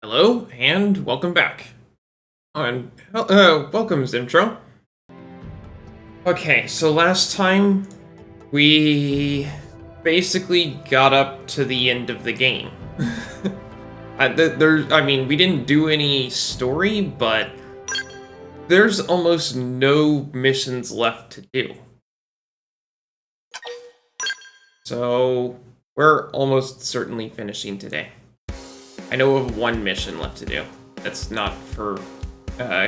Hello, and welcome back. And welcome, Zimtro. Okay, so last time, we basically got up to the end of the game. We didn't do any story, but there's almost no missions left to do. So, we're almost certainly finishing today. I know of one mission left to do. That's not for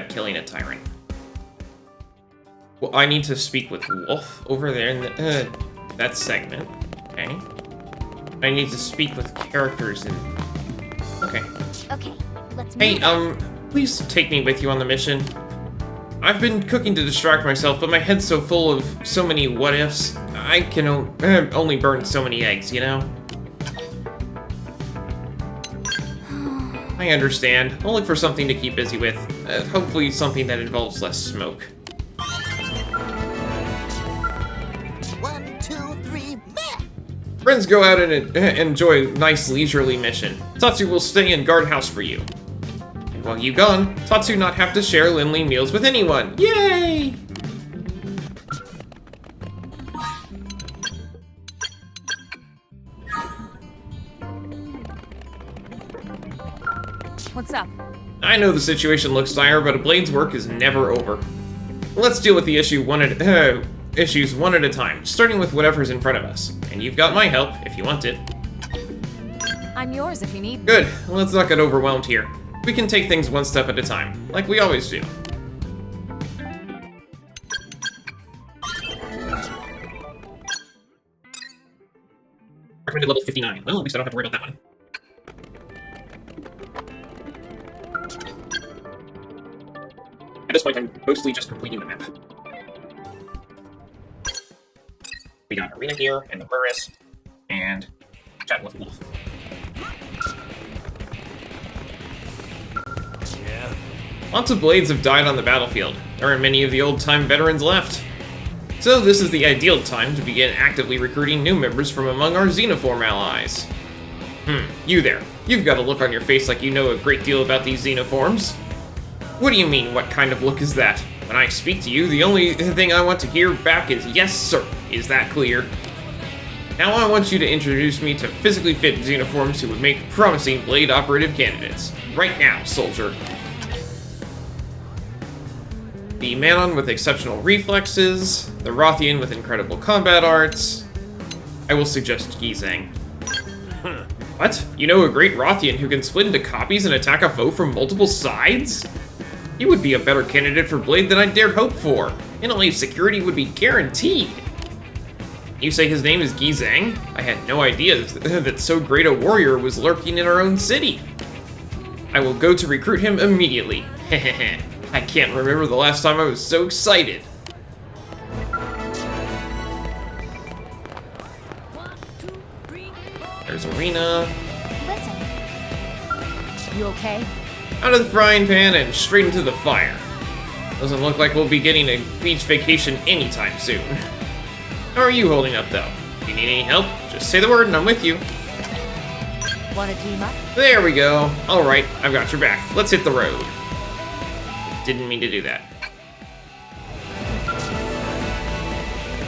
killing a tyrant. Well, I need to speak with Wolf over there in that segment. Okay. I need to speak with characters in... Okay. Okay, let's move. Hey, please take me with you on the mission. I've been cooking to distract myself, but my head's so full of so many what-ifs, I can only burn so many eggs, you know? I understand. I'll look for something to keep busy with. Hopefully something that involves less smoke. 1, 2, 3, meh! Friends go out and enjoy a nice leisurely mission. Tatsu will stay in guardhouse for you. And while you gone, Tatsu not have to share Lindley meals with anyone. Yay! What's up? I know the situation looks dire, but a blade's work is never over. Let's deal with the issues one at a time, starting with whatever's in front of us. And you've got my help, if you want it. I'm yours if you need me. Good, let's not get overwhelmed here. We can take things one step at a time, like we always do. Recommended level 59. Well, at least I don't have to worry about that one. At this point, I'm mostly just completing the map. We got Arena here, and the Burris, and chatting with Wolf. Yeah. Lots of blades have died on the battlefield. There aren't many of the old-time veterans left. So this is the ideal time to begin actively recruiting new members from among our Xenoform allies. You there. You've got a look on your face like you know a great deal about these Xenoforms. What do you mean, what kind of look is that? When I speak to you, the only thing I want to hear back is, yes sir, is that clear? Now I want you to introduce me to physically fit Xenoforms who would make promising blade operative candidates. Right now, soldier. The Manon with exceptional reflexes, the Rothian with incredible combat arts. I will suggest Gizang. What? You know a great Rothian who can split into copies and attack a foe from multiple sides? He would be a better candidate for Blade than I dared hope for. NLA security would be guaranteed. You say his name is Gizang? I had no idea that so great a warrior was lurking in our own city. I will go to recruit him immediately. Hehehe. I can't remember the last time I was so excited. There's Arena. Listen. You okay? Out of the frying pan and straight into the fire. Doesn't look like we'll be getting a beach vacation anytime soon. How are you holding up, though? If you need any help, just say the word and I'm with you. Wanna team up? There we go. Alright, I've got your back. Let's hit the road. Didn't mean to do that.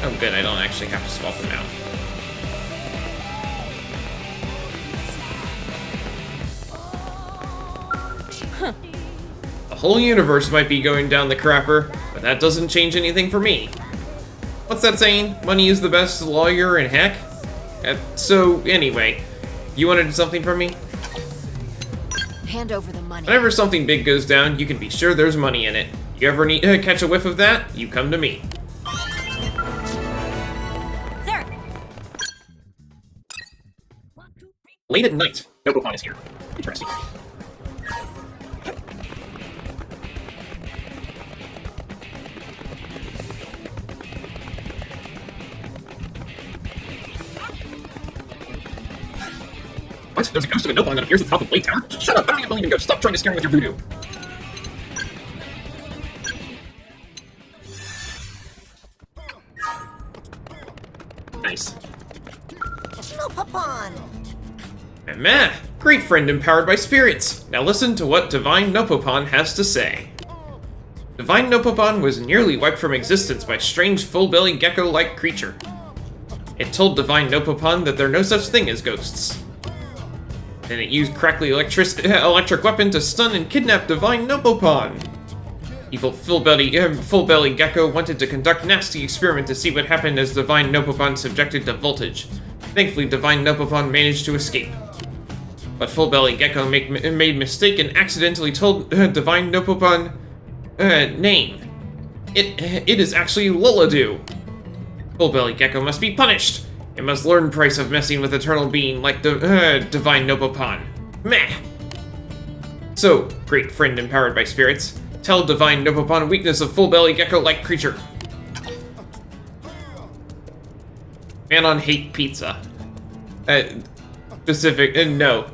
Oh good, I don't actually have to swap them out. The whole universe might be going down the crapper, but that doesn't change anything for me. What's that saying? Money is the best lawyer in heck? So, anyway, you wanted something from me? Hand over the money. Whenever something big goes down, you can be sure there's money in it. You ever need catch a whiff of that? You come to me. Sir. Late at night, Ondophone is here. Interesting. What? There's a ghost of Ondophone that appears at the top of Blade Tower? Shut up! I don't even believe in ghosts. Stop trying to scare me with your voodoo. Nice. No, Papon! Meh! Great friend empowered by spirits. Now listen to what Divine Nopopon has to say. Divine Nopopon was nearly wiped from existence by a strange full-bellied gecko-like creature. It told Divine Nopopon that there are no such thing as ghosts. Then it used crackly electric weapon to stun and kidnap Divine Nopopon. Evil full-bellied gecko wanted to conduct nasty experiment to see what happened as Divine Nopopon subjected to voltage. Thankfully, Divine Nopopon managed to escape. But full-bellied gecko made mistake and accidentally told Divine Nopopon name. It is actually Luladu. Full-bellied gecko must be punished. It must learn the price of messing with eternal being like Divine Nopopon. Meh. So, great friend empowered by spirits, tell Divine Nopopon weakness of full-bellied gecko-like creature. Man on hate pizza. No.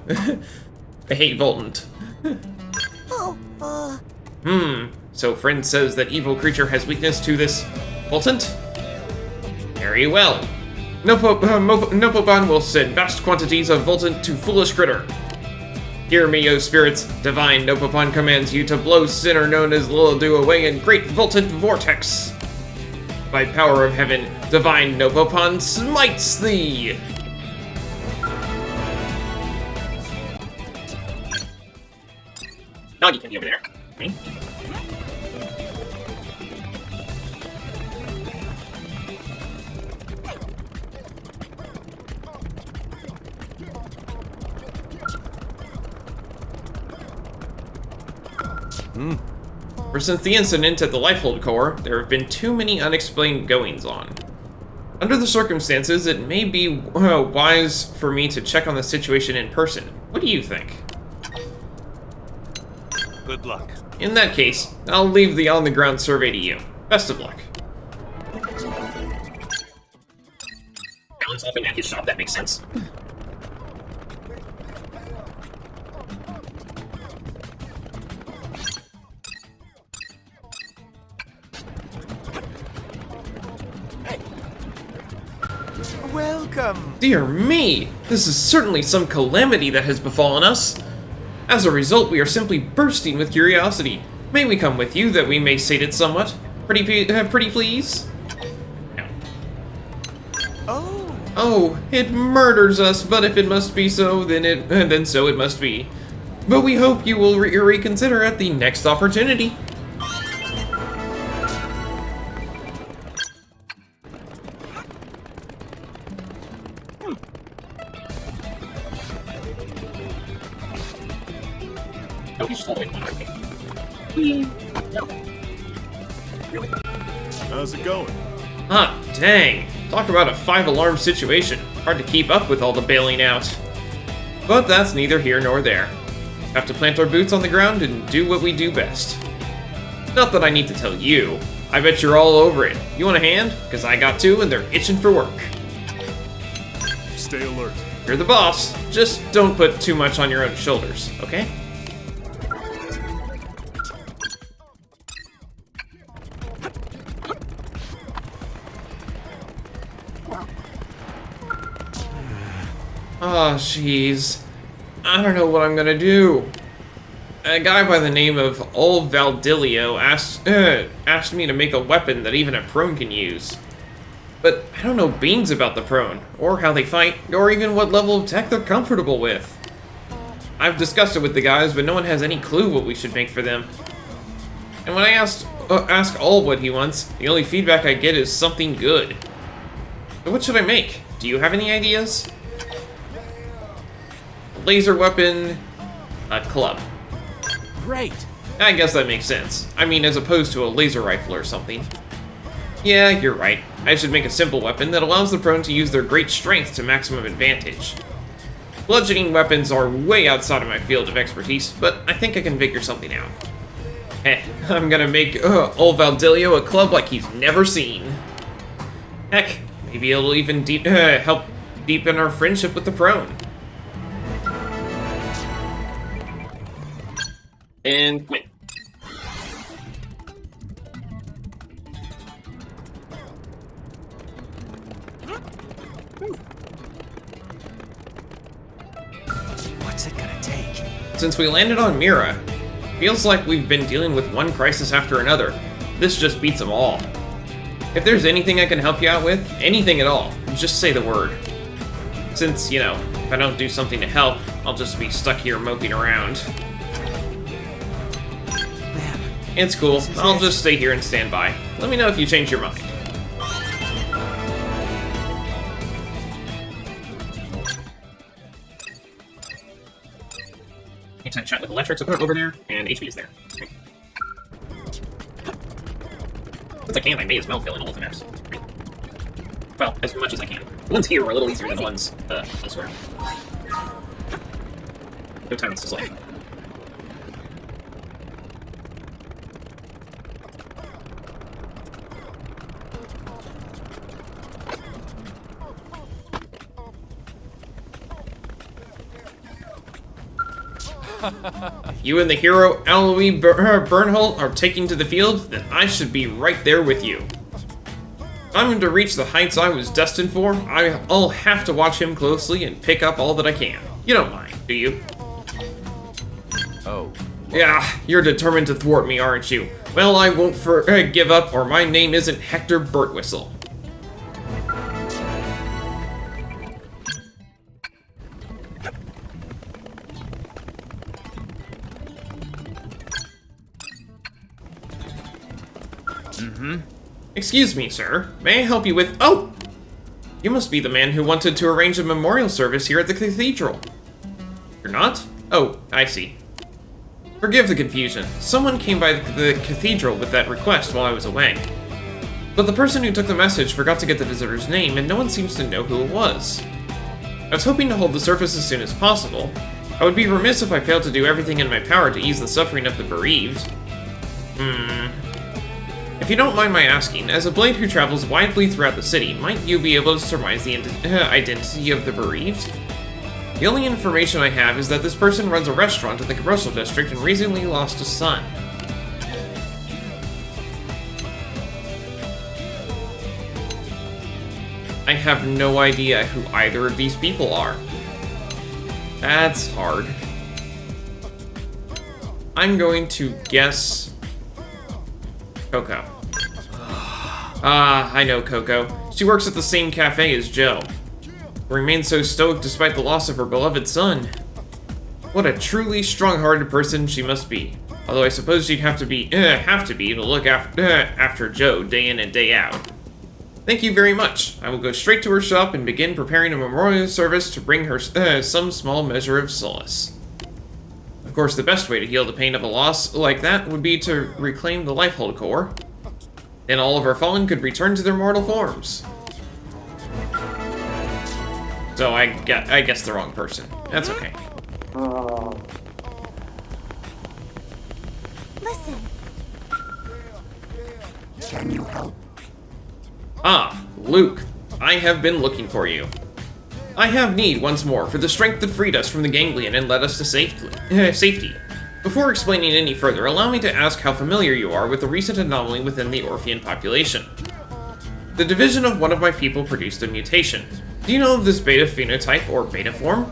I hate Voltant. So friend says that evil creature has weakness to this Voltant? Very well. Nopopon will send vast quantities of Voltant to foolish critter. Hear me, O spirits. Divine Nopopon commands you to blow sinner known as Luladu away in great Voltant vortex. By power of heaven, Divine Nopopon smites thee! Now you can be over there. Okay. Ever since the incident at the Lifehold Core, there have been too many unexplained goings-on. Under the circumstances, it may be wise for me to check on the situation in person. What do you think? Good luck. In that case, I'll leave the on-the-ground survey to you. Best of luck. Balance often at his shop, that makes sense. Welcome! Dear me! This is certainly some calamity that has befallen us. As a result, we are simply bursting with curiosity. May we come with you that we may sate it somewhat? Pretty please? No. Oh, it murders us, but if it must be so, then so it must be. But we hope you will reconsider at the next opportunity. How's it going? Ah, dang. Talk about a 5-alarm situation. Hard to keep up with all the bailing out. But that's neither here nor there. Have to plant our boots on the ground and do what we do best. Not that I need to tell you. I bet you're all over it. You want a hand? Because I got two and they're itching for work. Stay alert. You're the boss. Just don't put too much on your own shoulders, okay? Oh, jeez. I don't know what I'm gonna do. A guy by the name of Old Valdilio asked me to make a weapon that even a prone can use. But I don't know beans about the prone, or how they fight, or even what level of tech they're comfortable with. I've discussed it with the guys, but no one has any clue what we should make for them. And when I ask Ol what he wants, the only feedback I get is something good. So what should I make? Do you have any ideas? Laser weapon, a club. Great! I guess that makes sense. I mean, as opposed to a laser rifle or something. Yeah, you're right. I should make a simple weapon that allows the prone to use their great strength to maximum advantage. Bludgeoning weapons are way outside of my field of expertise, but I think I can figure something out. Heh, I'm gonna make old Valdilio a club like he's never seen. Heck, maybe it'll even help deepen our friendship with the prone. And quit. What's it gonna take? Since we landed on Mira, feels like we've been dealing with one crisis after another. This just beats them all. If there's anything I can help you out with, anything at all, just say the word. Since, you know, if I don't do something to help, I'll just be stuck here moping around. Man, It's cool, I'll just stay here and stand by. Let me know if you change your mind. Anytime chat with electric, so put it over there, and HP is there. Okay. Since I can, I may as well fill in all of the maps. Well, as much as I can. The ones here are a little easier than the ones elsewhere. No time to select. If you and the hero Alois Bernhold are taking to the field, then I should be right there with you. If I'm to reach the heights I was destined for, I'll have to watch him closely and pick up all that I can. You don't mind, do you? oh, Yeah, you're determined to thwart me, aren't you? Well, I won't give up, or my name isn't Hector Birtwhistle. Excuse me, sir. May I help you with— Oh! You must be the man who wanted to arrange a memorial service here at the cathedral. You're not? Oh, I see. Forgive the confusion. Someone came by the cathedral with that request while I was away. But the person who took the message forgot to get the visitor's name, and no one seems to know who it was. I was hoping to hold the service as soon as possible. I would be remiss if I failed to do everything in my power to ease the suffering of the bereaved. If you don't mind my asking, as a blade who travels widely throughout the city, might you be able to surmise the identity of the bereaved? The only information I have is that this person runs a restaurant in the commercial district and recently lost a son. I have no idea who either of these people are. That's hard. I'm going to guess Coco. I know Coco. She works at the same cafe as Joe. Remains so stoic despite the loss of her beloved son. What a truly strong-hearted person she must be. Although I suppose she'd have to be to look after Joe day in and day out. Thank you very much. I will go straight to her shop and begin preparing a memorial service to bring her some small measure of solace. Of course, the best way to heal the pain of a loss like that would be to reclaim the Lifehold Core. Then all of our fallen could return to their mortal forms. So I guess the wrong person. That's okay. Listen. Can you help? Ah, Luke. I have been looking for you. I have need, once more, for the strength that freed us from the ganglion and led us to safety. Before explaining any further, allow me to ask how familiar you are with the recent anomaly within the Orphean population. The division of one of my people produced a mutation. Do you know of this beta phenotype, or beta form?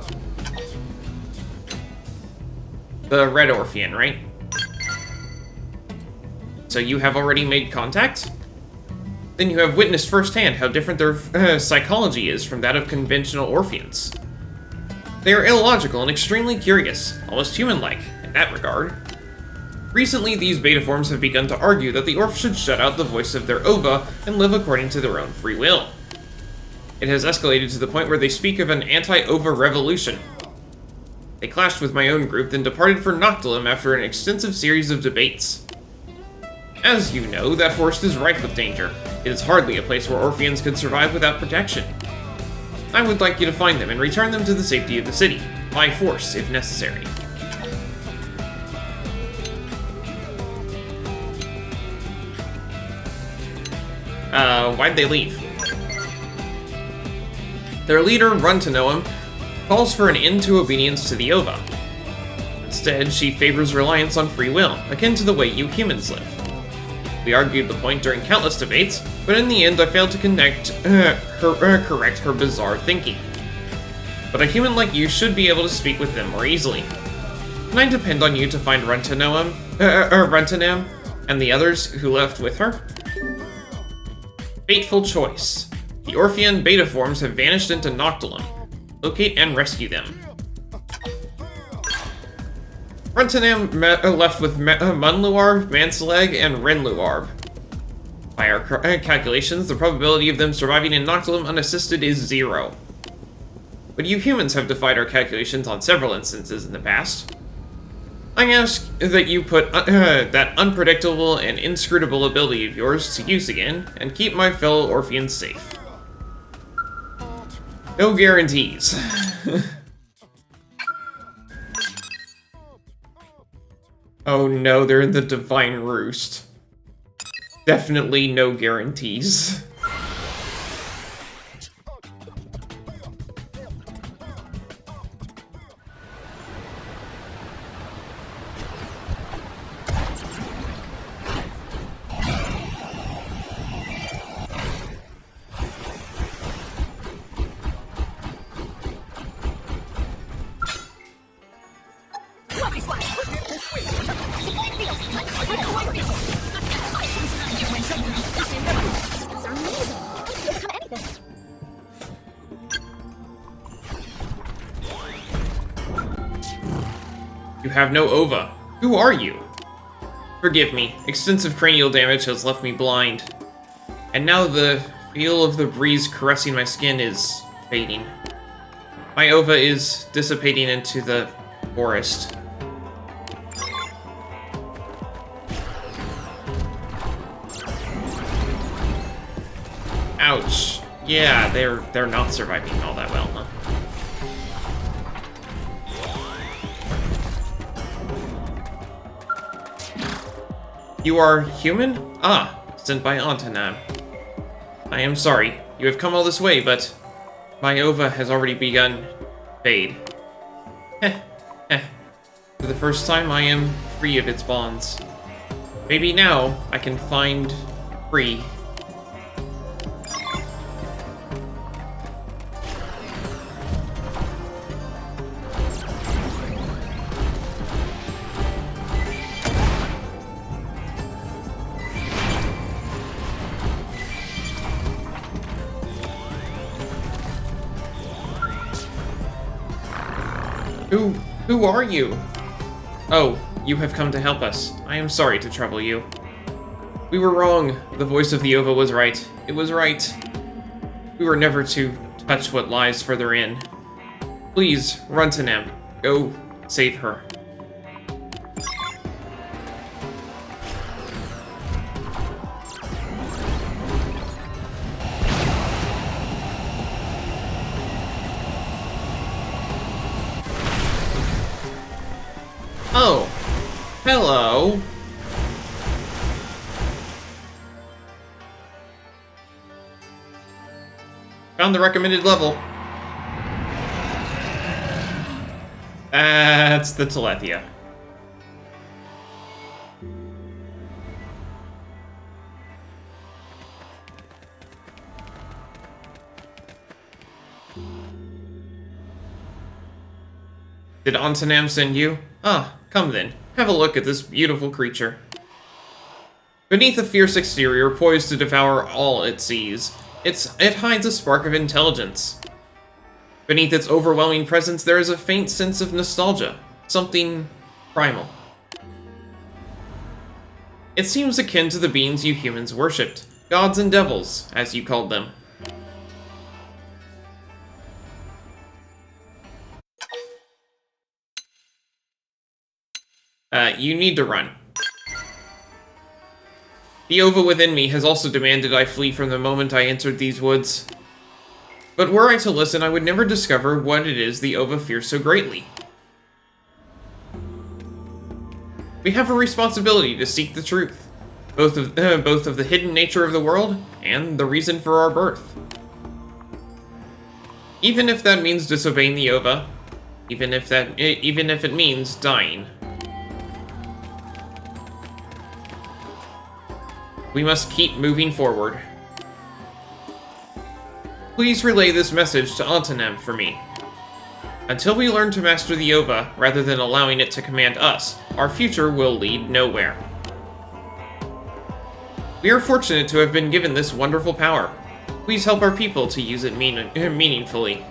The Red Orphean, right? So you have already made contact? Then you have witnessed firsthand how different their psychology is from that of conventional Orpheans. They are illogical and extremely curious, almost human-like, in that regard. Recently, these beta forms have begun to argue that the Orph should shut out the voice of their ova and live according to their own free will. It has escalated to the point where they speak of an anti-ova revolution. They clashed with my own group, then departed for Noctilum after an extensive series of debates. As you know, that forest is rife with danger. It is hardly a place where Orpheans could survive without protection. I would like you to find them and return them to the safety of the city, by force if necessary. Why'd they leave? Their leader, Run to Know Him, calls for an end to obedience to the Ova. Instead, she favors reliance on free will, akin to the way you humans live. We argued the point during countless debates, but in the end I failed to correct her bizarre thinking. but a human like you should be able to speak with them more easily. Can I depend on you to find Runtanam and the others who left with her? Fateful Choice. The Orphean beta forms have vanished into Noctilum. Locate and rescue them. Runtanam left with Munluarb, Mansaleg, and Renluarb. By our calculations, the probability of them surviving in Noctilum unassisted is 0. But you humans have defied our calculations on several instances in the past. I ask that you put that unpredictable and inscrutable ability of yours to use again, and keep my fellow Orpheans safe. No guarantees. Oh no, they're in the Divine Roost. Definitely no guarantees. You have no ova. Who are you? Forgive me, extensive cranial damage has left me blind. And now the feel of the breeze caressing my skin is fading. My ova is dissipating into the forest. Ouch. Yeah, they're not surviving all that well, huh? You are human? Ah, sent by Antanam. I am sorry. You have come all this way, but my ova has already begun fade. Heh, heh. For the first time, I am free of its bonds. Maybe now I can find free. Who are you? Oh, you have come to help us. I am sorry to trouble you. We were wrong. The voice of the ova was right. It was right. We were never to touch what lies further in. Please, Runtanam. Go save her. Oh, hello. Found the recommended level. That's the Telethia. Did Antanam send you? Ah, come then. Have a look at this beautiful creature. Beneath a fierce exterior poised to devour all it sees, it hides a spark of intelligence. Beneath its overwhelming presence, there is a faint sense of nostalgia, something primal. It seems akin to the beings you humans worshipped, gods and devils, as you called them. You need to run. The ova within me has also demanded I flee from the moment I entered these woods. But were I to listen, I would never discover what it is the ova fears so greatly. We have a responsibility to seek the truth, both of the hidden nature of the world and the reason for our birth. Even if that means disobeying the ova, even if it means dying. We must keep moving forward. Please relay this message to Antanam for me. Until we learn to master the Ova, rather than allowing it to command us, our future will lead nowhere. We are fortunate to have been given this wonderful power. Please help our people to use it meaningfully.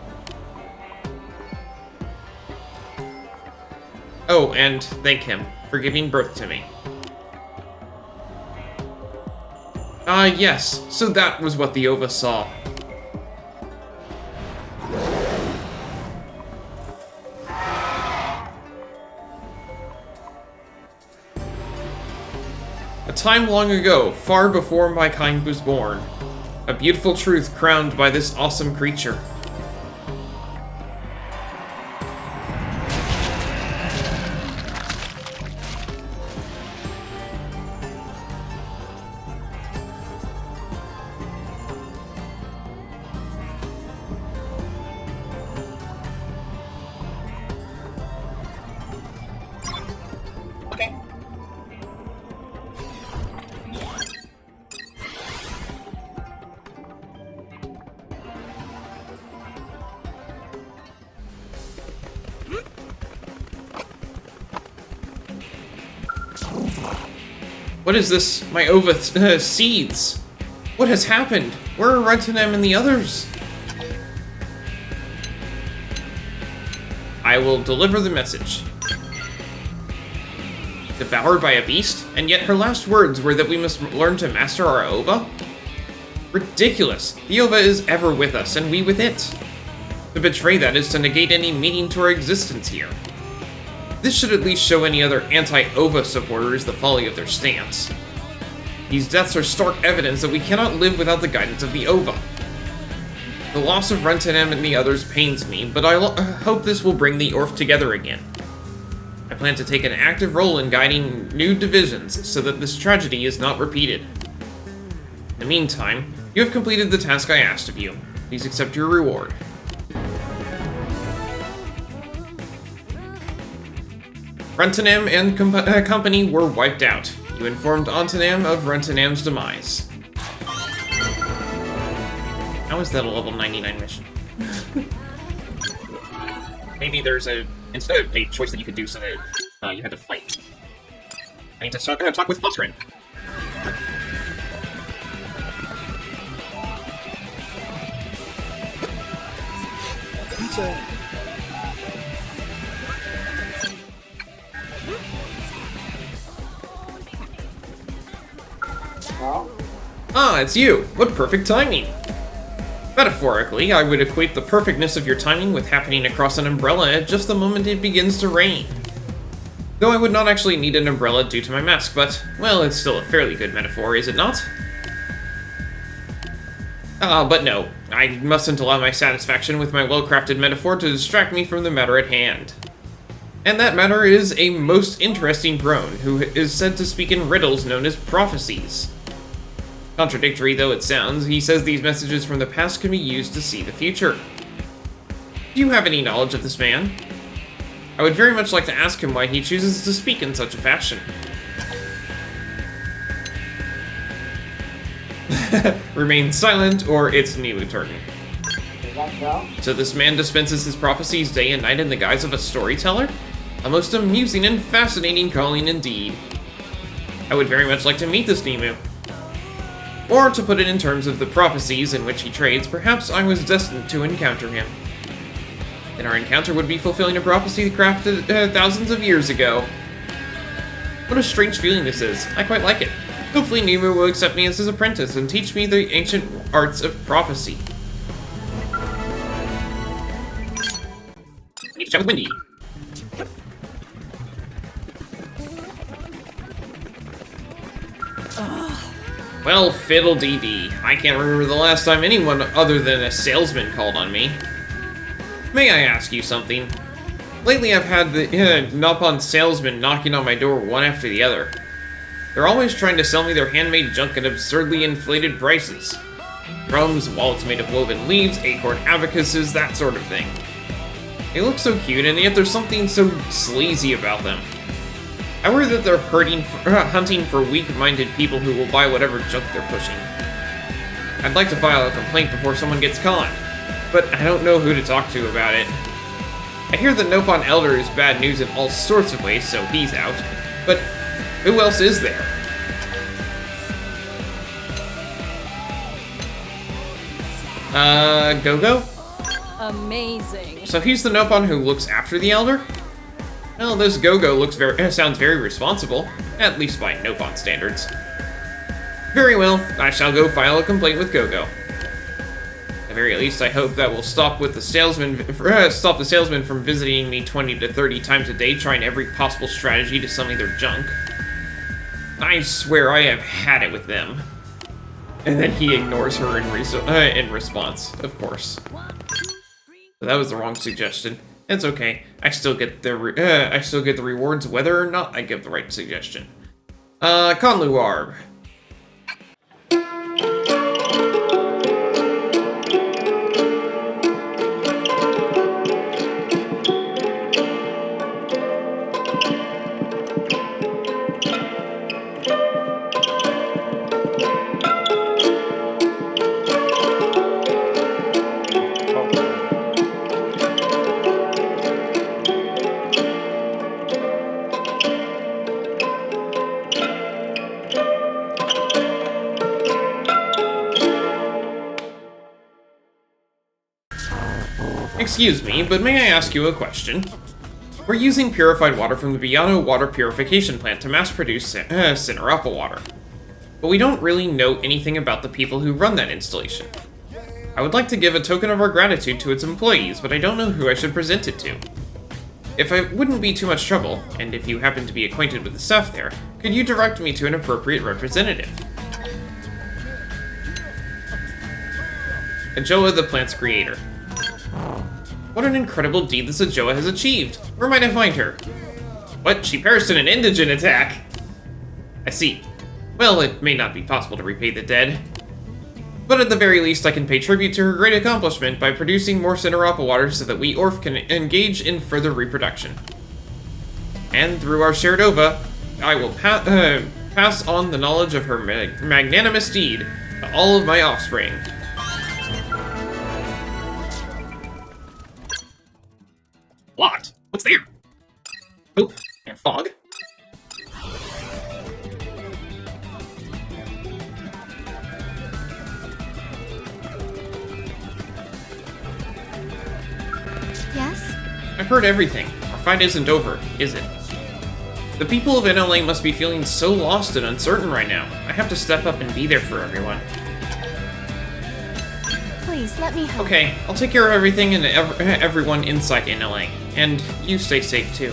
Oh, and thank him for giving birth to me. Ah, yes, so that was what the Ova saw. A time long ago, far before my kind was born, a beautiful truth crowned by this awesome creature. What is this? My Ova seethes. What has happened? Where are Runtonem and the others? I will deliver the message. Devoured by a beast? And yet her last words were that we must learn to master our Ova? Ridiculous. The Ova is ever with us, and we with it. To betray that is to negate any meaning to our existence here. This should at least show any other anti-Ova supporters the folly of their stance. These deaths are stark evidence that we cannot live without the guidance of the Ova. The loss of Runtonem and the others pains me, but I hope this will bring the Orf together again. I plan to take an active role in guiding new divisions so that this tragedy is not repeated. In the meantime, you have completed the task I asked of you. Please accept your reward. Runtonem and company were wiped out. You informed Ontonem of Runtonem's demise. How is that a level 99 mission? Maybe there's a choice that you could do so that you had to fight. I need to start talk with Flutterin. Ah, it's you! What perfect timing! Metaphorically, I would equate the perfectness of your timing with happening across an umbrella at just the moment it begins to rain. Though I would not actually need an umbrella due to my mask, but, well, it's still a fairly good metaphor, is it not? But no, I mustn't allow my satisfaction with my well-crafted metaphor to distract me from the matter at hand. And that matter is a most interesting drone, who is said to speak in riddles known as prophecies. Contradictory though it sounds, he says these messages from the past can be used to see the future. Do you have any knowledge of this man? I would very much like to ask him why he chooses to speak in such a fashion. Remain silent, or it's Nimu turn. So this man dispenses his prophecies day and night in the guise of a storyteller? A most amusing and fascinating calling indeed. I would very much like to meet this Nimu. Or, to put it in terms of the prophecies in which he trades, perhaps I was destined to encounter him. And our encounter would be fulfilling a prophecy crafted thousands of years ago. What a strange feeling this is. I quite like it. Hopefully Nimu will accept me as his apprentice and teach me the ancient arts of prophecy. I need to chat with Windy. Well, fiddle-dee-dee. I can't remember the last time anyone other than a salesman called on me. May I ask you something? Lately I've had the Nopon salesmen knocking on my door one after the other. They're always trying to sell me their handmade junk at absurdly inflated prices. Drums, wallets made of woven leaves, acorn abacuses, that sort of thing. They look so cute, and yet there's something so sleazy about them. I worry that they're hunting for weak-minded people who will buy whatever junk they're pushing. I'd like to file a complaint before someone gets caught, but I don't know who to talk to about it. I hear that Nopon Elder is bad news in all sorts of ways, so he's out. But who else is there? Go-Go? Amazing. So he's the Nopon who looks after the Elder? Well, this Go-Go sounds very responsible, at least by Nopon standards. Very well, I shall go file a complaint with Go-Go. At the very least, I hope that will stop the salesman from visiting me 20 to 30 times a day, trying every possible strategy to sell me their junk. I swear I have had it with them. And then he ignores her in response, of course. So that was the wrong suggestion. It's okay. I still get the rewards whether or not I give the right suggestion. Conluarb. Excuse me, but may I ask you a question? We're using purified water from the Piano water purification plant to mass-produce Cinerappa water. But we don't really know anything about the people who run that installation. I would like to give a token of our gratitude to its employees, but I don't know who I should present it to. If it wouldn't be too much trouble, and if you happen to be acquainted with the staff there, could you direct me to an appropriate representative? Ajoa, the plant's creator. What an incredible deed this Ajoa has achieved! Where might I find her? What? She perished in an indigent attack! I see. Well, it may not be possible to repay the dead. But at the very least, I can pay tribute to her great accomplishment by producing more Cinerappa water so that we Orf can engage in further reproduction. And through our shared ova, I will pass on the knowledge of her magnanimous deed to all of my offspring. What? What's there? Poop and fog? Yes? I've heard everything. Our fight isn't over, is it? The people of NLA must be feeling so lost and uncertain right now. I have to step up and be there for everyone. Please, let me help. Okay, I'll take care of everything and everyone inside NLA. And you stay safe, too.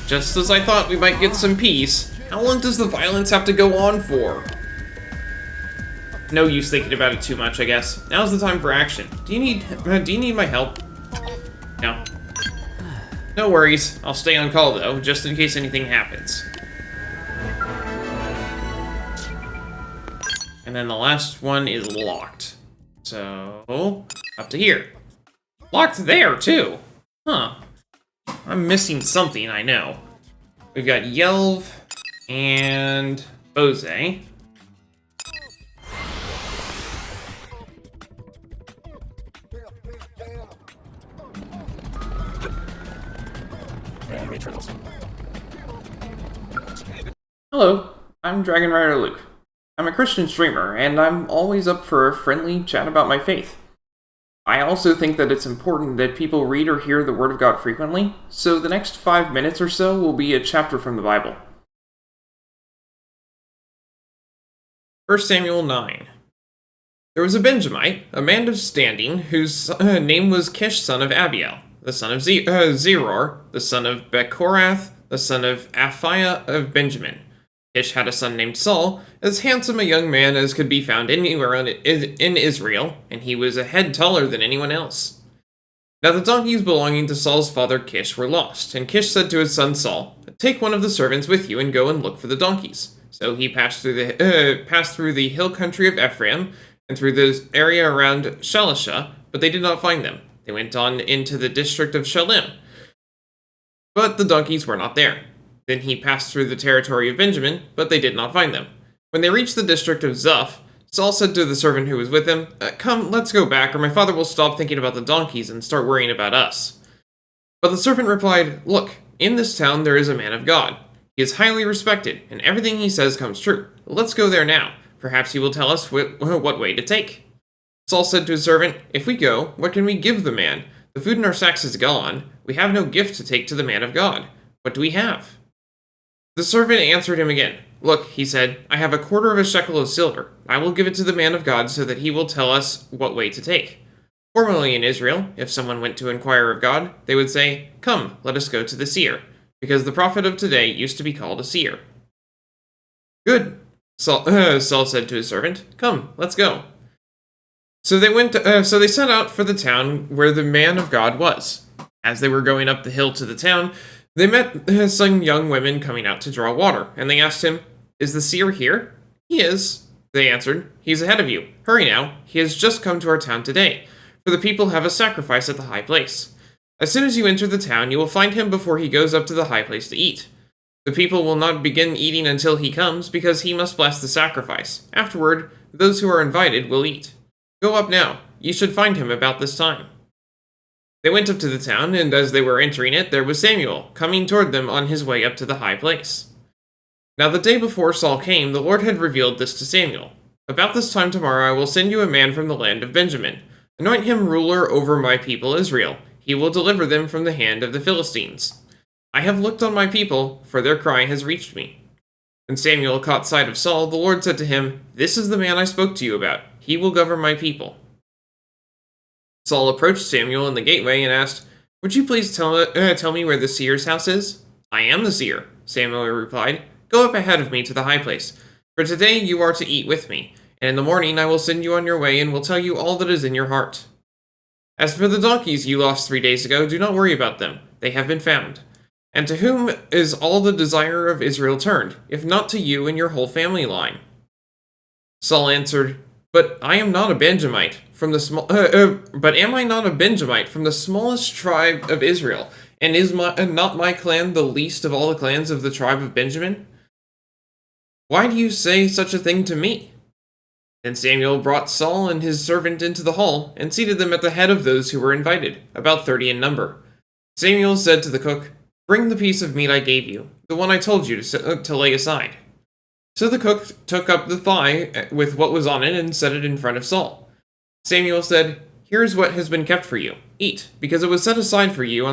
Just as I thought we might get some peace, how long does the violence have to go on for? No use thinking about it too much, I guess. Now's the time for action. Do you need my help? No. No worries. I'll stay on call, though, just in case anything happens. And then the last one is locked. So, up to here. Locked there, too! Huh. I'm missing something, I know. We've got Yelv and Bose. Hello, I'm Dragon Rider Luke. I'm a Christian streamer, and I'm always up for a friendly chat about my faith. I also think that it's important that people read or hear the Word of God frequently, so the next 5 minutes or so will be a chapter from the Bible. 1 Samuel 9. There was a Benjamite, a man of standing, whose name was Kish, son of Abiel, the son of Zeror, the son of Bechorath, the son of Aphiah of Benjamin. Kish had a son named Saul, as handsome a young man as could be found anywhere in Israel, and he was a head taller than anyone else. Now the donkeys belonging to Saul's father Kish were lost, and Kish said to his son Saul, "Take one of the servants with you and go and look for the donkeys." So he passed through the hill country of Ephraim, and through the area around Shalisha, but they did not find them. They went on into the district of Shalim, but the donkeys were not there. Then he passed through the territory of Benjamin, but they did not find them. When they reached the district of Snuff, Saul said to the servant who was with him, "Come, let's go back, or my father will stop thinking about the donkeys and start worrying about us." But the servant replied, "Look, in this town there is a man of God. He is highly respected, and everything he says comes true. Let's go there now. Perhaps he will tell us what way to take." Saul said to his servant, "If we go, what can we give the man? The food in our sacks is gone. We have no gift to take to the man of God. What do we have?" The servant answered him again. "Look," he said, "I have a quarter of a shekel of silver. I will give it to the man of God so that he will tell us what way to take." Formerly in Israel, if someone went to inquire of God, they would say, "Come, let us go to the seer," because the prophet of today used to be called a seer. "Good," Saul said to his servant. "Come, let's go." So they set out for the town where the man of God was. As they were going up the hill to the town, they met some young women coming out to draw water, and they asked him, "Is the seer here?" "He is," they answered. "He's ahead of you. Hurry now. He has just come to our town today, for the people have a sacrifice at the high place. As soon as you enter the town, you will find him before he goes up to the high place to eat. The people will not begin eating until he comes, because he must bless the sacrifice. Afterward, those who are invited will eat. Go up now. You should find him about this time." They went up to the town, and as they were entering it, there was Samuel, coming toward them on his way up to the high place. Now the day before Saul came, the Lord had revealed this to Samuel. "About this time tomorrow I will send you a man from the land of Benjamin. Anoint him ruler over my people Israel. He will deliver them from the hand of the Philistines. I have looked on my people, for their cry has reached me." When Samuel caught sight of Saul, the Lord said to him, "This is the man I spoke to you about. He will govern my people." Saul approached Samuel in the gateway and asked, "Would you please tell me where the seer's house is?" "I am the seer," Samuel replied. "Go up ahead of me to the high place, for today you are to eat with me, and in the morning I will send you on your way and will tell you all that is in your heart. As for the donkeys you lost 3 days ago, do not worry about them. They have been found. And to whom is all the desire of Israel turned, if not to you and your whole family line?" Saul answered, "But I am not a Benjamite from the but am I not a Benjamite from the smallest tribe of Israel? And is not my clan the least of all the clans of the tribe of Benjamin? Why do you say such a thing to me?" Then Samuel brought Saul and his servant into the hall and seated them at the head of those who were invited, about 30 in number. Samuel said to the cook, "Bring the piece of meat I gave you, the one I told you to lay aside." So the cook took up the thigh with what was on it and set it in front of Saul. Samuel said, "Here is what has been kept for you. Eat, because it was set aside for you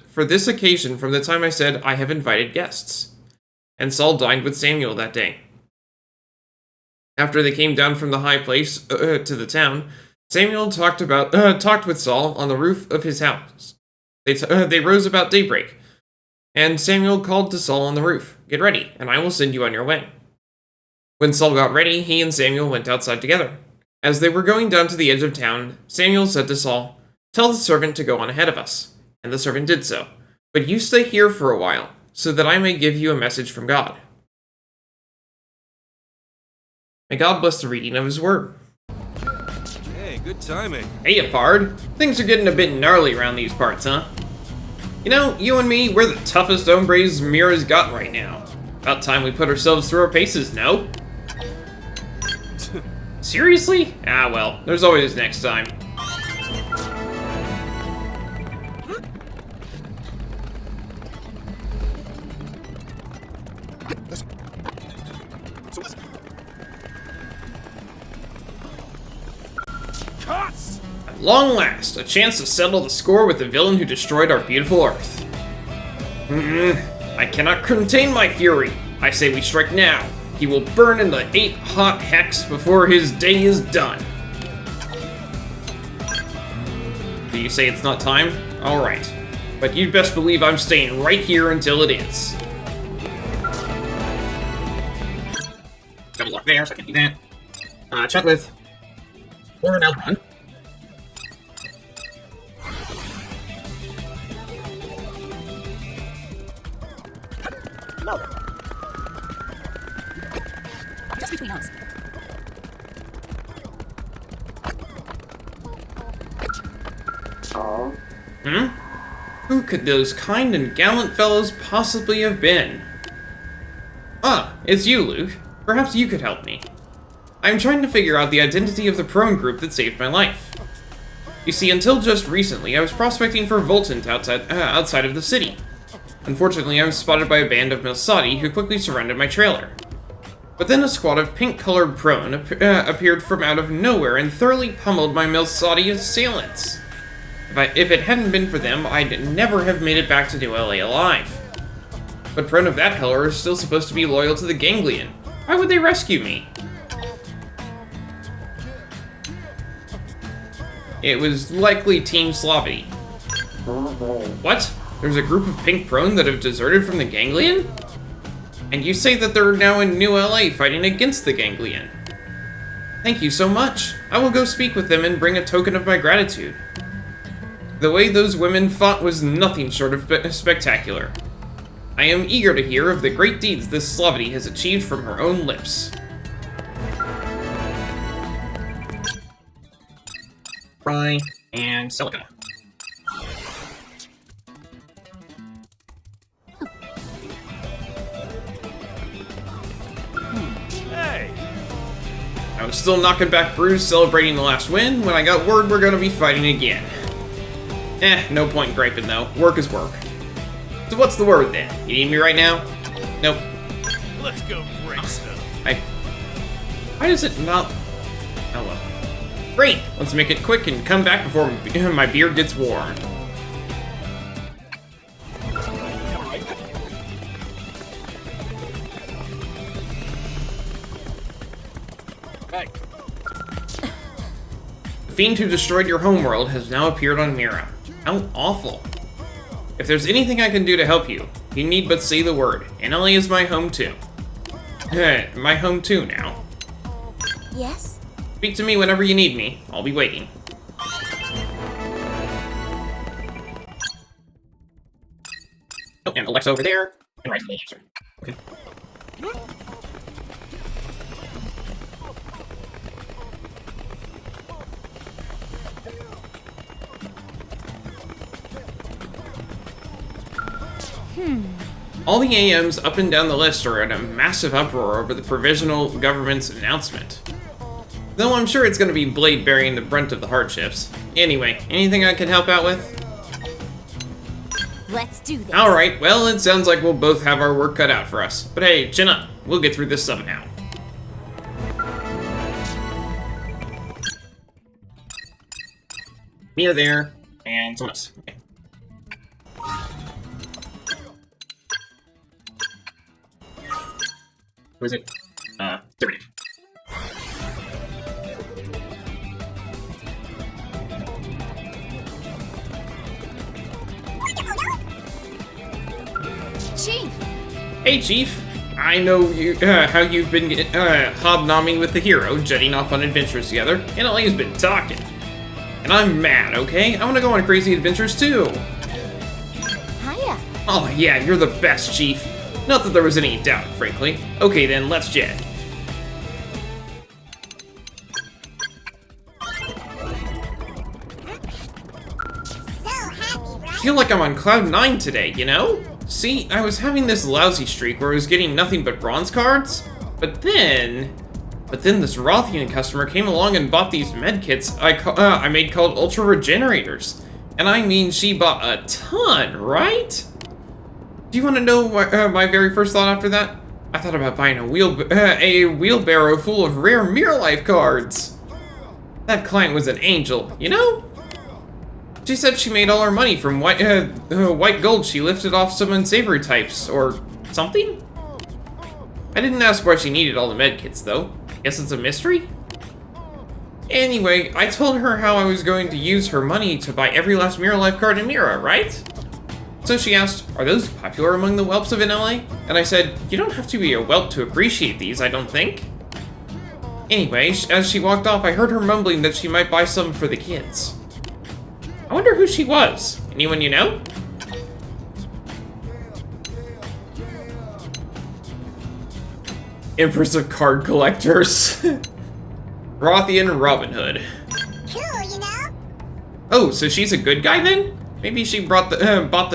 for this occasion from the time I said I have invited guests." And Saul dined with Samuel that day. After they came down from the high place to the town, Samuel talked with Saul on the roof of his house. They rose about daybreak, and Samuel called to Saul on the roof, "Get ready, and I will send you on your way." When Saul got ready, he and Samuel went outside together. As they were going down to the edge of town, Samuel said to Saul, "Tell the servant to go on ahead of us." And the servant did so. "But you stay here for a while, so that I may give you a message from God." May God bless the reading of his word. Hey, good timing. Hey, Pard. Things are getting a bit gnarly around these parts, huh? You know, you and me, we're the toughest hombres Mira's got right now. About time we put ourselves through our paces, no? Seriously? Ah, well, there's always next time. Cuts! At long last, a chance to settle the score with the villain who destroyed our beautiful Earth. I cannot contain my fury. I say we strike now. He will burn in the 8 hot hex before his day is done. Do you say it's not time? Alright. But you'd best believe I'm staying right here until it is. Double lock there, so I can do that. Chat with Warren Elrond. No. Just between us. Who could those kind and gallant fellows possibly have been? Ah, it's you, Luke. Perhaps you could help me. I'm trying to figure out the identity of the prone group that saved my life. You see, until just recently, I was prospecting for Voltant outside of the city. Unfortunately, I was spotted by a band of Milsati who quickly surrounded my trailer. But then a squad of pink-colored prone appeared from out of nowhere and thoroughly pummeled my Milsati assailants. If it hadn't been for them, I'd never have made it back to New LA alive. But prone of that color are still supposed to be loyal to the Ganglion. Why would they rescue me? It was likely Team Slavy. What? There's a group of pink prone that have deserted from the Ganglion? And you say that they're now in New LA fighting against the Ganglion. Thank you so much. I will go speak with them and bring a token of my gratitude. The way those women fought was nothing short of spectacular. I am eager to hear of the great deeds this Slavy has achieved from her own lips. Fry and silica. Hey! I was still knocking back brews celebrating the last win when I got word we're gonna be fighting again. No point griping though. Work is work. So what's the word then? You need me right now? Nope. Let's go break stuff. Why does it not... Oh well. Great! Let's make it quick and come back before my beard gets warm. Hey. The fiend who destroyed your homeworld has now appeared on Mira. How awful. If there's anything I can do to help you, you need but say the word. NLA is my home too. My home too now. Yes? Speak to me whenever you need me. I'll be waiting. Oh, and Alexa over there. And right to the answer. Okay. All the AMs up and down the list are in a massive uproar over the provisional government's announcement. Though I'm sure it's going to be Blade bearing the brunt of the hardships. Anyway, anything I can help out with? Let's do this. Alright, well, it sounds like we'll both have our work cut out for us. But hey, chin up. We'll get through this somehow. Mia there, and someone else. Okay. Who is it? There it is. Chief! Hey, Chief! I know you, how you've been hobnobbing with the hero, jetting off on adventures together, and Elaine's been talking. And I'm mad, okay? I want to go on crazy adventures too! Hiya! Oh yeah, you're the best, Chief. Not that there was any doubt, frankly. Okay then, let's jet. I feel like I'm on cloud 9 today, you know? See, I was having this lousy streak where I was getting nothing but bronze cards, but then this Rothian customer came along and bought these medkits I made called Ultra Regenerators. And I mean, she bought a ton, right? Do you want to know my very first thought after that? I thought about buying a wheelbarrow full of rare Mirror Life cards. That client was an angel, you know? She said she made all her money from white gold she lifted off some unsavory types, or something? I didn't ask why she needed all the medkits, though. Guess it's a mystery? Anyway, I told her how I was going to use her money to buy every last Mirror Life card in Mira, right? So she asked, are those popular among the whelps of NLA? And I said, you don't have to be a whelp to appreciate these, I don't think. Anyway, as she walked off, I heard her mumbling that she might buy some for the kids. I wonder who she was. Anyone you know? Empress of Card Collectors. Rothian Robin Hood. Cool, you know? Oh, so she's a good guy then? Maybe she bought the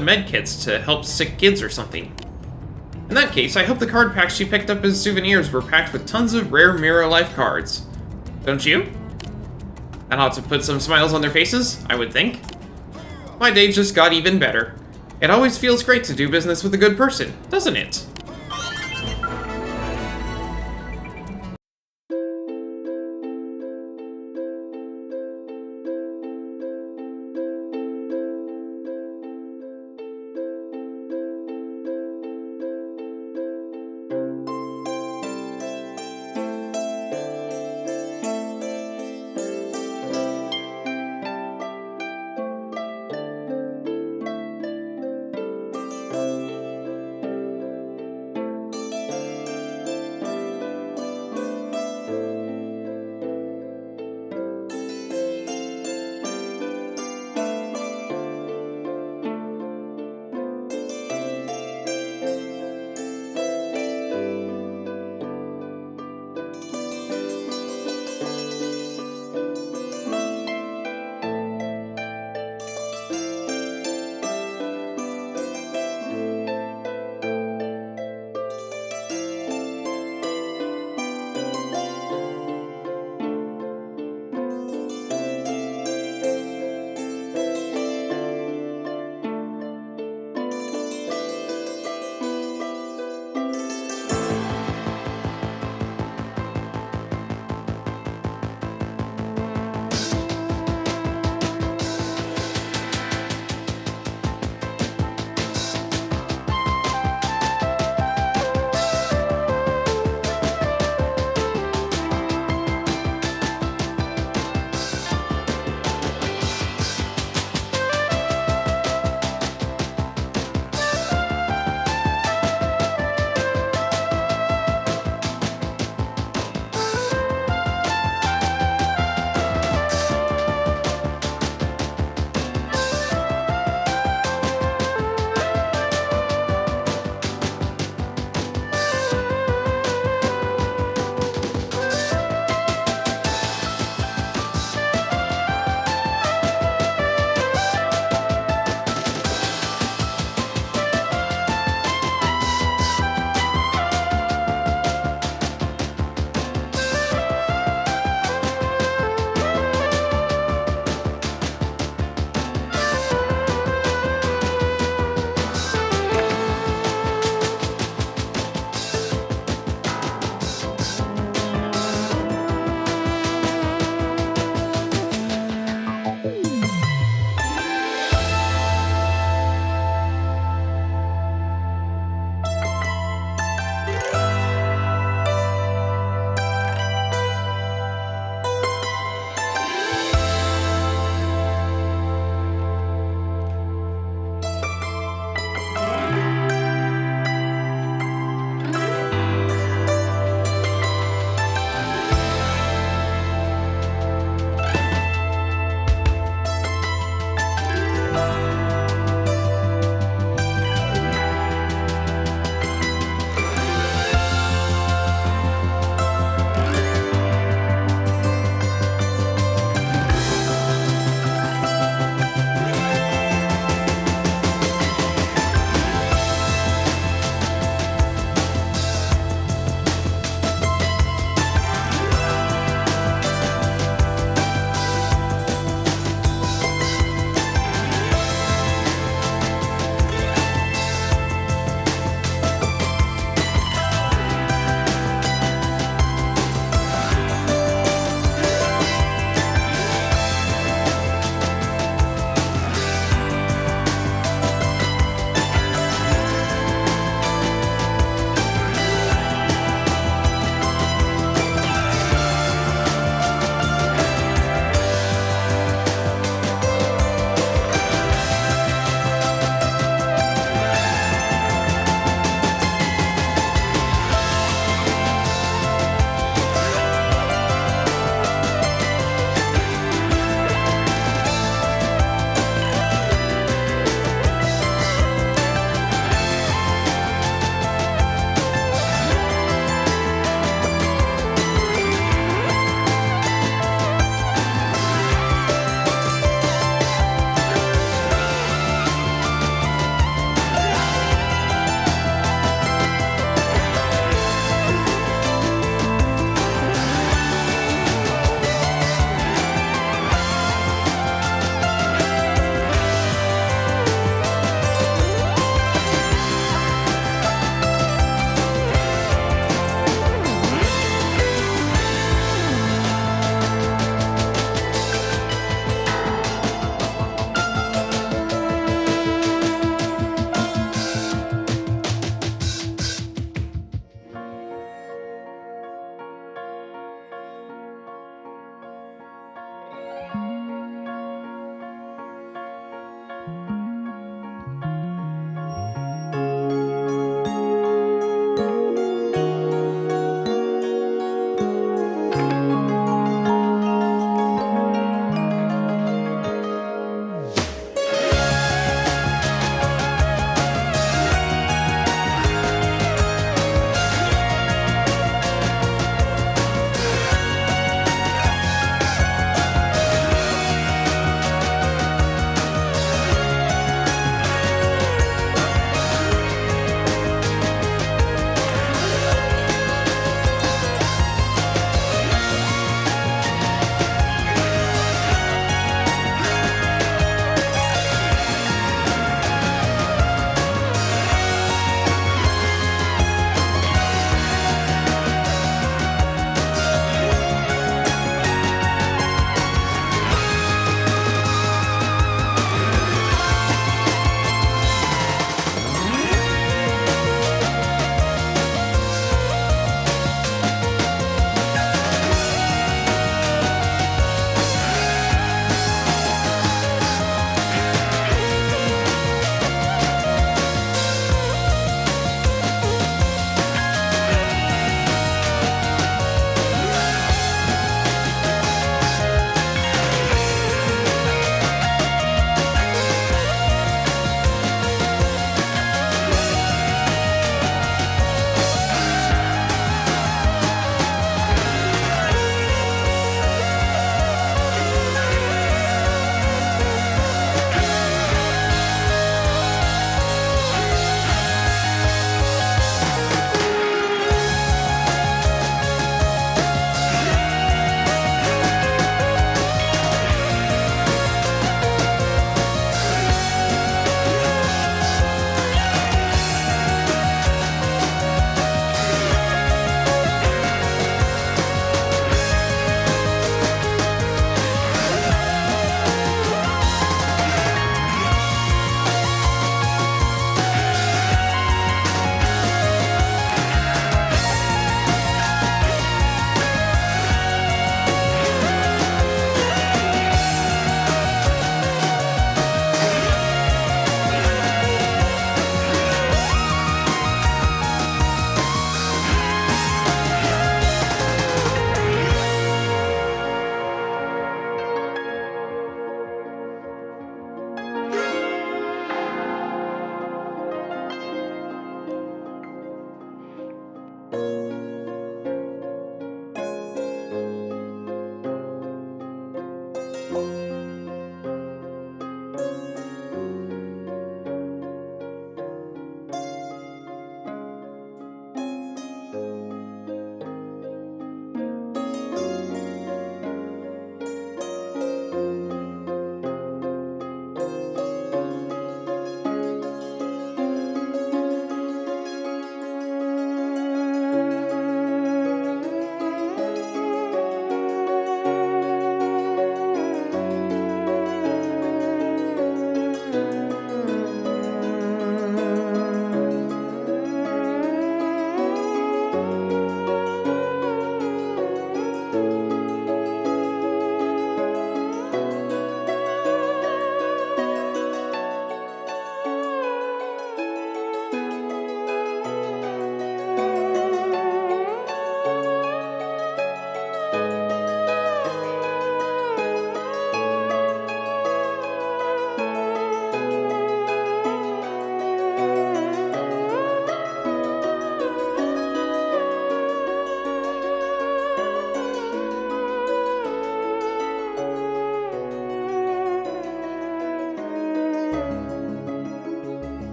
medkits to help sick kids or something. In that case, I hope the card packs she picked up as souvenirs were packed with tons of rare Mirror Life cards. Don't you? That ought to put some smiles on their faces, I would think. My day just got even better. It always feels great to do business with a good person, doesn't it?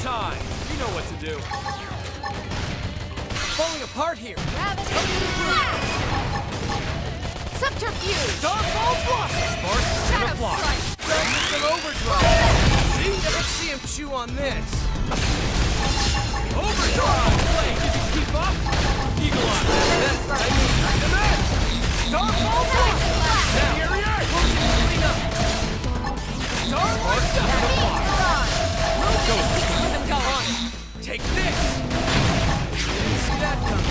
time! You know what to do. Falling apart here. Subterfuge! Starfall Blossom! Sparks and a Shadow block. Strike! Dragons of Overdrive! See? Let's see him chew on this. Overdrive! Play, did you keep up? Eagle Eye! That's right. Back to match! Starfall Blossom! Now, here we are! Closing clean up! Starlight and a block! Goes Let them go on! Take this! Didn't see that coming.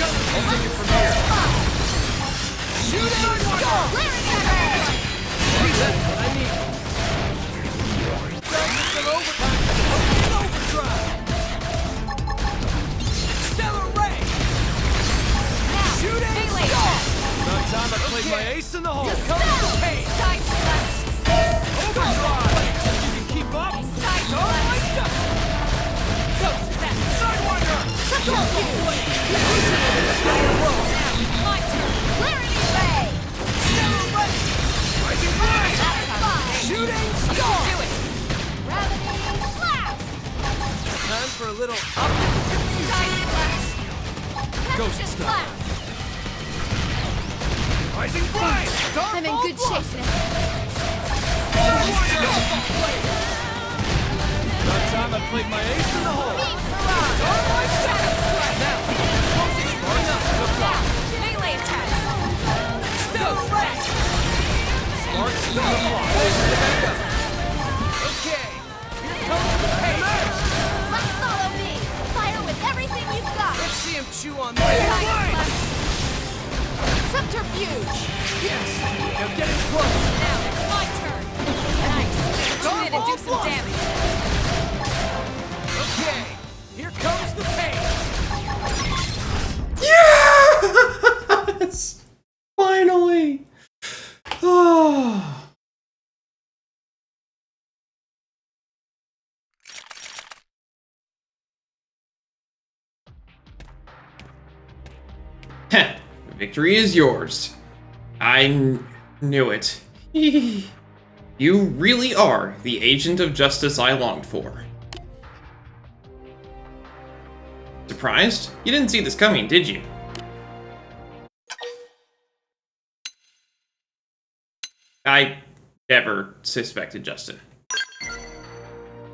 Gonna take it from here. Shoot it! Glaring arrow! That's what I need. Dragons of Overtime! Overdrive! Stellar Ray! Now, Shooting melee star! attack! About time I played my ace in the hole. Here comes Spell! the pain. Side slash! Overdrive! You can keep up? Side Starlight slash! Duck! Ghost step! Sidewinder! Subterfuge! Now, my turn! Glaring array! Stellar Ray! Rising Ray! Shooting star! Do it! Gravity blast! Time for a little optical confusion. Side slash! Ghost Pegasus step. blast! Rising Blade! I'm in good shape now. About time I played my ace in the hole. Beam barrage! Shadow strike! Now, closing sparks to the block. Melee attack! Stellar Ray! Sparks to the block. Okay, here comes the pain. Let's follow me! Fire with everything you've got! Let's see him chew on Side this. slash! Subterfuge! Yes, now getting close. Now, my turn! Nice! Come in and do some damage! Okay, here comes the pain. Yes! Finally! Oh. Heh, victory is yours. I knew it. You really are the agent of justice I longed for. Surprised? You didn't see this coming, did you? I never suspected Justin.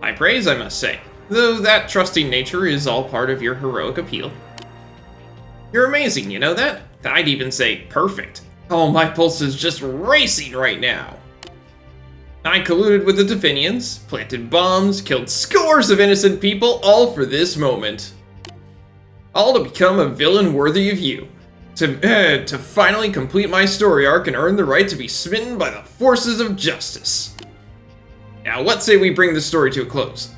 High praise, I must say, though that trusting nature is all part of your heroic appeal. You're amazing, you know that? I'd even say perfect. Oh, my pulse is just racing right now. I colluded with the Definians, planted bombs, killed scores of innocent people, all for this moment. All to become a villain worthy of you. To finally complete my story arc and earn the right to be smitten by the forces of justice. Now, what say we bring this story to a close?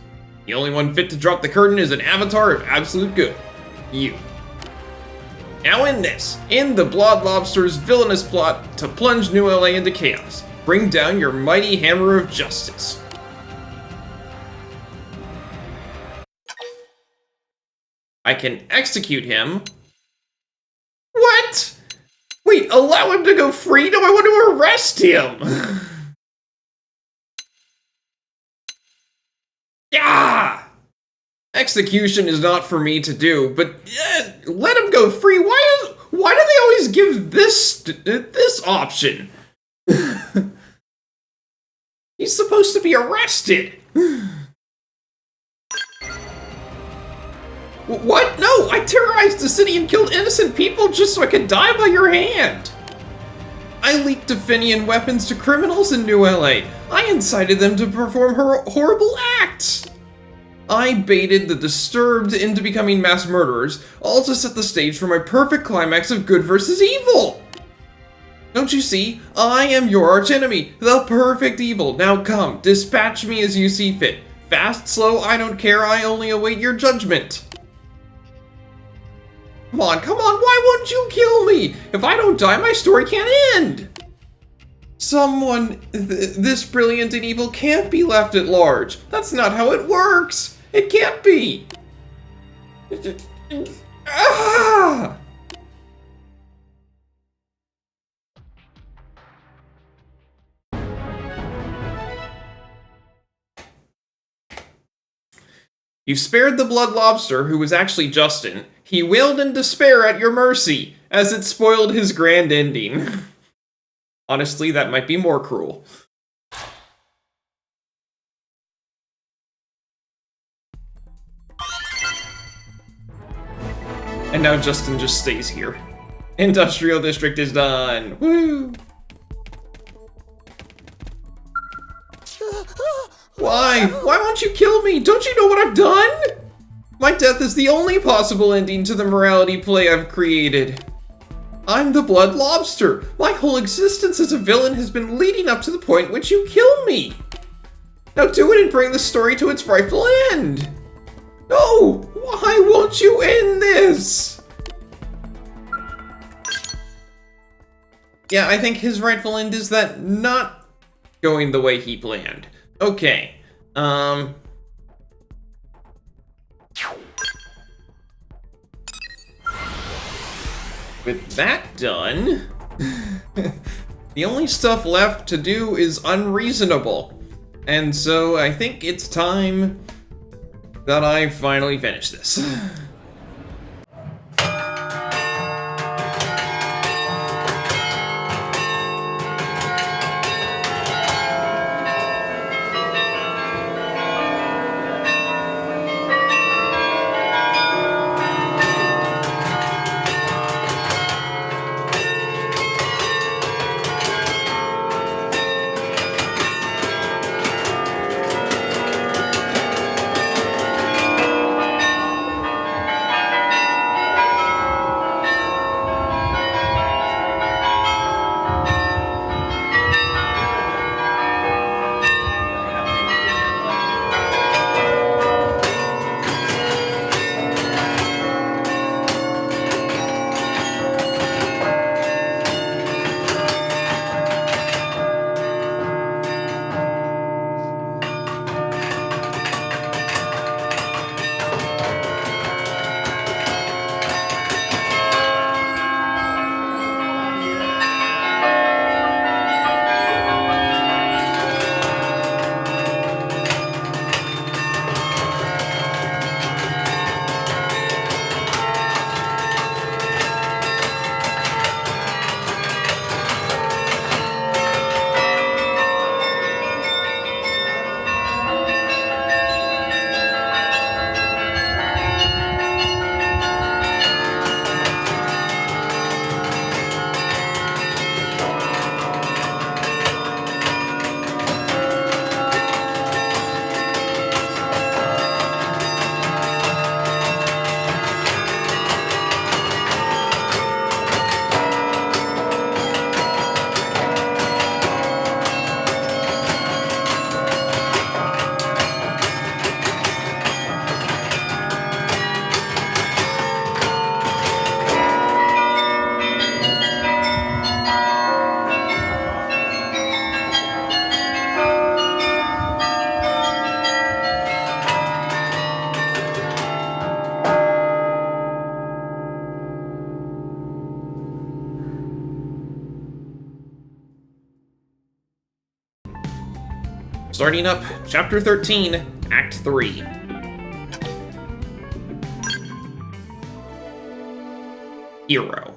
The only one fit to drop the curtain is an avatar of absolute good. You. Now in the Blood Lobster's villainous plot to plunge New LA into chaos, bring down your mighty hammer of justice. I can execute him. What? Wait, allow him to go free? No, I want to arrest him! Yeah! Execution is not for me to do, but let him go free. Why do they always give this option? He's supposed to be arrested. What? No, I terrorized the city and killed innocent people just so I could die by your hand. I leaked Definian weapons to criminals in New LA. I incited them to perform horrible acts. I baited the disturbed into becoming mass murderers, all to set the stage for my perfect climax of good versus evil. Don't you see? I am your archenemy, the perfect evil. Now come, dispatch me as you see fit. Fast, slow, I don't care, I only await your judgment. Come on, why won't you kill me? If I don't die, my story can't end. Someone this brilliant and evil can't be left at large. That's not how it works. It can't be. Ah! You spared the blood lobster, who was actually Justin. He wailed in despair at your mercy, as it spoiled his grand ending. Honestly, that might be more cruel. And now Justin just stays here. Industrial District is done. Woo! Why? Why won't you kill me? Don't you know what I've done? My death is the only possible ending to the morality play I've created. I'm the Blood Lobster. My whole existence as a villain has been leading up to the point which you kill me. Now do it and bring the story to its rightful end. No! Why won't you end this? Yeah, I think his rightful end is that not going the way he planned. Okay, with that done, the only stuff left to do is unreasonable. And so I think it's time that I finally finish this. Starting up, Chapter 13, Act 3. Hero.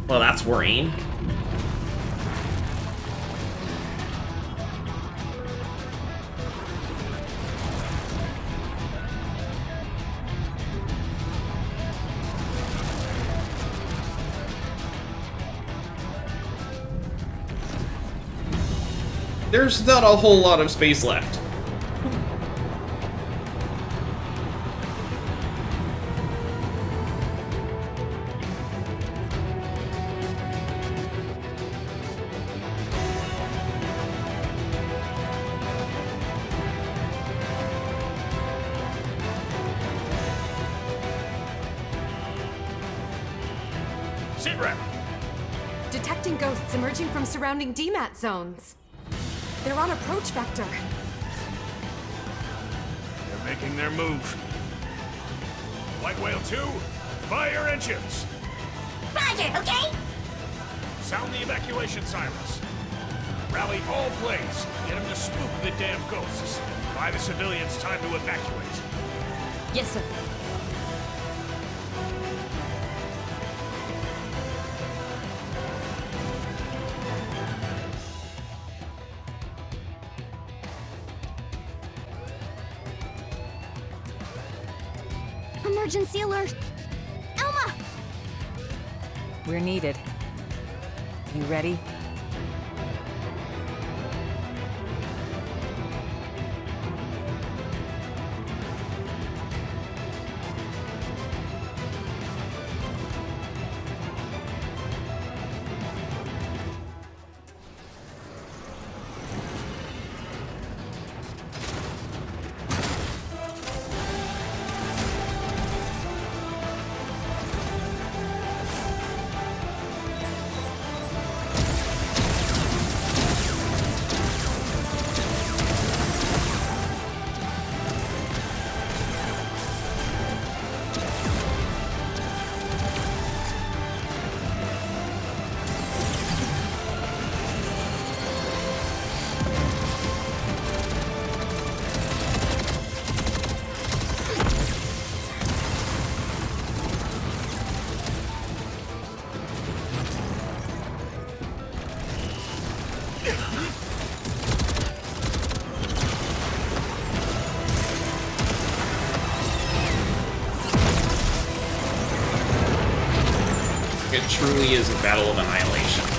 Well, that's worrying. There's not a whole lot of space left. Sit rep. Detecting ghosts emerging from surrounding DMAT zones. They're on approach vector. They're making their move. White Whale 2, fire engines. Roger, okay? Sound the evacuation sirens. Rally all planes. Get them to spook the damn ghosts. Buy the civilians time to evacuate. Yes, sir. Emergency alert! Elma! We're needed. You ready? It truly is a battle of annihilation.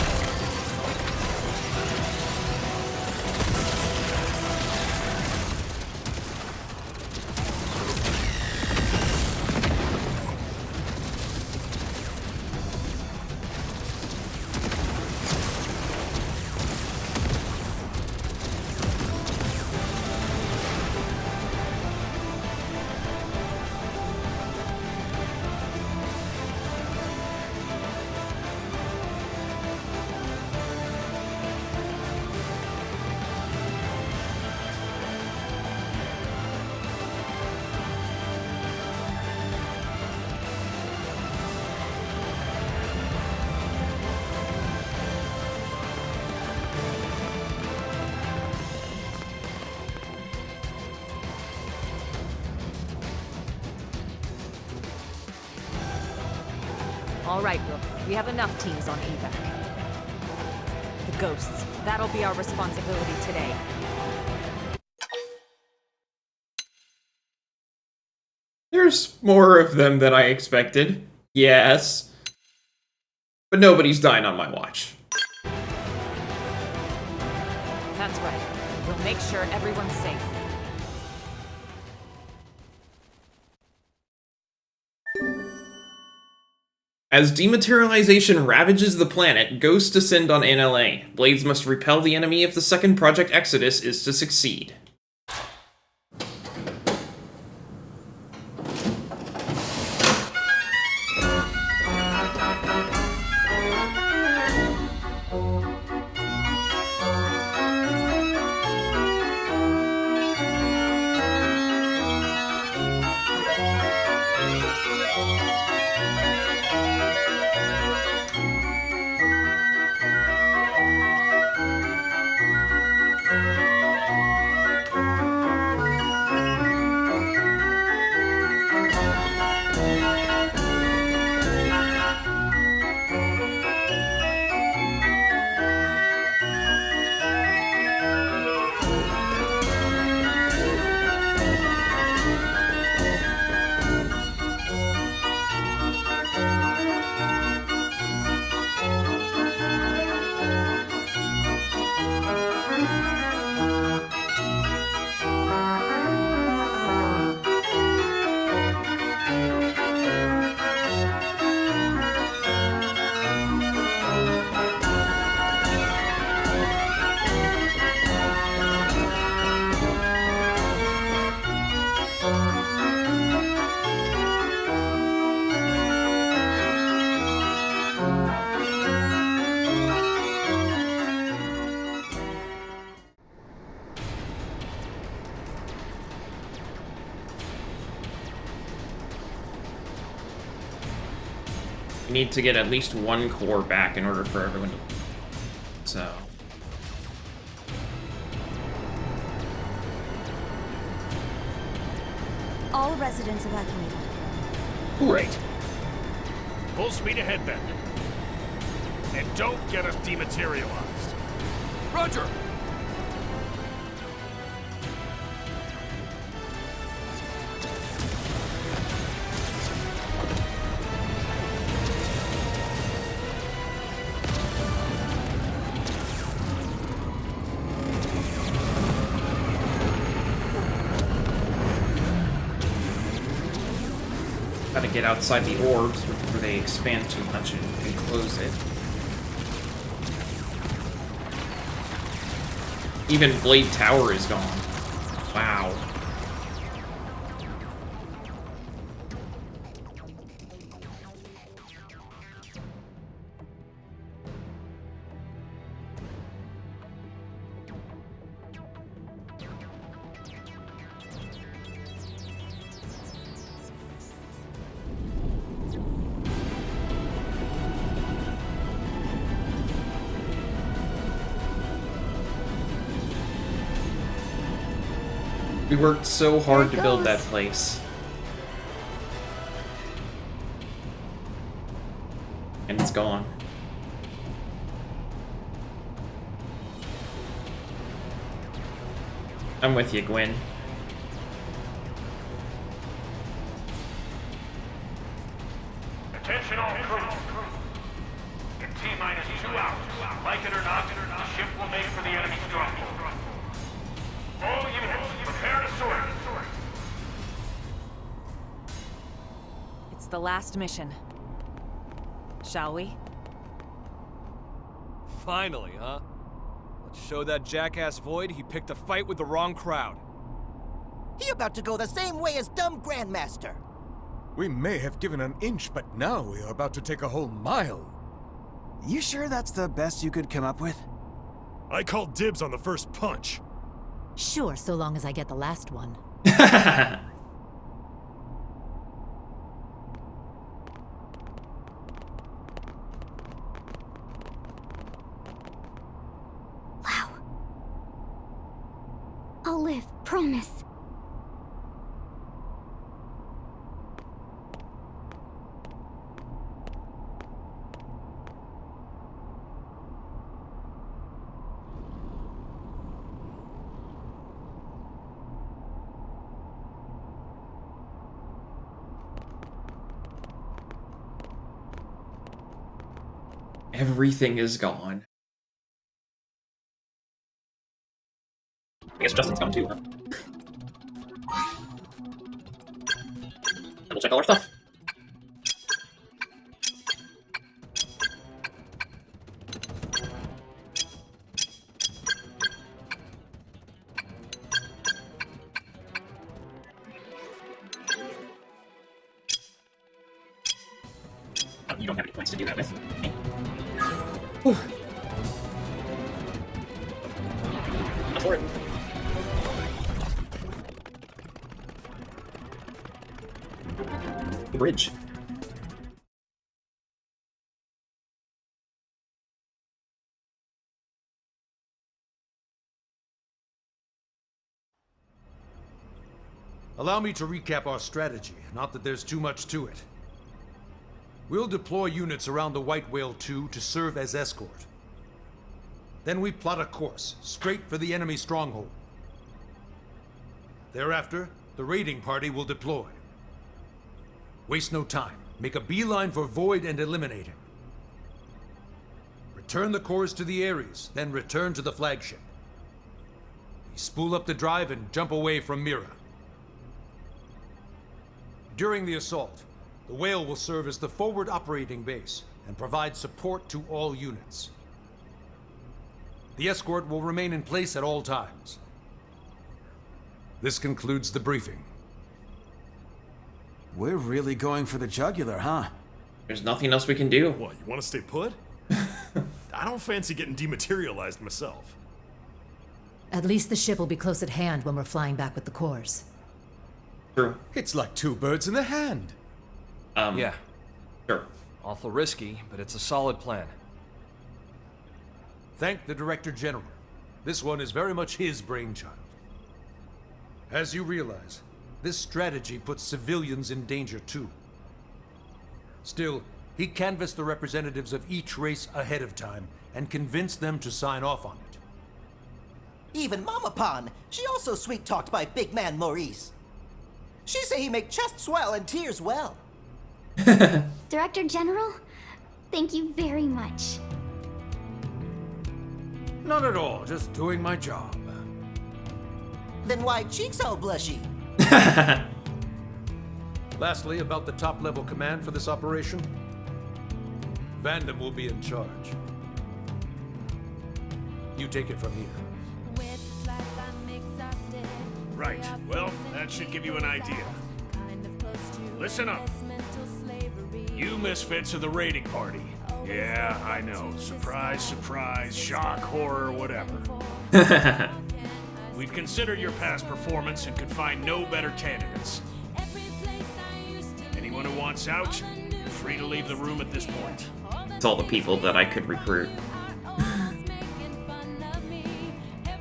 All right, Brooke. We have enough teams on evac. The ghosts. That'll be our responsibility today. There's more of them than I expected. Yes. But nobody's dying on my watch. That's right. We'll make sure everyone's safe. As dematerialization ravages the planet, ghosts descend on NLA. Blades must repel the enemy if the second Project Exodus is to succeed. We need to get at least one core back in order for everyone to... So... All residents evacuated. Great. Full speed ahead then. And don't get us dematerialized. Roger! Gotta get outside the orbs before they expand too much and close it. Even Blade Tower is gone. Wow. We worked so hard to build that place. And it's gone. I'm with you, Gwen. Attention all crew. In T-minus 2 hours, like it or not, the ship will make for the enemy stronghold. All units, prepare to soar. It's the last mission. Shall we? Finally, huh? Let's show that jackass Void he picked a fight with the wrong crowd. He about to go the same way as dumb Grandmaster. We may have given an inch, but now we are about to take a whole mile. You sure that's the best you could come up with? I called dibs on the first punch. Sure, so long as I get the last one. Wow. I'll live, promise. Everything is gone. I guess Justin's gone too, huh? Double check all our stuff. Oh, you don't have any points to do that with. Whew. For it. Bridge. Allow me to recap our strategy, not that there's too much to it. We'll deploy units around the White Whale 2 to serve as escort. Then we plot a course, straight for the enemy stronghold. Thereafter, the raiding party will deploy. Waste no time. Make a beeline for Void and eliminate him. Return the cores to the Ares, then return to the flagship. Spool up the drive and jump away from Mira. During the assault, the Whale will serve as the forward operating base and provide support to all units. The escort will remain in place at all times. This concludes the briefing. We're really going for the jugular, huh? There's nothing else we can do. What, you want to stay put? I don't fancy getting dematerialized myself. At least the ship will be close at hand when we're flying back with the cores. True. It's like two birds in the hand. Yeah. Sure. Awful risky, but it's a solid plan. Thank the Director General. This one is very much his brainchild. As you realize, this strategy puts civilians in danger too. Still, he canvassed the representatives of each race ahead of time and convinced them to sign off on it. Even Mama Pan, she also sweet-talked by big man Maurice. She say he make chest swell and tears well. Director General, thank you very much. Not at all, just doing my job. Then why cheeks all blushy? Lastly, about the top-level command for this operation. Vandam will be in charge. You take it from here. Right. Well, that should give you an idea. Listen up. You misfits are the raiding party. Yeah, I know. Surprise, surprise, shock, horror, whatever. We've considered your past performance and could find no better candidates. Anyone who wants out, you're free to leave the room at this point. It's all the people that I could recruit.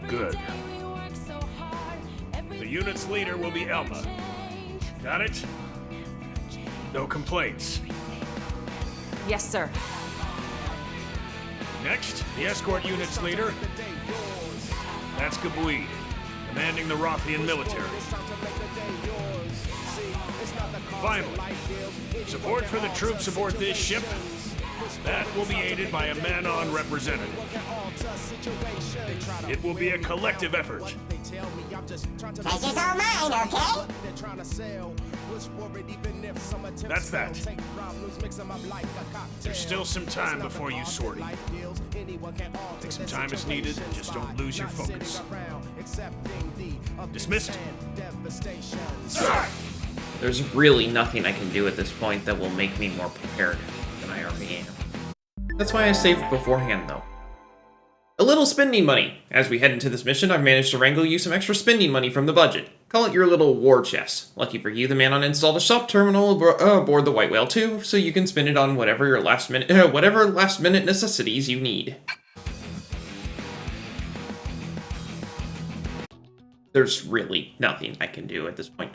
Good. The unit's leader will be Elma. Got it? No complaints. Yes, sir. Next, the escort unit's leader. That's Gabuid, commanding the Rothian military. Finally, support for the troops aboard this ship. That will be aided by a man-on representative. It will be a collective effort. Pleasure's all mine, okay? That's that. There's still some time before you sortie. Take some time as needed, just don't lose your focus. Dismissed. There's really nothing I can do at this point that will make me more prepared than I already am. That's why I saved beforehand, though. A little spending money. As we head into this mission, I've managed to wrangle you some extra spending money from the budget. Call it your little war chest. Lucky for you, the man on installed a shop terminal aboard the White Whale 2, so you can spend it on whatever last minute necessities you need. There's really nothing I can do at this point.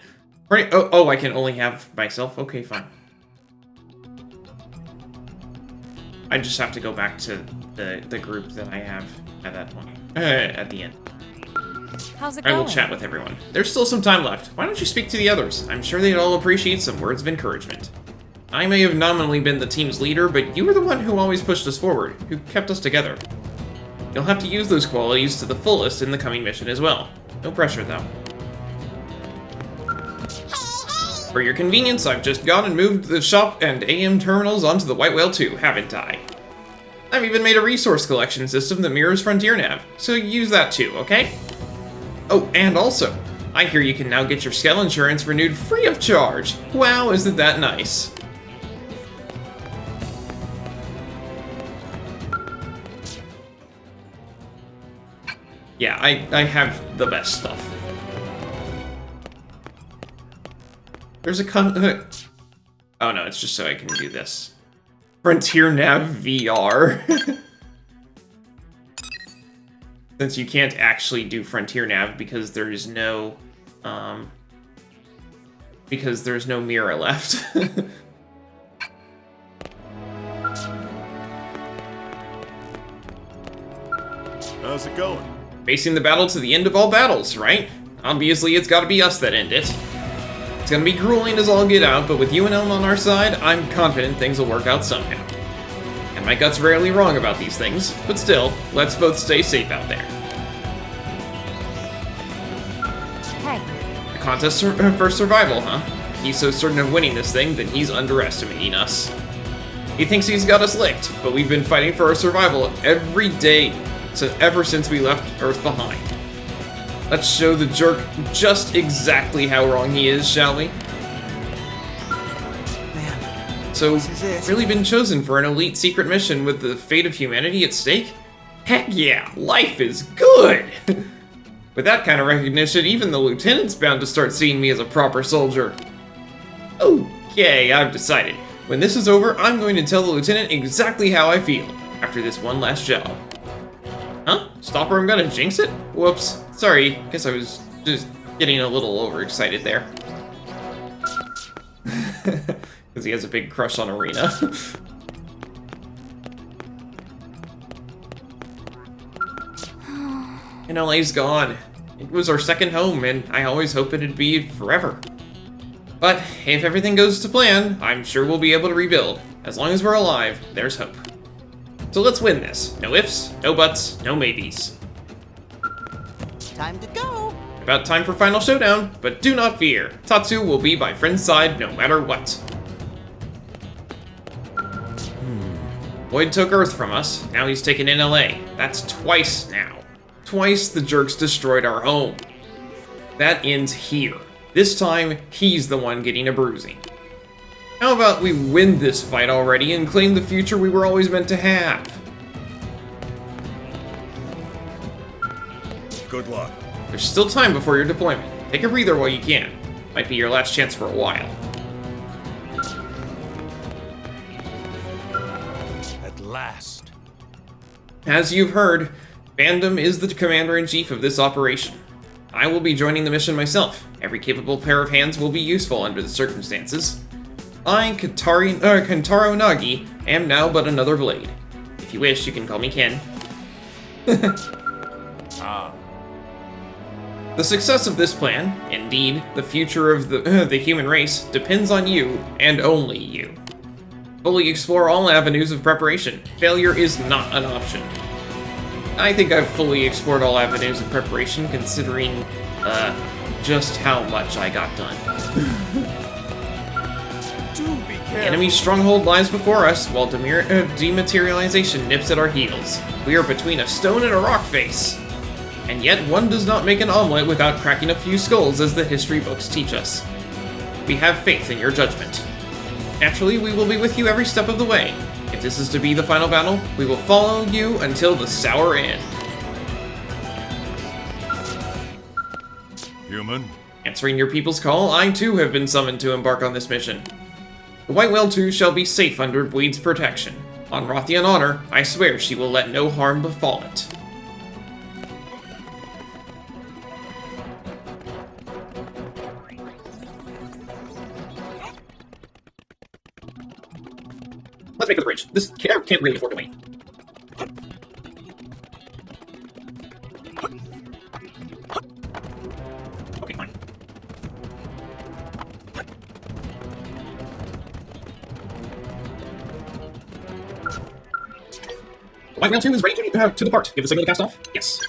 Right? Oh, I can only have myself? Okay, fine. I just have to go back to the group that I have at that point. At the end. How's it going? I will chat with everyone. There's still some time left. Why don't you speak to the others? I'm sure they'd all appreciate some words of encouragement. I may have nominally been the team's leader, but you were the one who always pushed us forward, who kept us together. You'll have to use those qualities to the fullest in the coming mission as well. No pressure, though. For your convenience, I've just gone and moved the shop and AM terminals onto the White Whale 2, haven't I? I've even made a resource collection system that mirrors Frontier Nav, so use that too, okay? Oh, and also, I hear you can now get your Ciel insurance renewed free of charge. Wow, isn't that nice? Yeah, I have the best stuff. There's a oh no, it's just so I can do this. Frontier Nav VR. Since you can't actually do Frontier Nav because there's no mirror left. How's it going? Facing the battle to the end of all battles, right? Obviously, it's gotta be us that end it. It's gonna be grueling as all get out, but with you and Elm on our side, I'm confident things will work out somehow. And my gut's rarely wrong about these things, but still, let's both stay safe out there. Hey. A contest for survival, huh? He's so certain of winning this thing that he's underestimating us. He thinks he's got us licked, but we've been fighting for our survival every day ever since we left Earth behind. Let's show the jerk just exactly how wrong he is, shall we? Man, so, this is it. Really been chosen for an elite secret mission with the fate of humanity at stake? Heck yeah, life is good! With that kind of recognition, even the lieutenant's bound to start seeing me as a proper soldier. Okay, I've decided. When this is over, I'm going to tell the lieutenant exactly how I feel after this one last job. Huh? Stop or I'm gonna jinx it? Whoops. Sorry, guess I was just getting a little overexcited there. Because he has a big crush on Arena. And LA's gone. It was our second home, and I always hoped it'd be forever. But if everything goes to plan, I'm sure we'll be able to rebuild. As long as we're alive, there's hope. So let's win this. No ifs, no buts, no maybes. Time to go. About time for final showdown, but do not fear. Tatsu will be by friend's side no matter what. Boyd took Earth from us, now he's taken in LA. That's twice now. Twice the jerks destroyed our home. That ends here. This time, he's the one getting a bruising. How about we win this fight already and claim the future we were always meant to have? Good luck. There's still time before your deployment. Take a breather while you can. Might be your last chance for a while. At last. As you've heard, Fandom is the commander-in-chief of this operation. I will be joining the mission myself. Every capable pair of hands will be useful under the circumstances. I, Kentaro Nagi, am now but another blade. If you wish, you can call me Ken. The success of this plan, indeed, the future of the human race, depends on you, and only you. Fully explore all avenues of preparation. Failure is not an option. I think I've fully explored all avenues of preparation, considering, just how much I got done. The enemy's stronghold lies before us, while dematerialization nips at our heels. We are between a stone and a rock face. And yet, one does not make an omelet without cracking a few skulls, as the history books teach us. We have faith in your judgment. Naturally, we will be with you every step of the way. If this is to be the final battle, we will follow you until the sour end. Human? Answering your people's call, I too have been summoned to embark on this mission. The White Whale too shall be safe under Bweed's protection. On Rothian honor, I swear she will let no harm befall it. Let's make for the bridge. This can't really afford to wait. Okay, fine. White Whale 2 is ready to depart. Give the signal to cast off? Yes.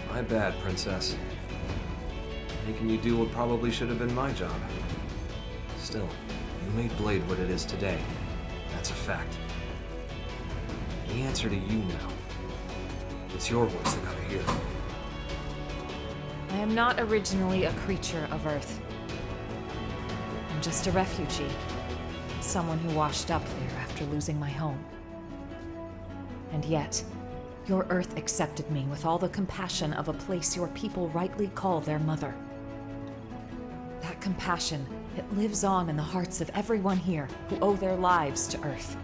My bad, Princess. Making you do what probably should have been my job. Still, you made Blade what it is today. That's a fact. The answer to you now. It's your voice that gotta hear. I am not originally a creature of Earth. I'm just a refugee. Someone who washed up there after losing my home. And yet, your Earth accepted me with all the compassion of a place your people rightly call their mother. That compassion, it lives on in the hearts of everyone here who owe their lives to Earth.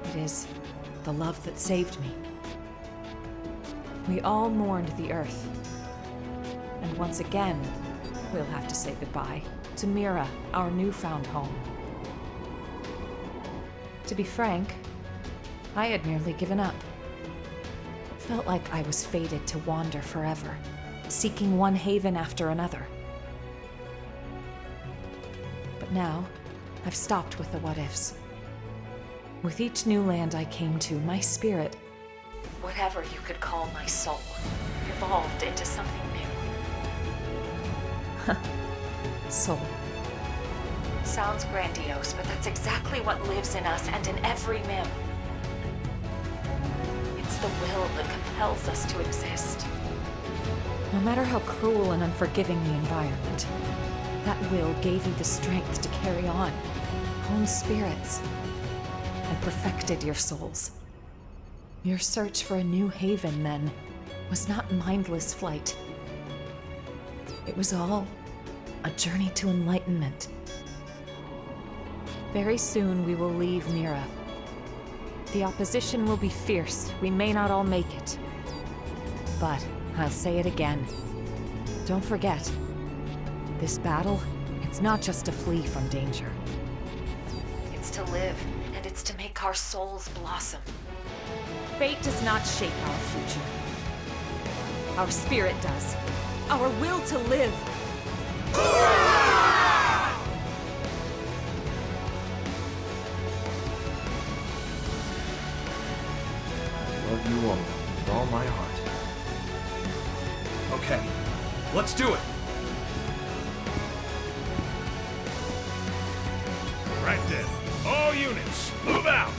It is the love that saved me. We all mourned the Earth. And once again, we'll have to say goodbye to Mira, our newfound home. To be frank, I had nearly given up. It felt like I was fated to wander forever, seeking one haven after another. But now, I've stopped with the what-ifs. With each new land I came to, my spirit, whatever you could call my soul, evolved into something new. Soul. Sounds grandiose, but that's exactly what lives in us and in every Mim. It's the will that compels us to exist. No matter how cruel and unforgiving the environment, that will gave you the strength to carry on, honed spirits, and perfected your souls. Your search for a new haven, then, was not mindless flight. It was all a journey to enlightenment. Very soon we will leave Mira. The opposition will be fierce. We may not all make it. But I'll say it again. Don't forget, this battle, it's not just to flee from danger. It's to live, and it's to make our souls blossom. Fate does not shape our future. Our spirit does. Our will to live. I love you all with all my heart. Okay, let's do it. Right then. All units, move out!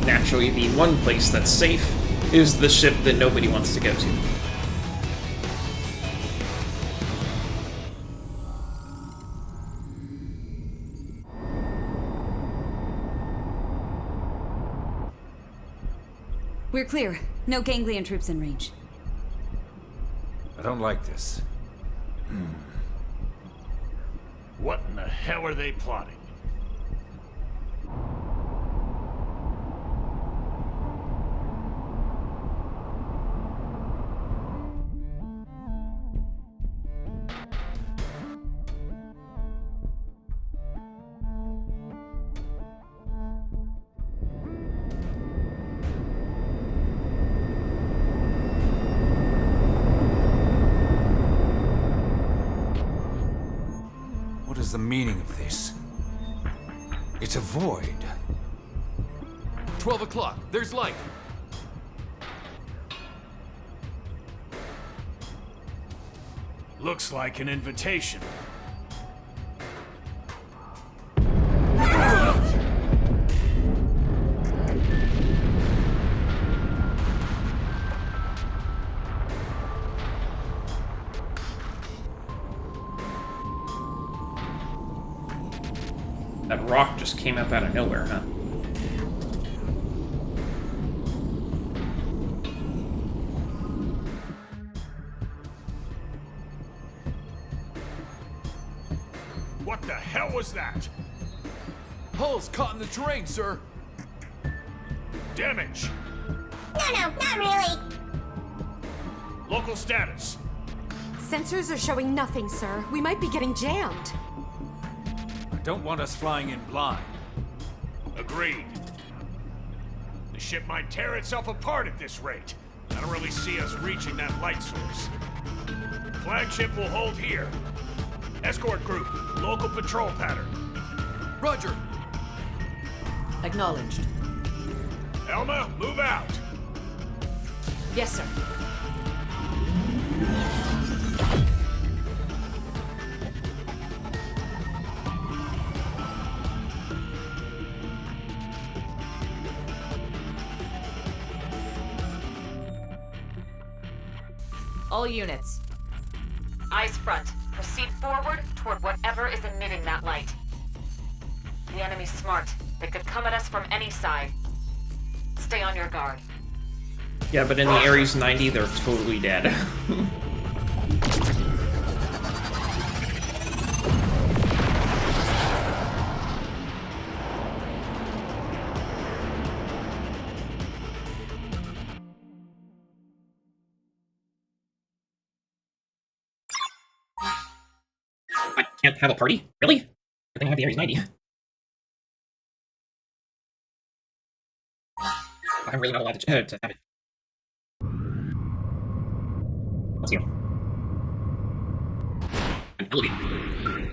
Naturally, the one place that's safe is the ship that nobody wants to go to. We're clear. No ganglion troops in range. I don't like this. What in the hell are they plotting? What is the meaning of this? It's a void. 12 o'clock. There's light. Looks like an invitation. That rock just came up out of nowhere, huh? What the hell was that? Hull's caught in the terrain, sir. Damage. No, not really. Local status. Sensors are showing nothing, sir. We might be getting jammed. I don't want us flying in blind. Agreed. The ship might tear itself apart at this rate. I don't really see us reaching that light source. Flagship will hold here. Escort group, local patrol pattern. Roger. Acknowledged. Elma, move out. Yes, sir. All units. Eyes front. Proceed forward toward whatever is emitting that light. The enemy's smart. They could come at us from any side. Stay on your guard. Yeah, but in the Ares 90, they're totally dead. Can't have a party? Really? Good thing I have the Aries 90. I'm really not allowed to have it. Let's go. An elevator.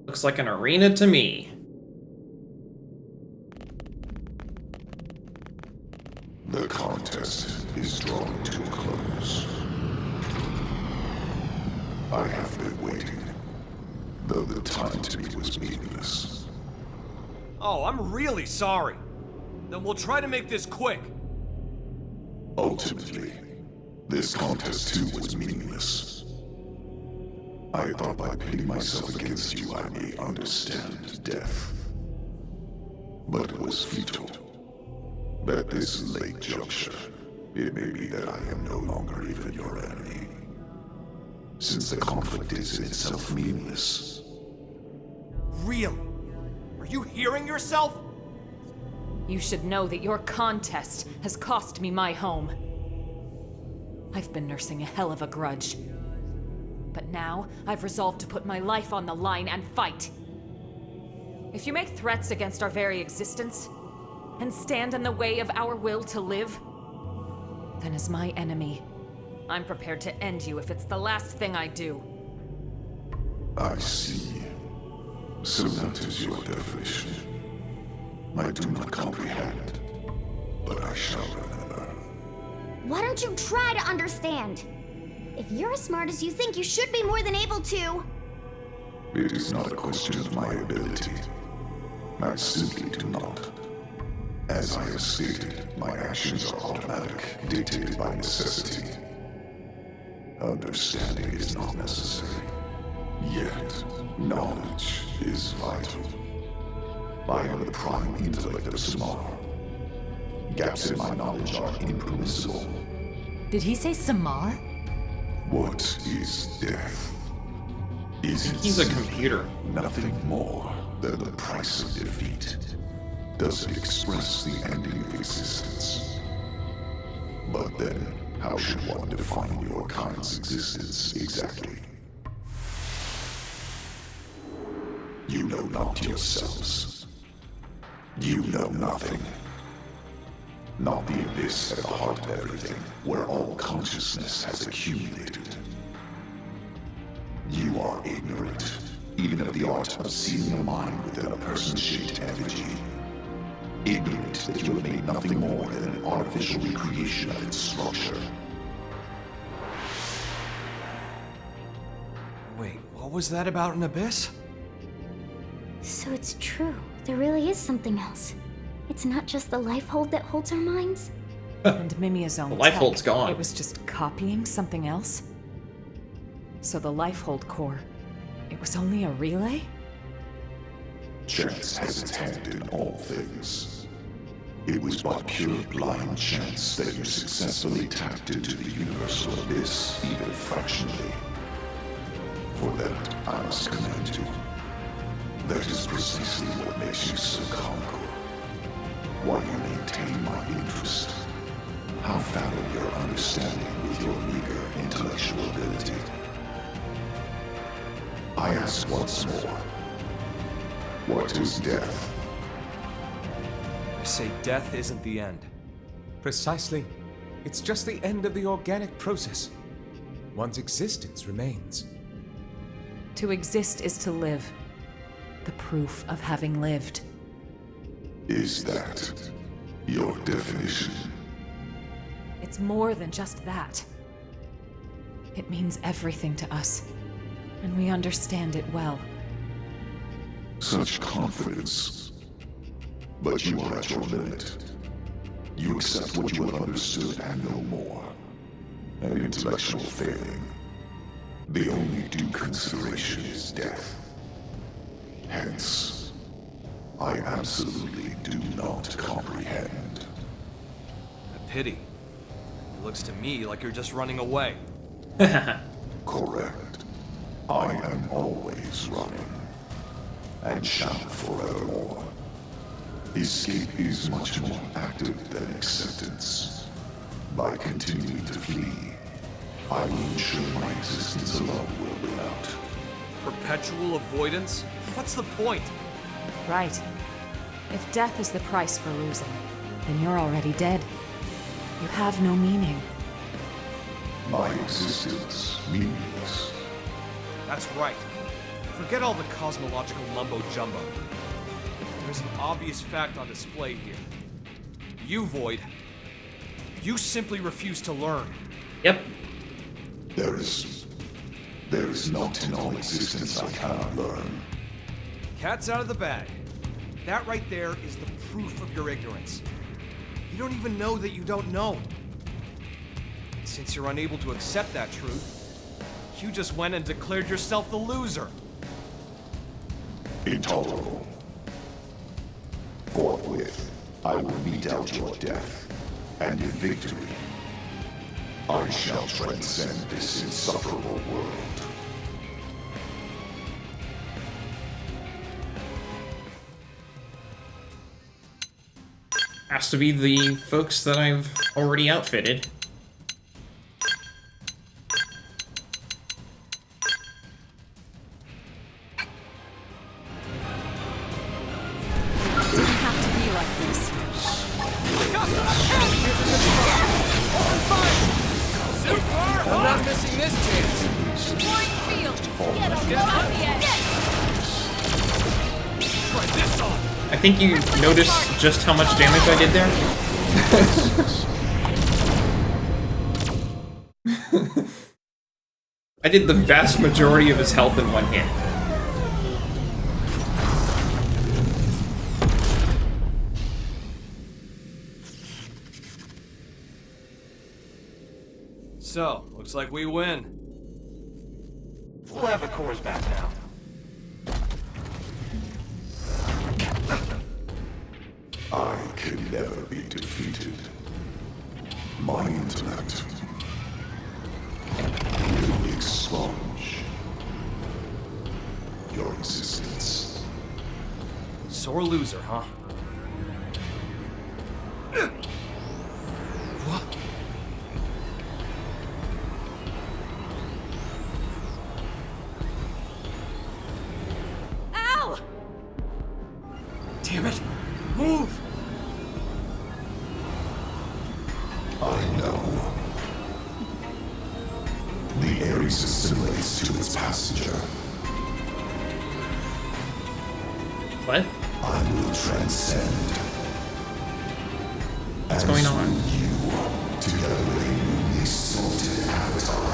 Looks like an arena to me. The contest is drawing to a close. I have been waiting, though the time to me was meaningless. Oh, I'm really sorry. Then we'll try to make this quick. Ultimately, this contest too was meaningless. I thought by pitting myself against you I may understand death. But it was futile. At this late juncture, it may be that I am no longer even your enemy. Since the conflict is in itself meaningless. Really? Are you hearing yourself? You should know that your contest has cost me my home. I've been nursing a hell of a grudge. But now, I've resolved to put my life on the line and fight. If you make threats against our very existence, and stand in the way of our will to live, then as my enemy, I'm prepared to end you if it's the last thing I do. I see. So that is your definition. I do not comprehend, but I shall remember. Why don't you try to understand? If you're as smart as you think, you should be more than able to. It is not a question of my ability. I simply do not. As I have stated, my actions are automatic, dictated by necessity. Understanding is not necessary. Yet, knowledge is vital. I am the prime intellect of Samar. Gaps in my knowledge are impermissible. Did he say Samar? What is death? He's a computer. Nothing more than the price of defeat. Does it express the ending of existence? But then, how should one define your kind's existence exactly? You know not yourselves. You know nothing. Not the abyss at the heart of everything, where all consciousness has accumulated. You are ignorant, even of the art of seeing a mind within a person-shaped effigy. Ignorant that you have made nothing more than an artificial recreation of its structure. Wait, what was that about an abyss? So it's true. There really is something else. It's not just the life hold that holds our minds. And Mimia's own The life tech, hold's gone. It was just copying something else? So the life hold core, it was only a relay? Chance has its hand in all things. It was by pure blind chance that you successfully tapped into the universal abyss, even fractionally. For that, I must commend you. That is precisely what makes you so comical. Why you maintain my interest. How fathom your understanding with your meager intellectual ability. I ask once more. What is death? I say death isn't the end. Precisely. It's just the end of the organic process. One's existence remains. To exist is to live. The proof of having lived. Is that your definition? It's more than just that. It means everything to us, and we understand it well. Such confidence. But you are at your limit. You accept what you have understood and no more. An intellectual failing. The only due consideration is death. Hence, I absolutely do not comprehend. A pity. It looks to me like you're just running away. Correct. I am always running, and shall forevermore. Escape is much more active than acceptance. By continuing to flee, I will ensure my existence alone will win out. Perpetual avoidance? What's the point? Right. If death is the price for losing, then you're already dead. You have no meaning. My existence meaningless. That's right. Forget all the cosmological mumbo-jumbo. There's an obvious fact on display here. You, Void, you simply refuse to learn. Yep. There is not in all existence I cannot learn. Cat's out of the bag. That right there is the proof of your ignorance. You don't even know that you don't know. Since you're unable to accept that truth, you just went and declared yourself the loser. Intolerable. Forthwith, I will mete out your death, and in victory, I shall transcend this insufferable world. Has to be the folks that I've already outfitted. Didn't have to be like this. I'm not missing this chance. Try this on. I think you noticed just how much damage I did there. I did the vast majority of his health in one hit. So, looks like we win. We'll have the cores back now. I can never be defeated. My intellect will expunge your existence. Sore loser, huh? What? Ow! Damn it! Move! I know. The Ares assimilates to its passenger. What? I will transcend. What's going on? You, together with a newly sorted avatar.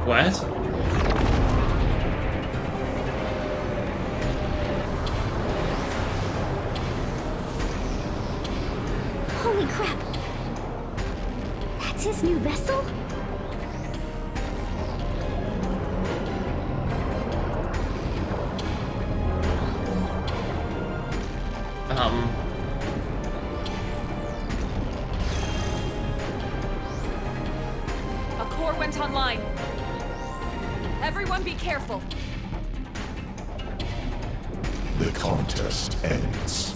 What? Holy crap! That's his new vessel? A core went online. Everyone be careful. The contest ends.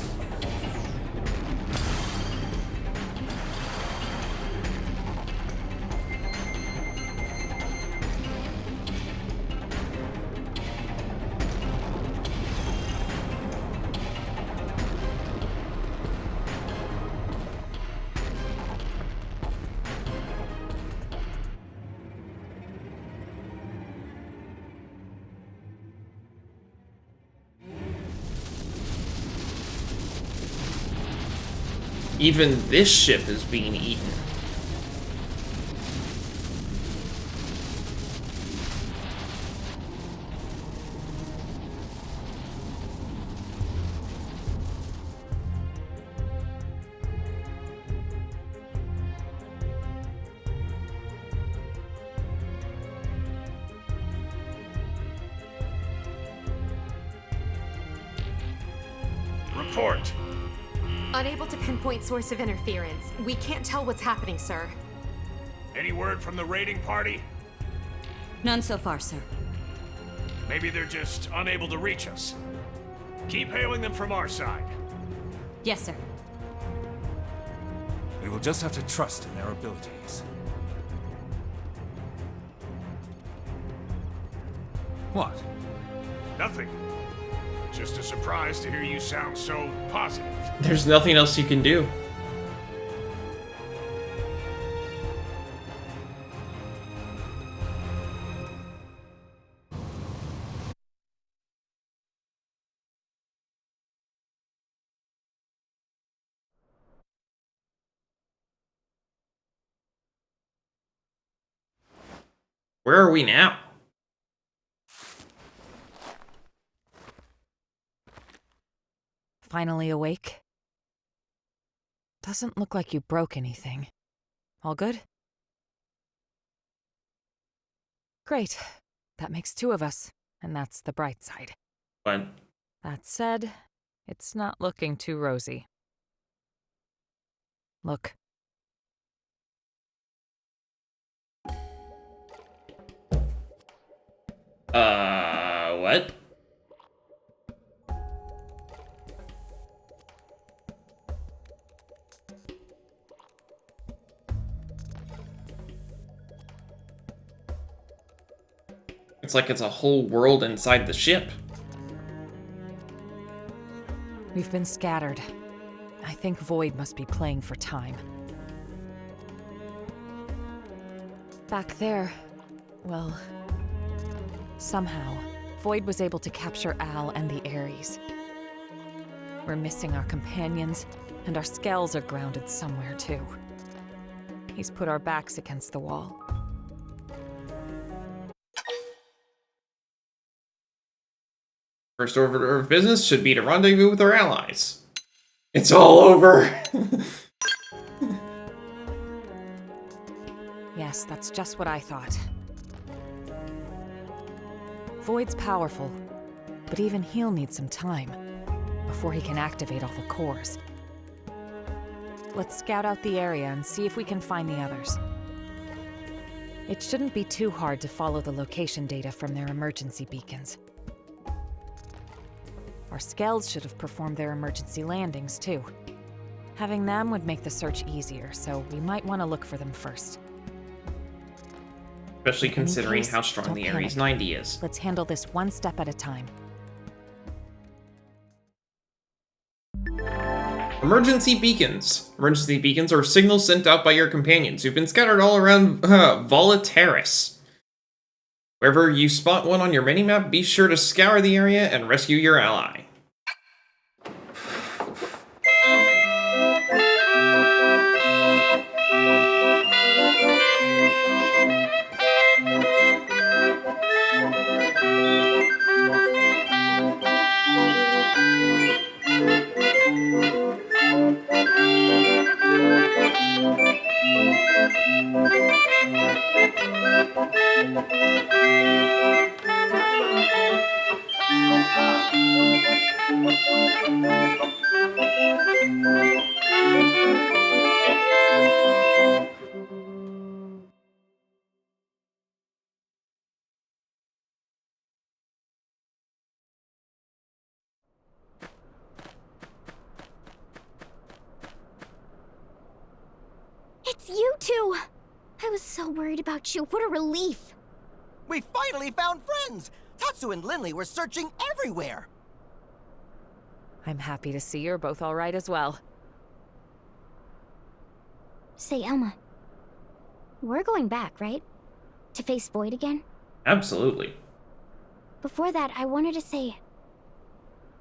Even this ship is being eaten. Report. Unable to pinpoint source of interference. We can't tell what's happening, sir. Any word from the raiding party? None so far, sir. Maybe they're just unable to reach us. Keep hailing them from our side. Yes, sir. We will just have to trust in their abilities. What? Nothing. Just a surprise to hear you sound so positive. There's nothing else you can do. Where are we now? Finally awake? Doesn't look like you broke anything. All good? Great. That makes 2 of us, and that's the bright side. What? That said, it's not looking too rosy. Look. What? It's like it's a whole world inside the ship. We've been scattered. I think Void must be playing for time. Back there, well, somehow, Void was able to capture Al and the Ares. We're missing our companions, and our skells are grounded somewhere too. He's put our backs against the wall. First order of business should be to rendezvous with our allies. It's all over! Yes, that's just what I thought. Void's powerful, but even he'll need some time before he can activate all the cores. Let's scout out the area and see if we can find the others. It shouldn't be too hard to follow the location data from their emergency beacons. Our Skells should have performed their emergency landings, too. Having them would make the search easier, so we might want to look for them first. Especially considering how strong the Ares 90 is. Let's handle this one step at a time. Emergency beacons. Emergency beacons are signals sent out by your companions who've been scattered all around Volitaris. Wherever you spot one on your minimap, be sure to scour the area and rescue your ally. It's you two! I was so worried about you. What a relief. We finally found friends! Tatsu and Linley were searching everywhere! I'm happy to see you're both all right as well. Say, Elma. We're going back, right? To face Void again? Absolutely. Before that, I wanted to say...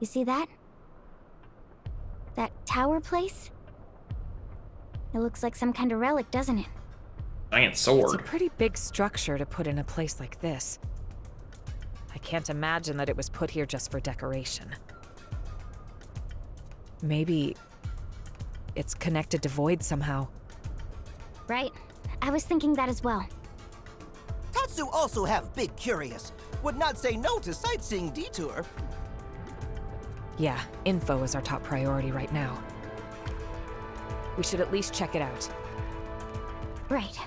You see that? That tower place? It looks like some kind of relic, doesn't it? Giant sword. It's a pretty big structure to put in a place like this. I can't imagine that it was put here just for decoration. Maybe it's connected to Void somehow. Right. I was thinking that as well. Tatsu also have big curious. Would not say no to sightseeing detour. Yeah, info is our top priority right now. We should at least check it out. Right.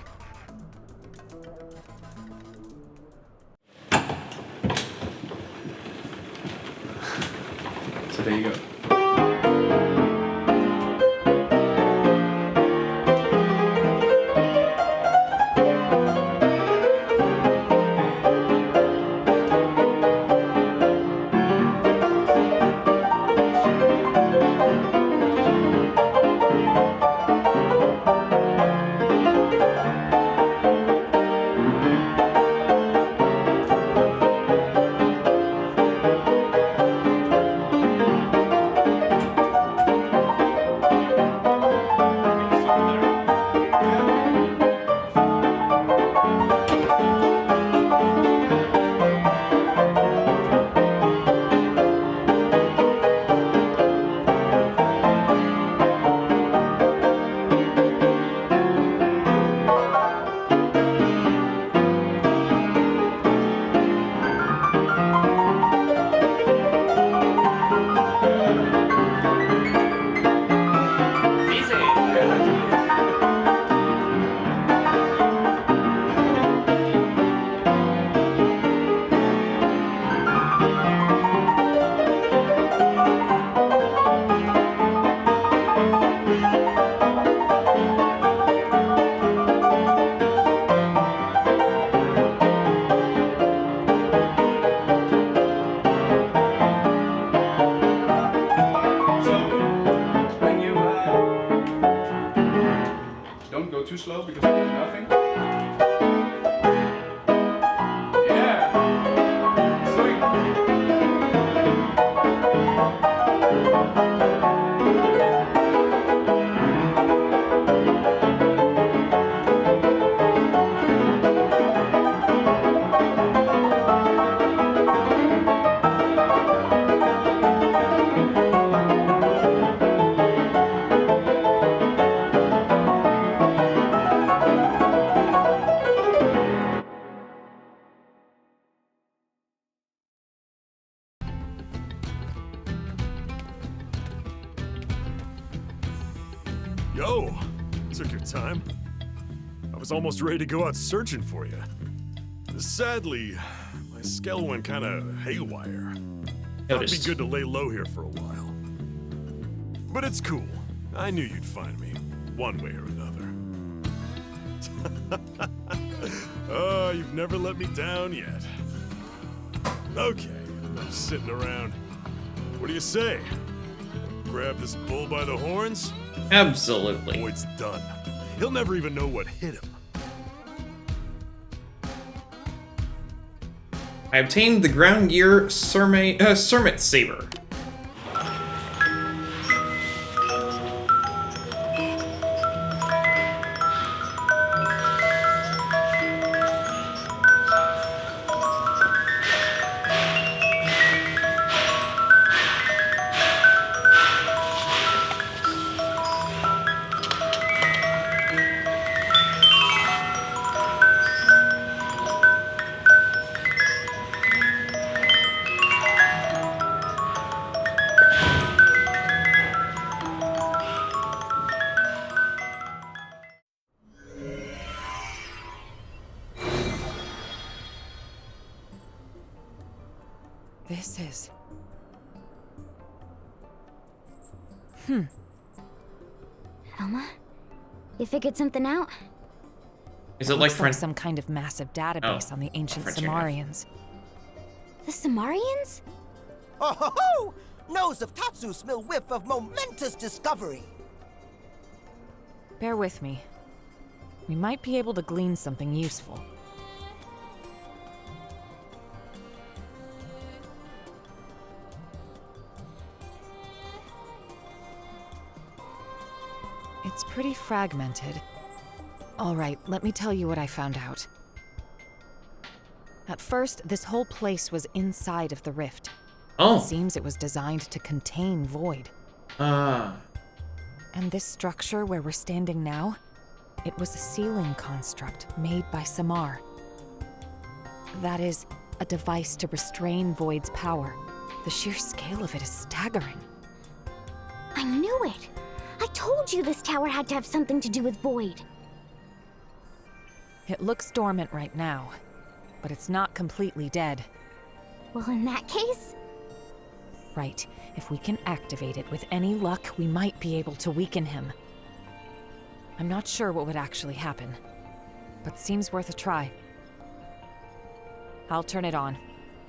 So there you go. Too slow because there's nothing. Yeah. Sweet. Yo, took your time. I was almost ready to go out searching for you. Sadly, my scale went kind of haywire. Thought it'd be good to lay low here for a while. But it's cool. I knew you'd find me, one way or another. Oh, you've never let me down yet. Okay, I'm sitting around. What do you say? Grab this bull by the horns? Absolutely. Boyd's done. He'll never even know what hit him. I obtained the ground gear Cermet Saber. This is... Elma? You figured something out? Is it like some kind of massive database on the ancient Cimmerians? The Cimmerians? Oh ho ho! Nose of Tatsu smell whiff of momentous discovery. Bear with me. We might be able to glean something useful. It's pretty fragmented. All right, let me tell you what I found out. At first, this whole place was inside of the rift. Oh. It seems it was designed to contain void. Ah. And this structure where we're standing now, it was a sealing construct made by Samar. That is, a device to restrain void's power. The sheer scale of it is staggering. I knew it! I told you this tower had to have something to do with Void. It looks dormant right now, but it's not completely dead. Well, in that case... Right. If we can activate it with any luck, we might be able to weaken him. I'm not sure what would actually happen, but seems worth a try. I'll turn it on.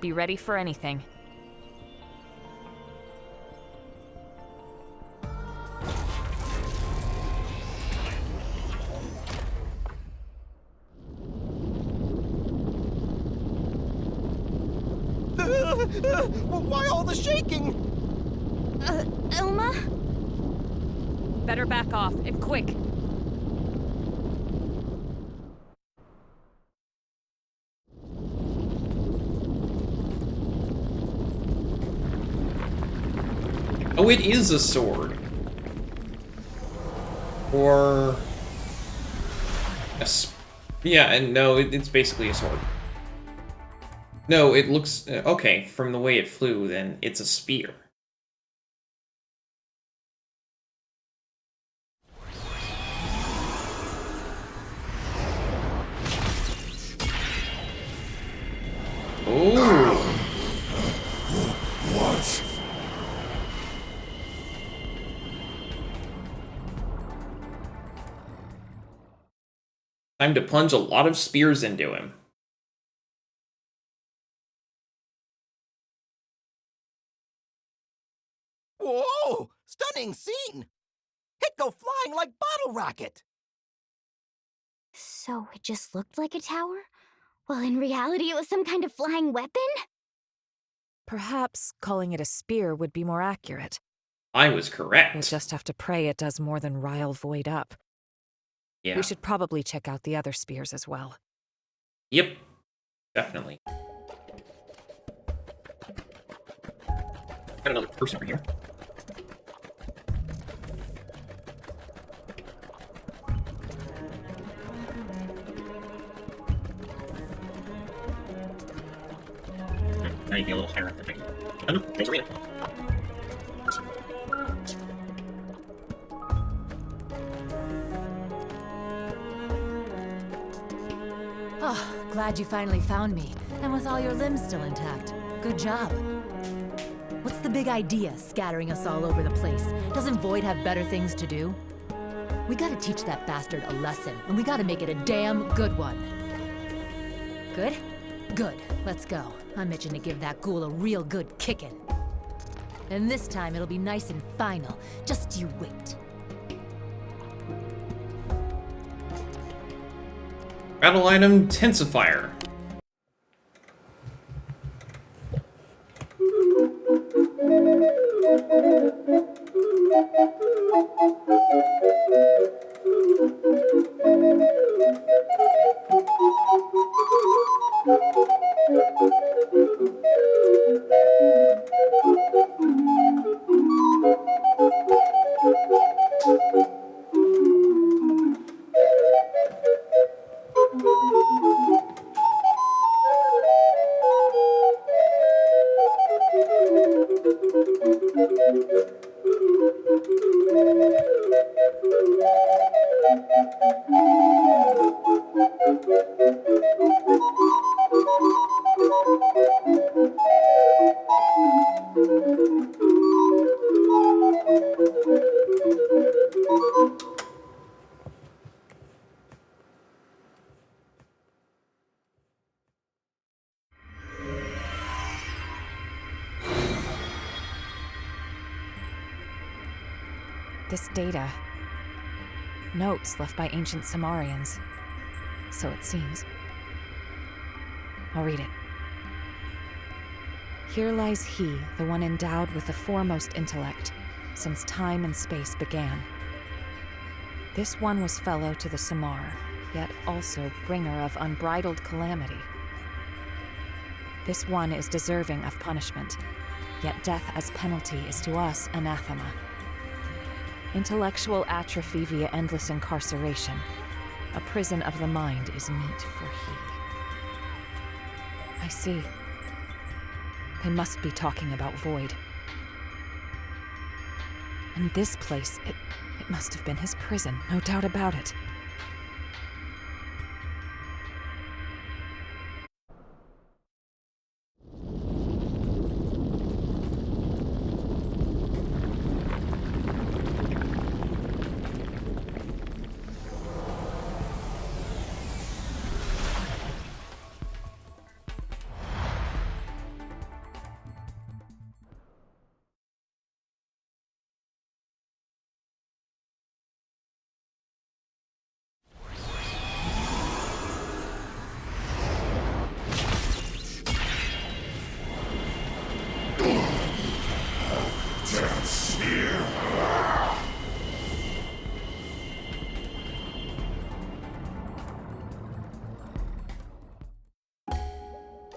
Be ready for anything. Why all the shaking? Elma? Better back off, and quick. Oh, it is a sword. Or... yeah, and no, it's basically a sword. No, it looks... okay, from the way it flew, then it's a spear. Oh! What? Time to plunge a lot of spears into him. Whoa! Stunning scene! It go flying like bottle rocket! So it just looked like a tower? Well, in reality, it was some kind of flying weapon? Perhaps calling it a spear would be more accurate. I was correct. We'll just have to pray it does more than rile Void up. Yeah. We should probably check out the other spears as well. Yep. Definitely. Got another person over here. I need to be a little higher up the thing. Oh no, thanks, Arena. Oh, glad you finally found me, and with all your limbs still intact. Good job. What's the big idea, scattering us all over the place? Doesn't Void have better things to do? We gotta teach that bastard a lesson, and we gotta make it a damn good one. Good? Good. Let's go. I'm itching to give that ghoul a real good kicking. And this time it'll be nice and final. Just you wait. Battle item Tensifier. This data. Notes left by ancient Samarians. So it seems. I'll read it. Here lies he, the one endowed with the foremost intellect, since time and space began. This one was fellow to the Samar, yet also bringer of unbridled calamity. This one is deserving of punishment, yet death as penalty is to us anathema. Intellectual atrophy via endless incarceration. A prison of the mind is meet for he. I see. They must be talking about Void. And this place, it must have been his prison, no doubt about it.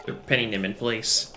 They're pinning him in place.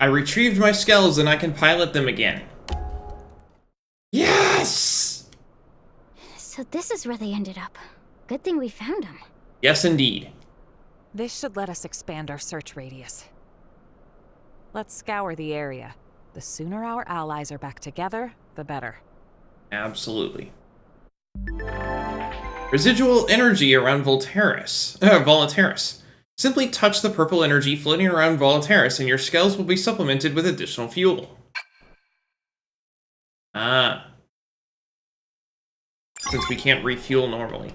I retrieved my skells and I can pilot them again. Yes! So this is where they ended up. Good thing we found them. Yes, indeed. This should let us expand our search radius. Let's scour the area. The sooner our allies are back together, the better. Absolutely. Residual energy around Voltaris. Simply touch the purple energy floating around Voltaris and your skells will be supplemented with additional fuel. Ah. Since we can't refuel normally.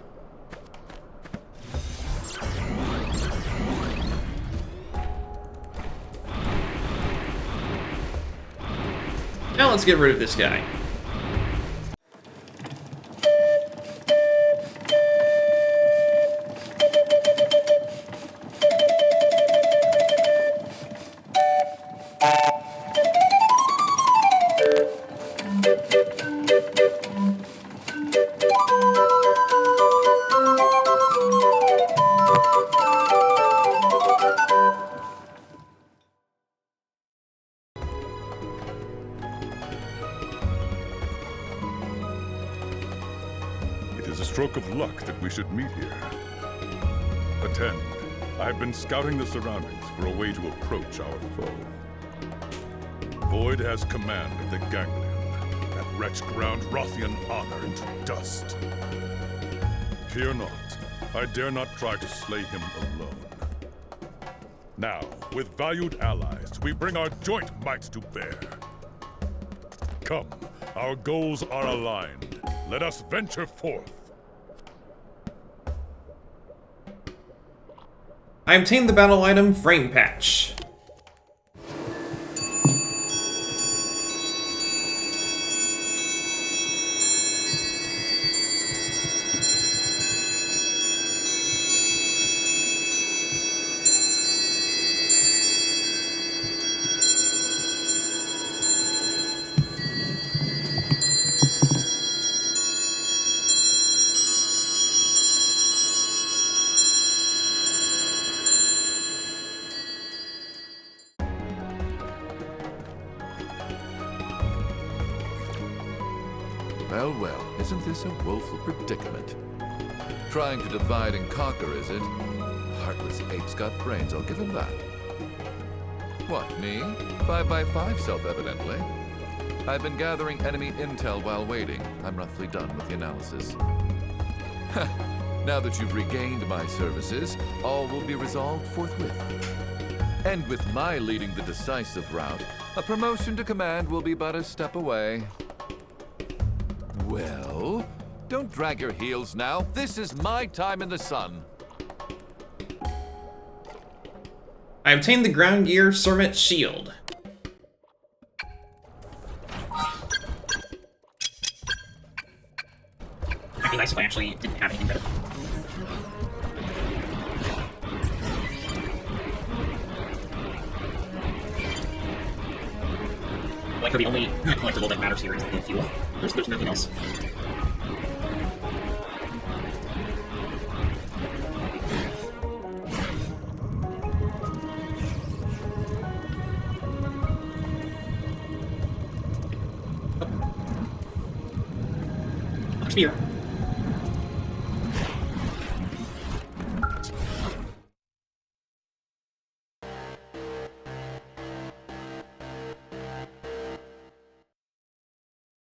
Now let's get rid of this guy. Stroke of luck that we should meet here. Attend. I've been scouting the surroundings for a way to approach our foe. Void has command of the ganglion. That wretch ground Rothian honor into dust. Fear not. I dare not try to slay him alone. Now, with valued allies, we bring our joint might to bear. Come, our goals are aligned. Let us venture forth. I obtained the battle item Frame Patch. Well, well, isn't this a woeful predicament? Trying to divide and conquer, is it? Heartless ape's got brains, I'll give him that. What, me? 5x5, self-evidently. I've been gathering enemy intel while waiting. I'm roughly done with the analysis. Now that you've regained my services, all will be resolved forthwith. And with my leading the decisive route, a promotion to command will be but a step away. Well, don't drag your heels now. This is my time in the sun. I obtained the ground gear Sermet Shield. It'd be nice if I actually didn't have anything better. Like, the only collectible that matters here is the fuel. There's nothing else. Spear.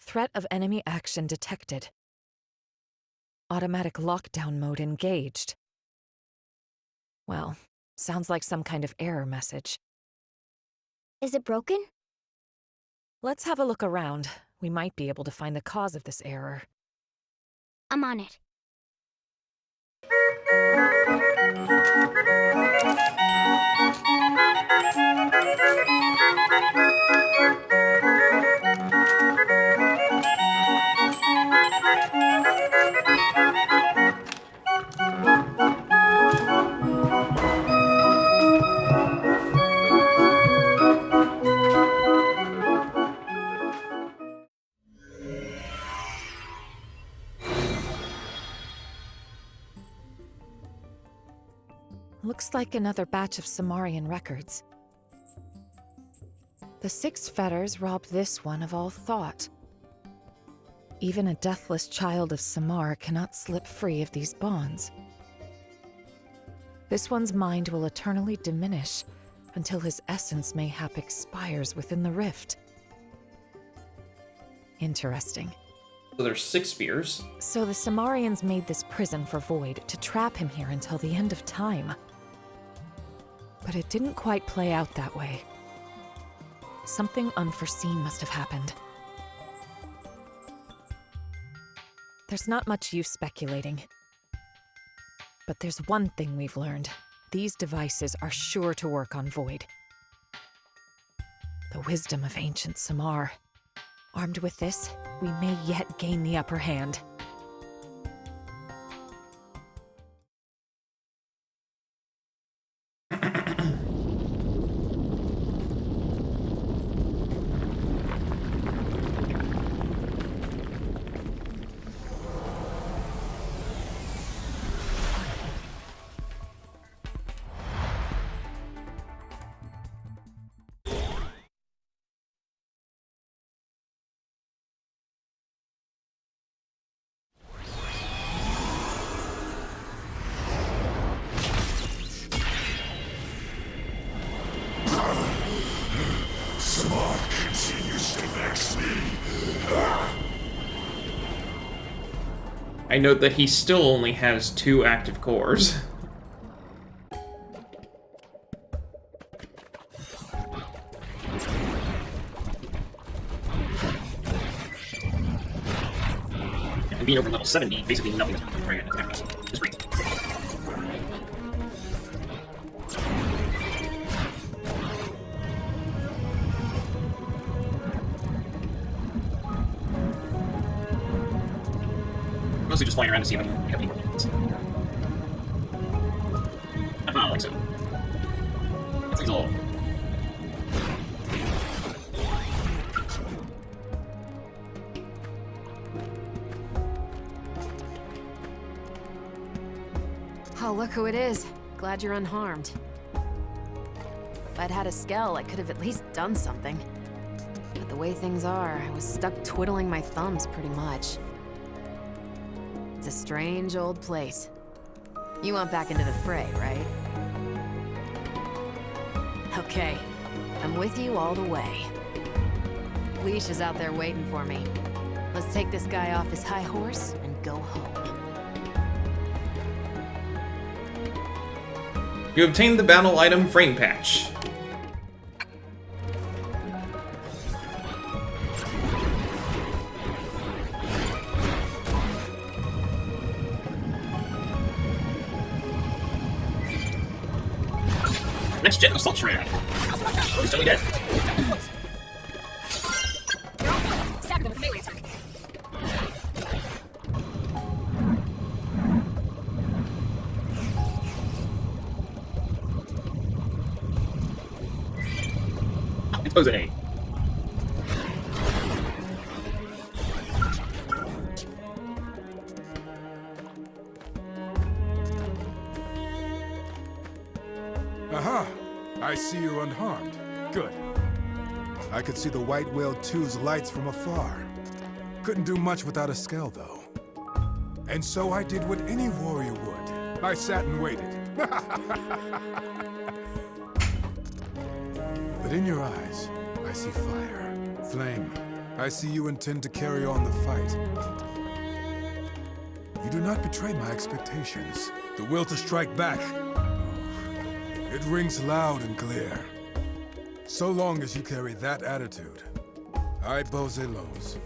Threat of enemy action detected. Automatic lockdown mode engaged. Well, sounds like some kind of error message. Is it broken? Let's have a look around. We might be able to find the cause of this error. I'm on it. Looks like another batch of Samarian records. The 6 fetters robbed this one of all thought. Even a deathless child of Samar cannot slip free of these bonds. This one's mind will eternally diminish until his essence mayhap expires within the rift. Interesting. So there's 6 spears. So the Samarians made this prison for Void to trap him here until the end of time. But it didn't quite play out that way. Something unforeseen must have happened. There's not much use speculating. But there's one thing we've learned. These devices are sure to work on Void. The wisdom of ancient Samar. Armed with this, we may yet gain the upper hand. I note that he still only has 2 active cores. And being over level 70, basically nothing's going to attack us. It's great. Mostly just flying around to see if I can have any more hits. I don't like so. That thing's all. Oh, look who it is. Glad you're unharmed. If I'd had a Ciel, I could have at least done something. But the way things are, I was stuck twiddling my thumbs pretty much. It's a strange old place. You want back into the fray, right? Okay, I'm with you all the way. Leash is out there waiting for me. Let's take this guy off his high horse and go home. You obtained the battle item Frame Patch. Next gen assault shred. Oh, he's totally dead. Stagger them with melee attack. Jose. Aha! I see you're unharmed. Good. I could see the White Whale 2's lights from afar. Couldn't do much without a Ciel, though. And so I did what any warrior would. I sat and waited. But in your eyes, I see fire, flame. I see you intend to carry on the fight. You do not betray my expectations. The will to strike back. It rings loud and clear. So long as you carry that attitude, I, Bozelos,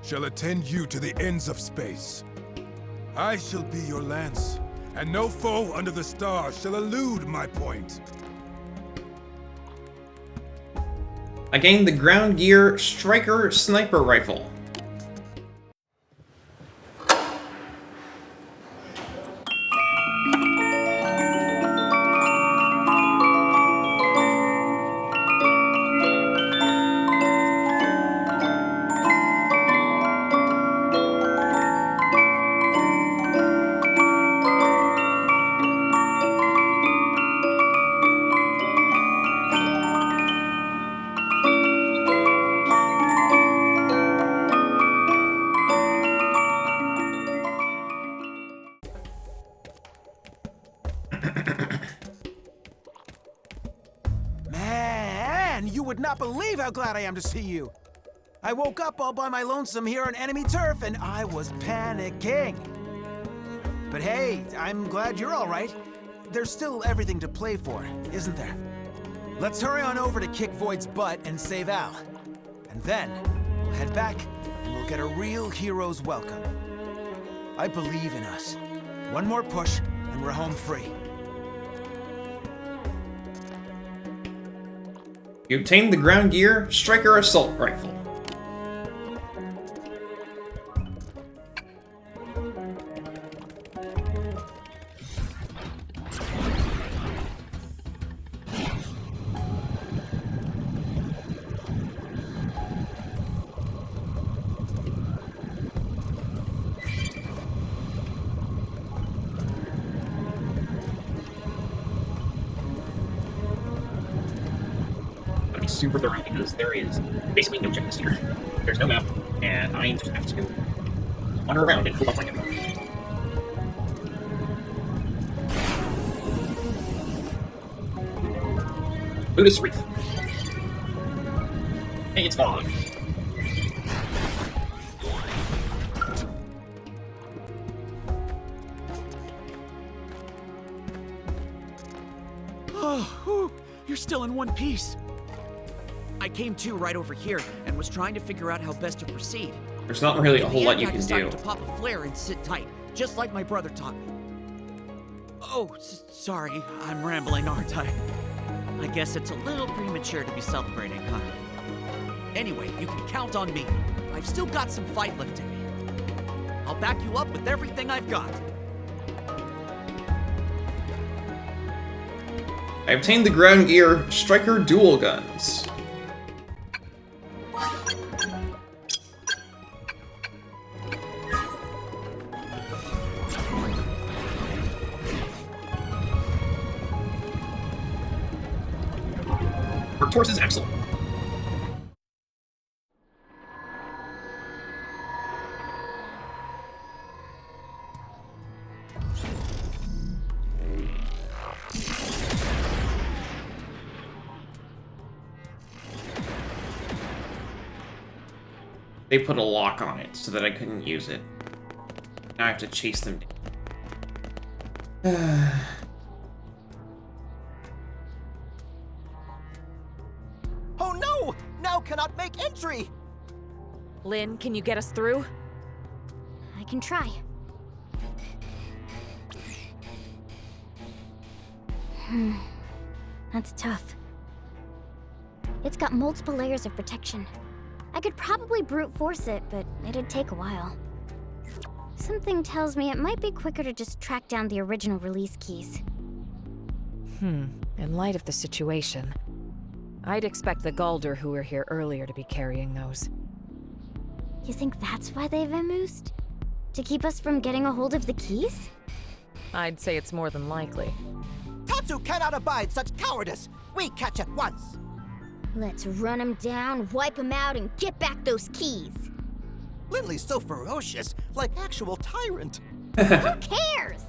shall attend you to the ends of space. I shall be your lance, and no foe under the stars shall elude my point. I gained the Ground Gear Striker Sniper Rifle. Not believe how glad I am to see you. I woke up all by my lonesome here on enemy turf, and I was panicking. But hey, I'm glad you're all right. There's still everything to play for, isn't there? Let's hurry on over to kick Void's butt and save Al. And then, we'll head back, and we'll get a real hero's welcome. I believe in us. One more push, and we're home free. You obtained the Ground Gear Striker Assault Rifle. Super thorough because there is basically no checklist here. There's no map, and I just have to wander around and pull up my info. Buddhist Reef. Hey, it's fog. Whew, you're still in one piece. I came to right over here and was trying to figure out how best to proceed. There's not really a In whole the lot end, you I can decided do. to pop a flare and sit tight, just like my brother taught me. Oh, sorry, I'm rambling, aren't I? I guess it's a little premature to be celebrating, huh? Anyway, you can count on me. I've still got some fight left in me. I'll back you up with everything I've got. I obtained the ground gear Striker dual guns. Tortoise Axle. They put a lock on it so that I couldn't use it. Now I have to chase them down. Oh no! Now cannot make entry! Lynn, can you get us through? I can try. That's tough. It's got multiple layers of protection. I could probably brute force it, but it'd take a while. Something tells me it might be quicker to just track down the original release keys. In light of the situation, I'd expect the Galder who were here earlier to be carrying those. You think that's why they've vamoosed? To keep us from getting a hold of the keys? I'd say it's more than likely. Tatsu cannot abide such cowardice! We catch at once! Let's run him down, wipe him out, and get back those keys! Lindley's so ferocious, like actual tyrant. Who cares?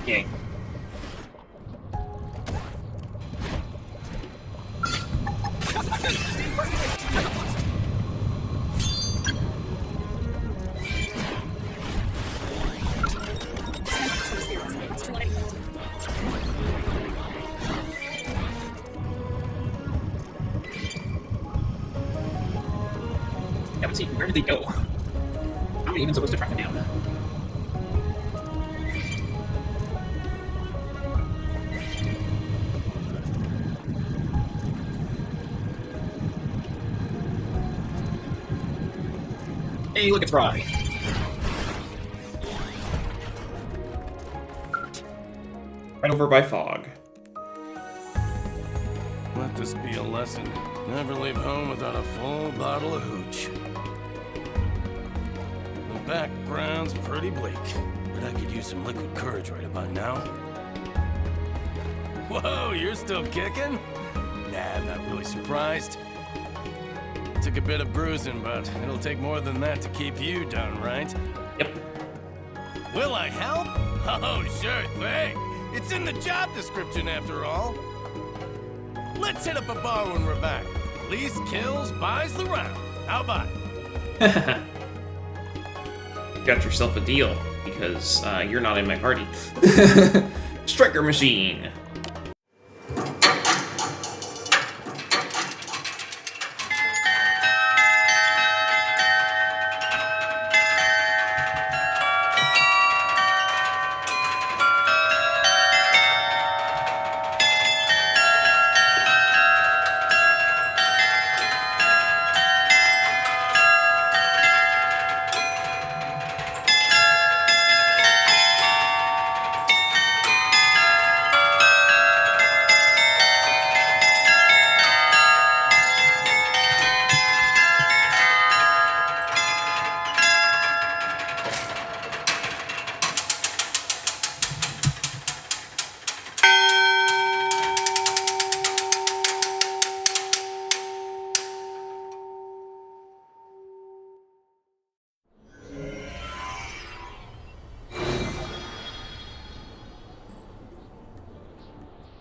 Yay. Yeah, but see, where did they go? How are we even supposed to track them down? Hey, look, it's Fry. Right over by Fog. Let this be a lesson. Never leave home without a full bottle of hooch. The background's pretty bleak, but I could use some liquid courage right about now. Whoa, you're still kicking? Nah, I'm not really surprised. Took a bit of bruising, but it'll take more than that to keep you down, right? Yep. Will I help? Oh, sure thing. It's in the job description, after all. Let's hit up a bar when we're back. Least kills buys the round. How about it? Got yourself a deal, because you're not in my party. Striker Machine.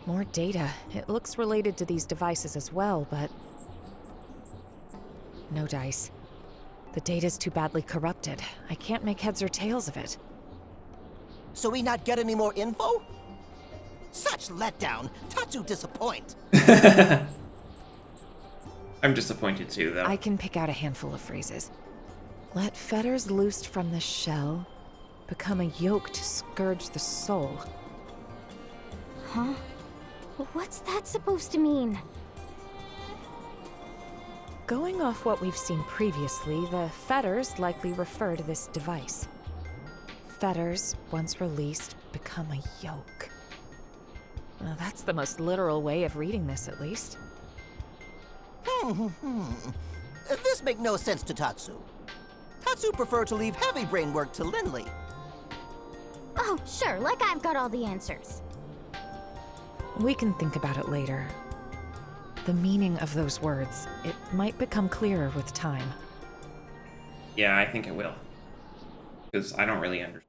More data. It looks related to these devices as well, but... no dice. The data's too badly corrupted. I can't make heads or tails of it. So we not get any more info? Such letdown. Tatsu disappoint. I'm disappointed too, though. I can pick out a handful of phrases. Let fetters loosed from the shell become a yoke to scourge the soul. Huh? What's that supposed to mean? Going off what we've seen previously, the fetters likely refer to this device. Fetters, once released, become a yoke. Well, that's the most literal way of reading this, at least. This make no sense to Tatsu. Tatsu prefer to leave heavy brain work to Lindley. Oh, sure, like I've got all the answers. We can think about it later. The meaning of those words, it might become clearer with time. Yeah, I think it will. Because I don't really understand.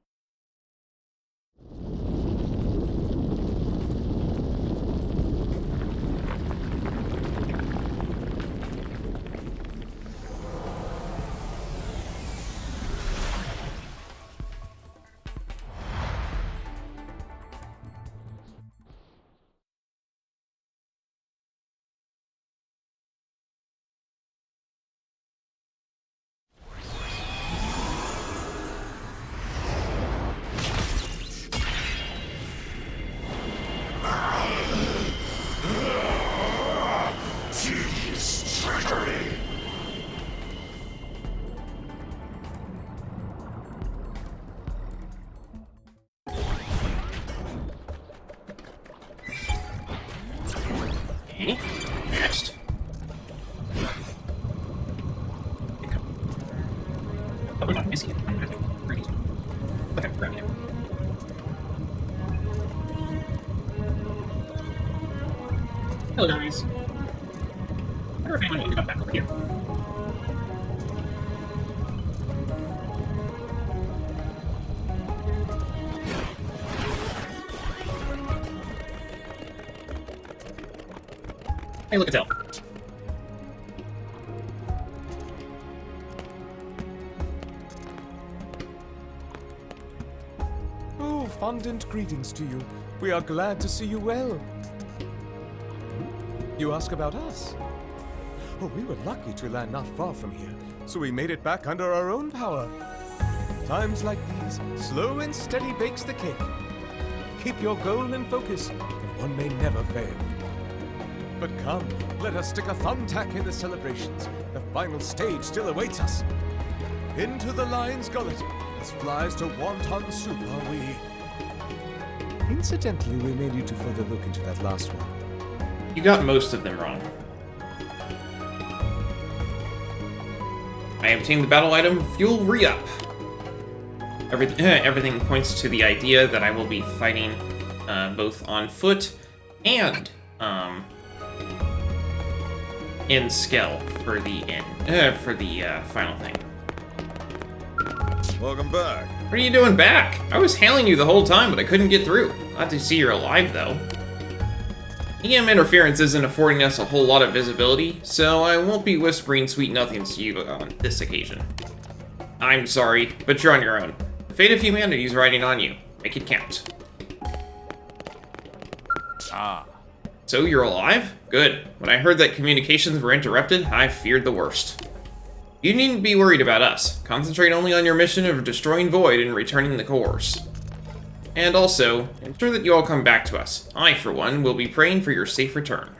Next. Oh, no, I'm missing it. Okay, grab it. Hello, guys. I wonder if anyone will come back over here. Hey, look at that. Oh, fondant greetings to you. We are glad to see you well. You ask about us? Oh, we were lucky to land not far from here, so we made it back under our own power. Times like these, slow and steady bakes the cake. Keep your goal in focus, and one may never fail. But come, let us stick a thumbtack in the celebrations. The final stage still awaits us. Into the lion's gullet, as flies to wonton soup are we. Incidentally, we may need to further look into that last one. You got most of them wrong. I obtained the battle item, Fuel Re-Up. Everything points to the idea that I will be fighting both on foot and in Ciel for the final thing. Welcome back. What are you doing back? I was hailing you the whole time, but I couldn't get through. Glad to see you're alive, though. EM interference isn't affording us a whole lot of visibility, so I won't be whispering sweet nothings to you on this occasion. I'm sorry, but you're on your own. The fate of humanity is riding on you. Make it count. Ah. So you're alive? Good. When I heard that communications were interrupted, I feared the worst. You needn't be worried about us. Concentrate only on your mission of destroying Void and returning the cores. And also, ensure that you all come back to us. I, for one, will be praying for your safe return.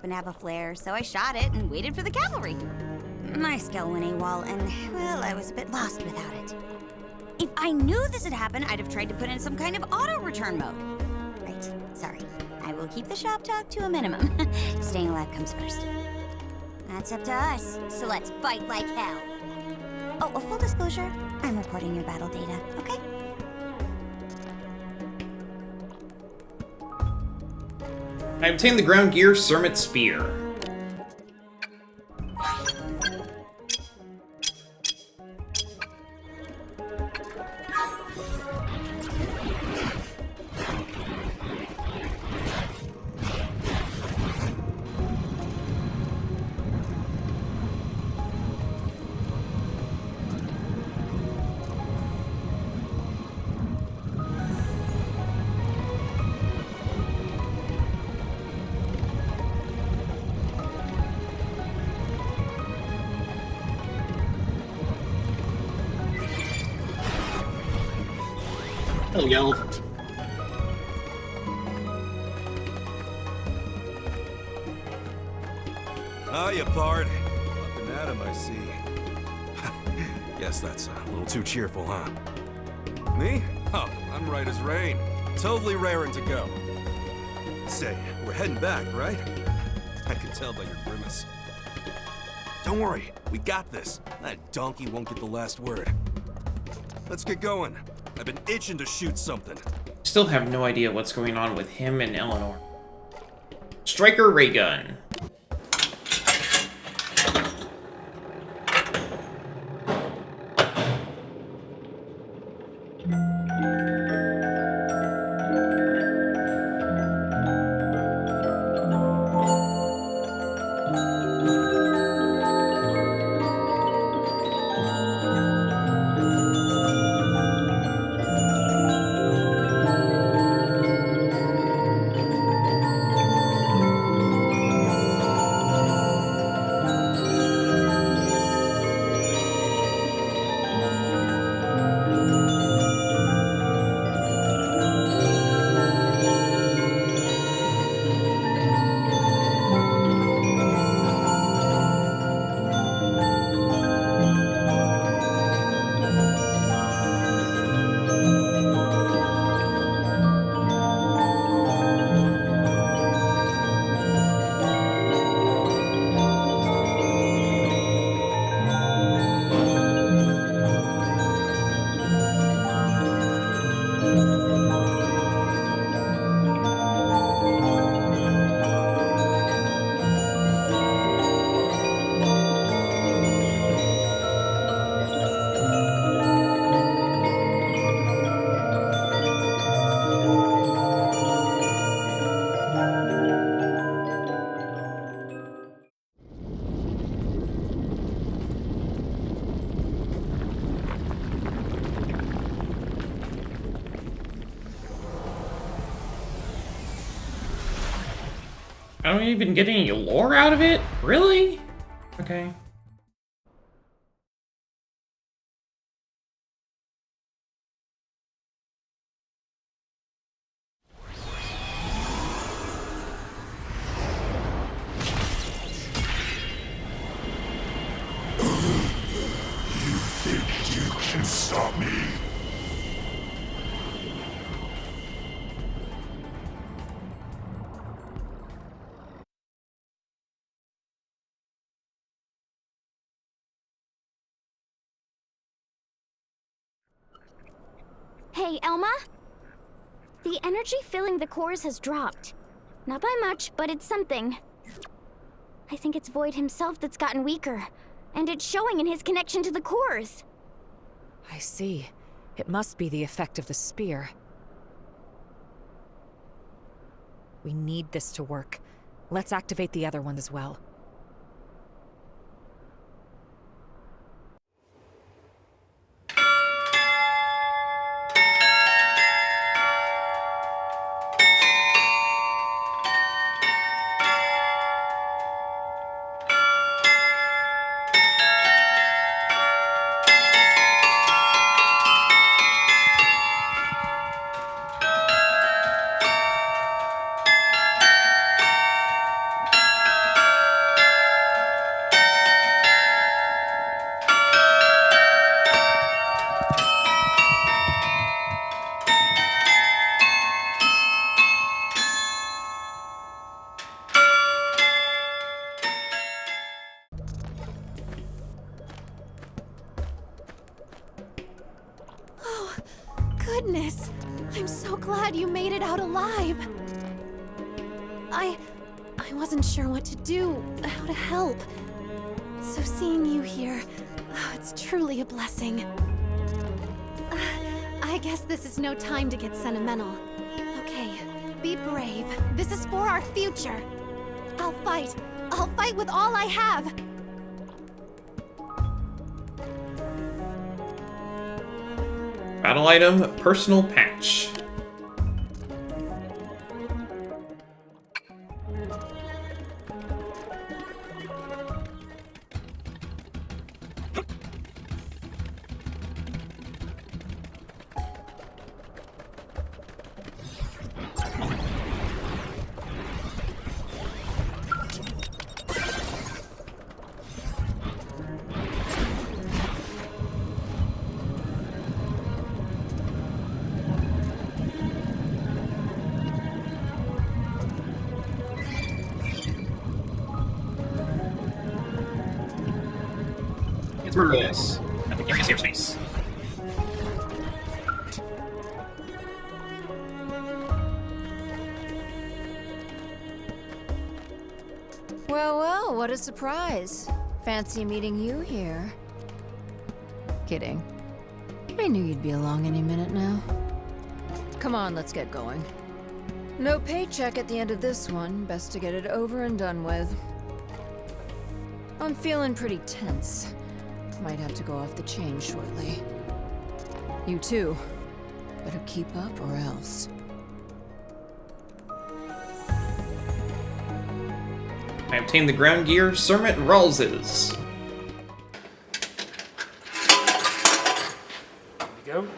To have a flare, so I shot it and waited for the cavalry. My skill went AWOL, and, well, I was a bit lost without it. If I knew this had happened, I'd have tried to put in some kind of auto-return mode. right. Sorry. I will keep the shop talk to a minimum. Staying alive comes first. That's up to us, so let's fight like hell. Oh, a full disclosure, I'm recording your battle data, okay? I obtained the ground gear Cermet Spear. Oh, yo. Hiya, Pard. Up and at him, I see. Guess that's a little too cheerful, huh? Me? Oh, I'm right as rain. Totally raring to go. Say, we're heading back, right? I can tell by your grimace. Don't worry, we got this. That donkey won't get the last word. Let's get going. I've been itching to shoot something. Still have no idea what's going on with him and Eleanor. Striker Ray Gun. I don't even get any lore out of it? Really? Okay. You think you can stop me? Hey, Elma? The energy filling the cores has dropped. Not by much, but it's something. I think it's Void himself that's gotten weaker, and it's showing in his connection to the cores. I see. It must be the effect of the spear. We need this to work. Let's activate the other one as well. goodness! I'm so glad you made it out alive. I wasn't sure what to do, how to help. So seeing you here, it's truly a blessing. I guess this is no time to get sentimental. Okay, be brave. This is for our future. I'll fight. I'll fight with all I have. Battle item, personal patch. It's murderous. Nothing can safe space. Well, what a surprise. Fancy meeting you here. Kidding. I knew you'd be along any minute now. Come on, let's get going. No paycheck at the end of this one. Best to get it over and done with. I'm feeling pretty tense. Might have to go off the chain shortly. You too. Better keep up or else. I obtained the ground gear, Sermit Ralses. There you go.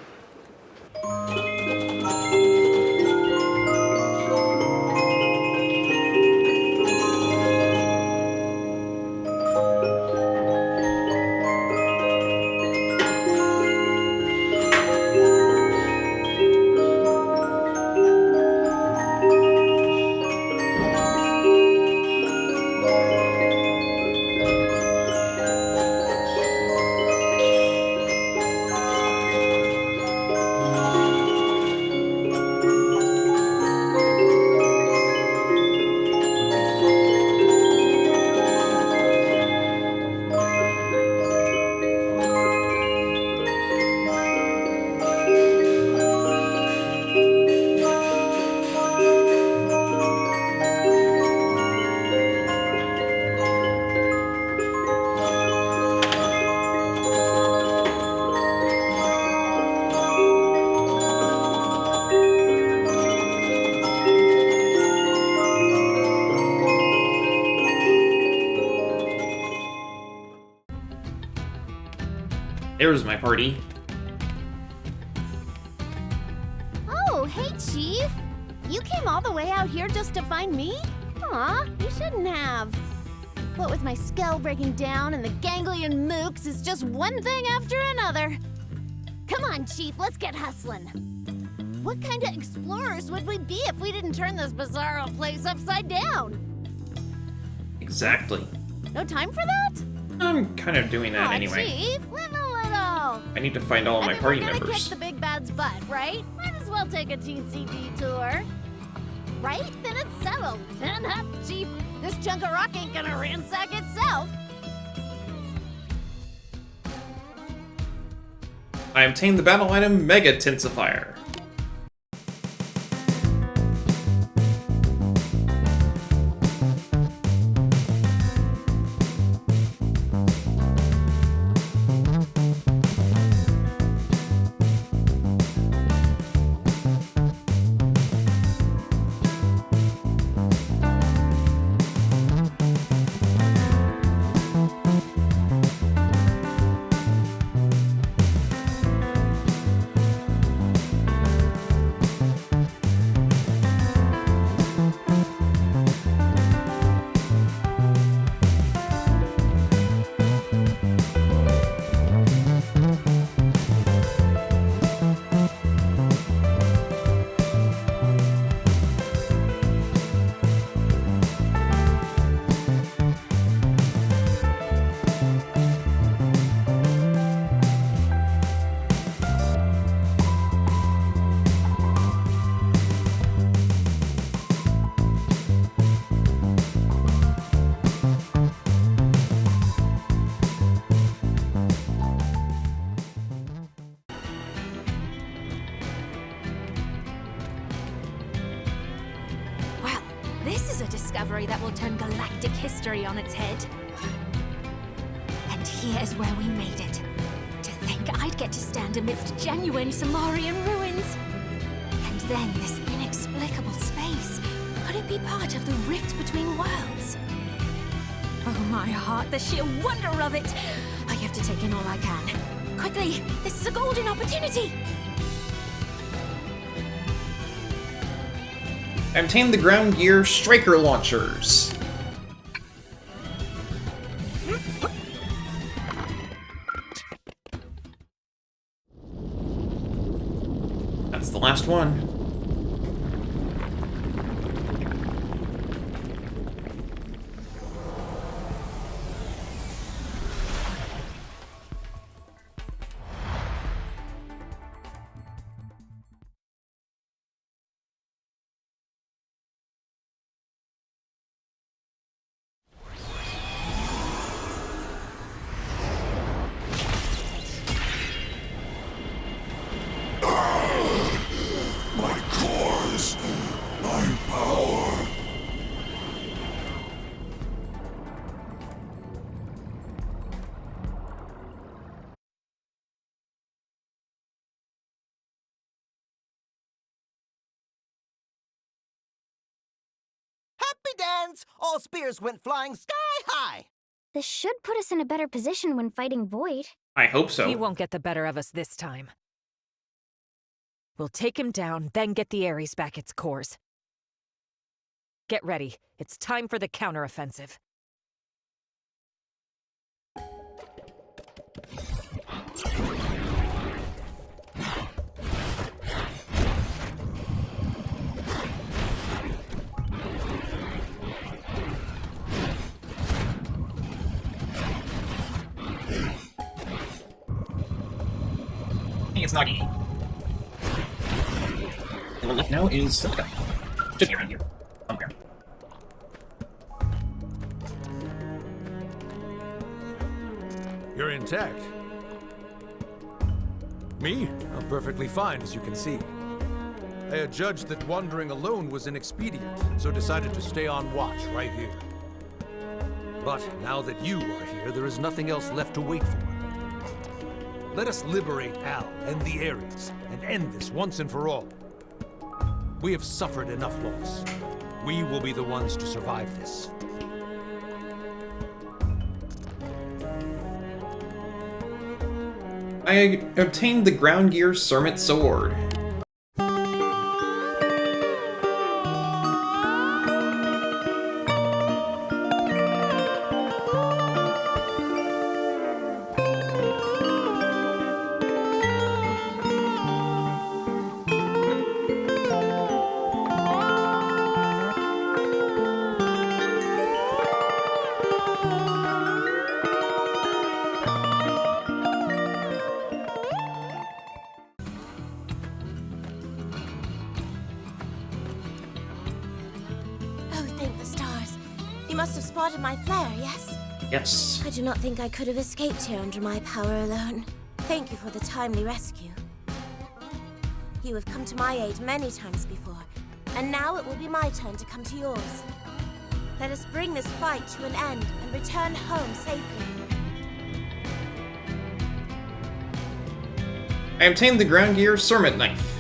There's my party. Oh, hey, Chief! You came all the way out here just to find me? Aw, you shouldn't have. What with my skull breaking down and the ganglion mooks is just one thing after another. Come on, Chief, let's get hustling. What kind of explorers would we be if we didn't turn this bizarro place upside down? Exactly. No time for that? I'm kind of doing that Aw, anyway. Chief, live a little. I need to find all of my party we're gonna members. kick the big bad's butt, right? Might as well take a teensy detour. Right? Then it's settled. Chin up, Chief. This chunk of rock ain't gonna ransack itself. I obtained the battle item Mega Tensifier. a discovery that will turn galactic history on its head. And here's where we made it. To think I'd get to stand amidst genuine Sumerian ruins. And then this inexplicable space. Could it be part of the rift between worlds? Oh my heart, the sheer wonder of it! I have to take in all I can. Quickly, this is a golden opportunity! I obtained the ground gear striker launchers. That's the last one. Dance! All spears went flying sky high! This should put us in a better position when fighting Void. I hope so. He won't get the better of us this time. We'll take him down, then get the Ares back its cores. Get ready. It's time for the counteroffensive. It's not easy. And the left now is Silica. Should be around here. Somewhere. You're intact. Me? I'm perfectly fine, as you can see. I had judged that wandering alone was inexpedient, so decided to stay on watch right here. But now that you are here, there is nothing else left to wait for. Let us liberate Al and the Ares, and end this once and for all. We have suffered enough loss. We will be the ones to survive this. I obtained the ground gear Sermit sword. My flare, yes? Yes. I do not think I could have escaped here under my power alone. Thank you for the timely rescue. You have come to my aid many times before, and now it will be my turn to come to yours. Let us bring this fight to an end and return home safely. I obtained the ground gear Sermit knife.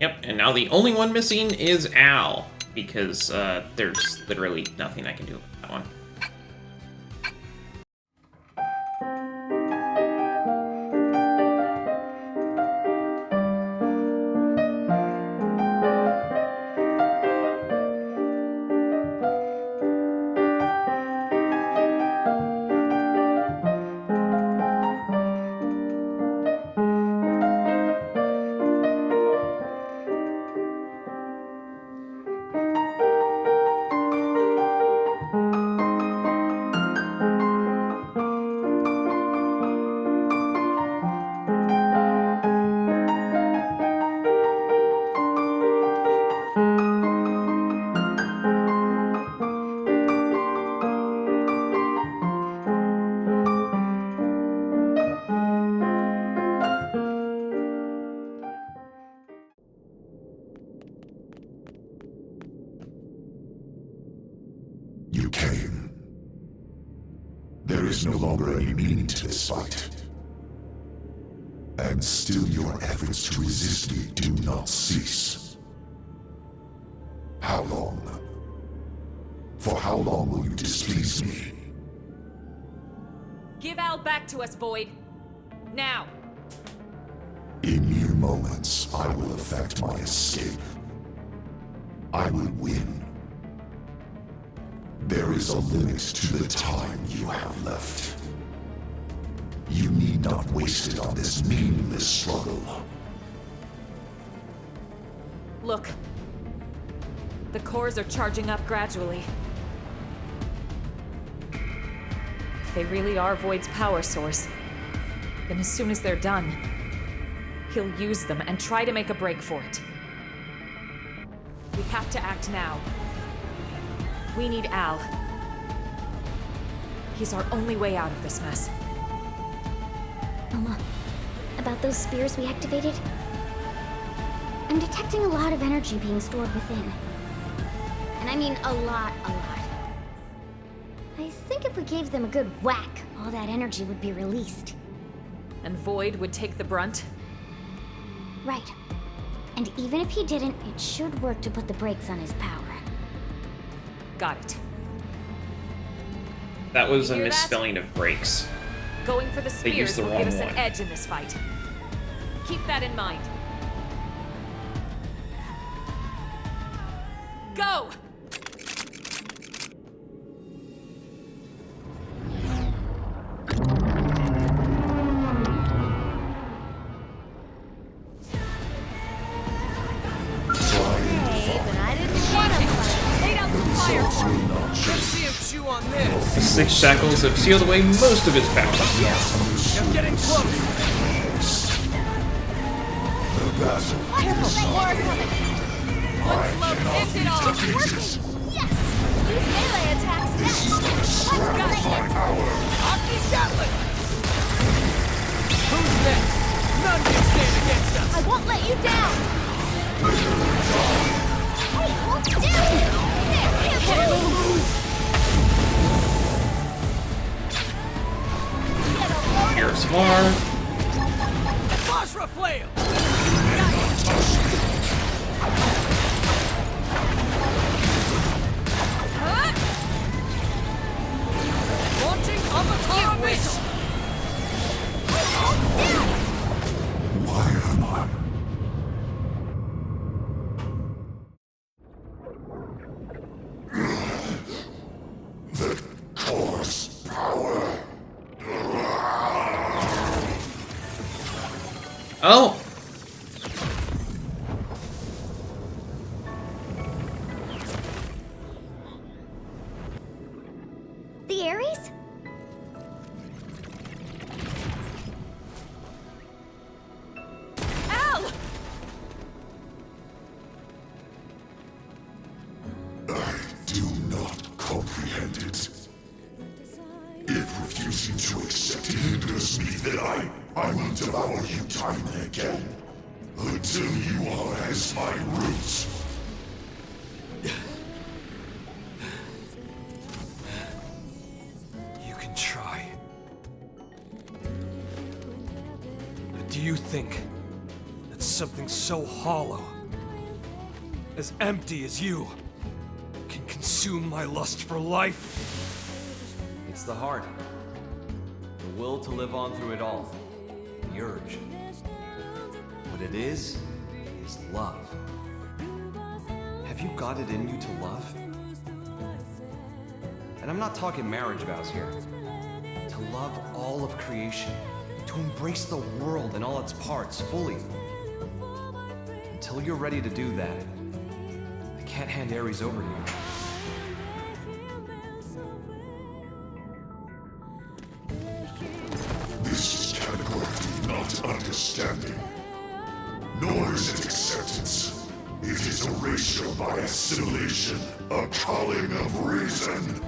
Yep, and now the only one missing is Al, because there's literally nothing I can do about that one. There is no longer any meaning to this fight. And still your efforts to resist me do not cease. How long? For how long will you displease me? Give Al back to us, Void. Now! In mere moments, I will effect my escape. I will win. There is a limit to the time you have left. You need not waste it on this meaningless struggle. Look. The cores are charging up gradually. If they really are Void's power source, then as soon as they're done, he'll use them and try to make a break for it. We have to act now. We need Al. He's our only way out of this mess. Mama, about those spears we activated? I'm detecting a lot of energy being stored within. And I mean a lot. I think if we gave them a good whack, all that energy would be released. And Void would take the brunt? Right. And even if he didn't, it should work to put the brakes on his power. Got it. That was a You hear that? misspelling of breaks. Going for the They used spears the will wrong give us one. an edge in this fight. Keep that in mind. Go! The 6 shackles have sealed away most of its power. I'm getting close. Careful, more coming. End it all! Working! Yes! Use melee attacks next! Let's go! Hockey Gatling! Who's next? None can stand against us! I won't let you down! Hey, hold still! There, can't move! Here's some more. Basra Flail! Launching Avatar Missile! Why am I? The core's power. Oh! The Ares? Al! I do not comprehend it. If refusing to accept hinders me, then I will devour you time and again. Until you are as my roots. You can try. But do you think that something so hollow, as empty as you, can consume my lust for life? It's the heart. The will to live on through it all. The urge. What it is love. Have you got it in you to love? And I'm not talking marriage vows here. To love all of creation. To embrace the world and all its parts fully. Until you're ready to do that, I can't hand Ares over to you. This is categorically not understanding. Nor is it acceptance. It is erasure by assimilation, a calling of reason.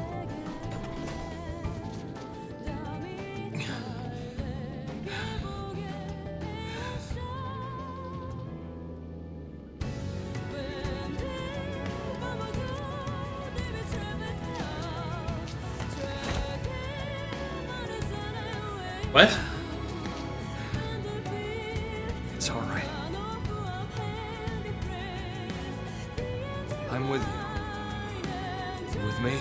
What? It's all right. I'm with you. You with me?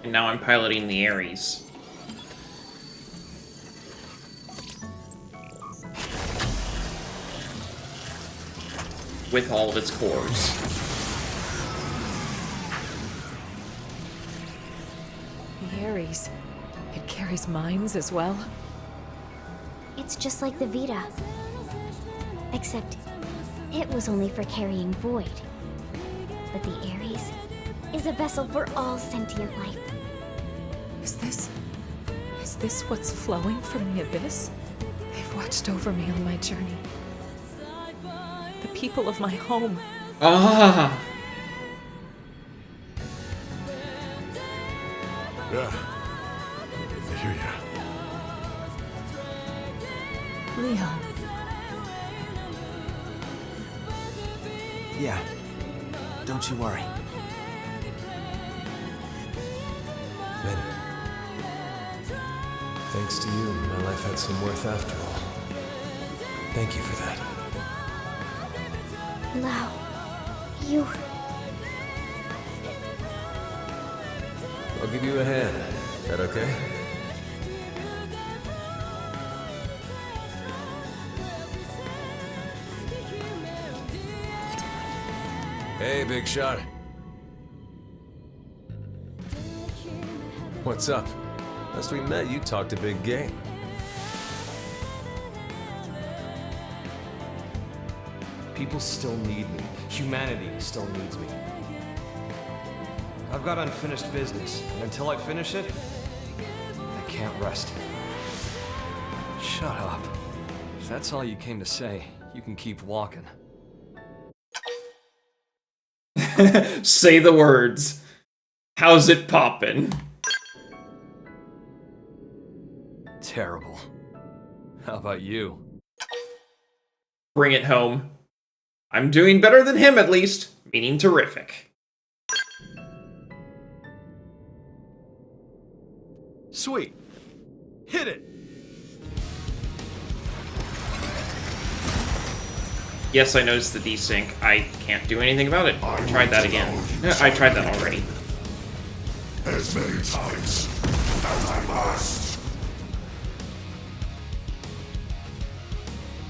And now I'm piloting the Aries. With all of its cores. The Aries. It carries mines as well? It's just like the Vita. Except, it was only for carrying void. But the Aries is a vessel for all sentient life. Is this what's flowing from the abyss? They've watched over me on my journey. The people of my home. Ah! Yeah. I hear ya. Leon. Yeah. Don't you worry. Ben. Thanks to you, my life had some worth after all. Thank you for that. Lau, you... I'll give you a hand. Is that okay? Hey, big shot. What's up? Last we met, you talked a big game. People still need me. Humanity still needs me. I've got unfinished business, and until I finish it, I can't rest. Shut up. If that's all you came to say, you can keep walking. Say the words. How's it poppin'? Terrible. How about you? Bring it home. I'm doing better than him, at least. Meaning terrific. Sweet. Hit it! Yes, I noticed the desync. I can't do anything about it. I tried that again. I tried that already. As many times as I must.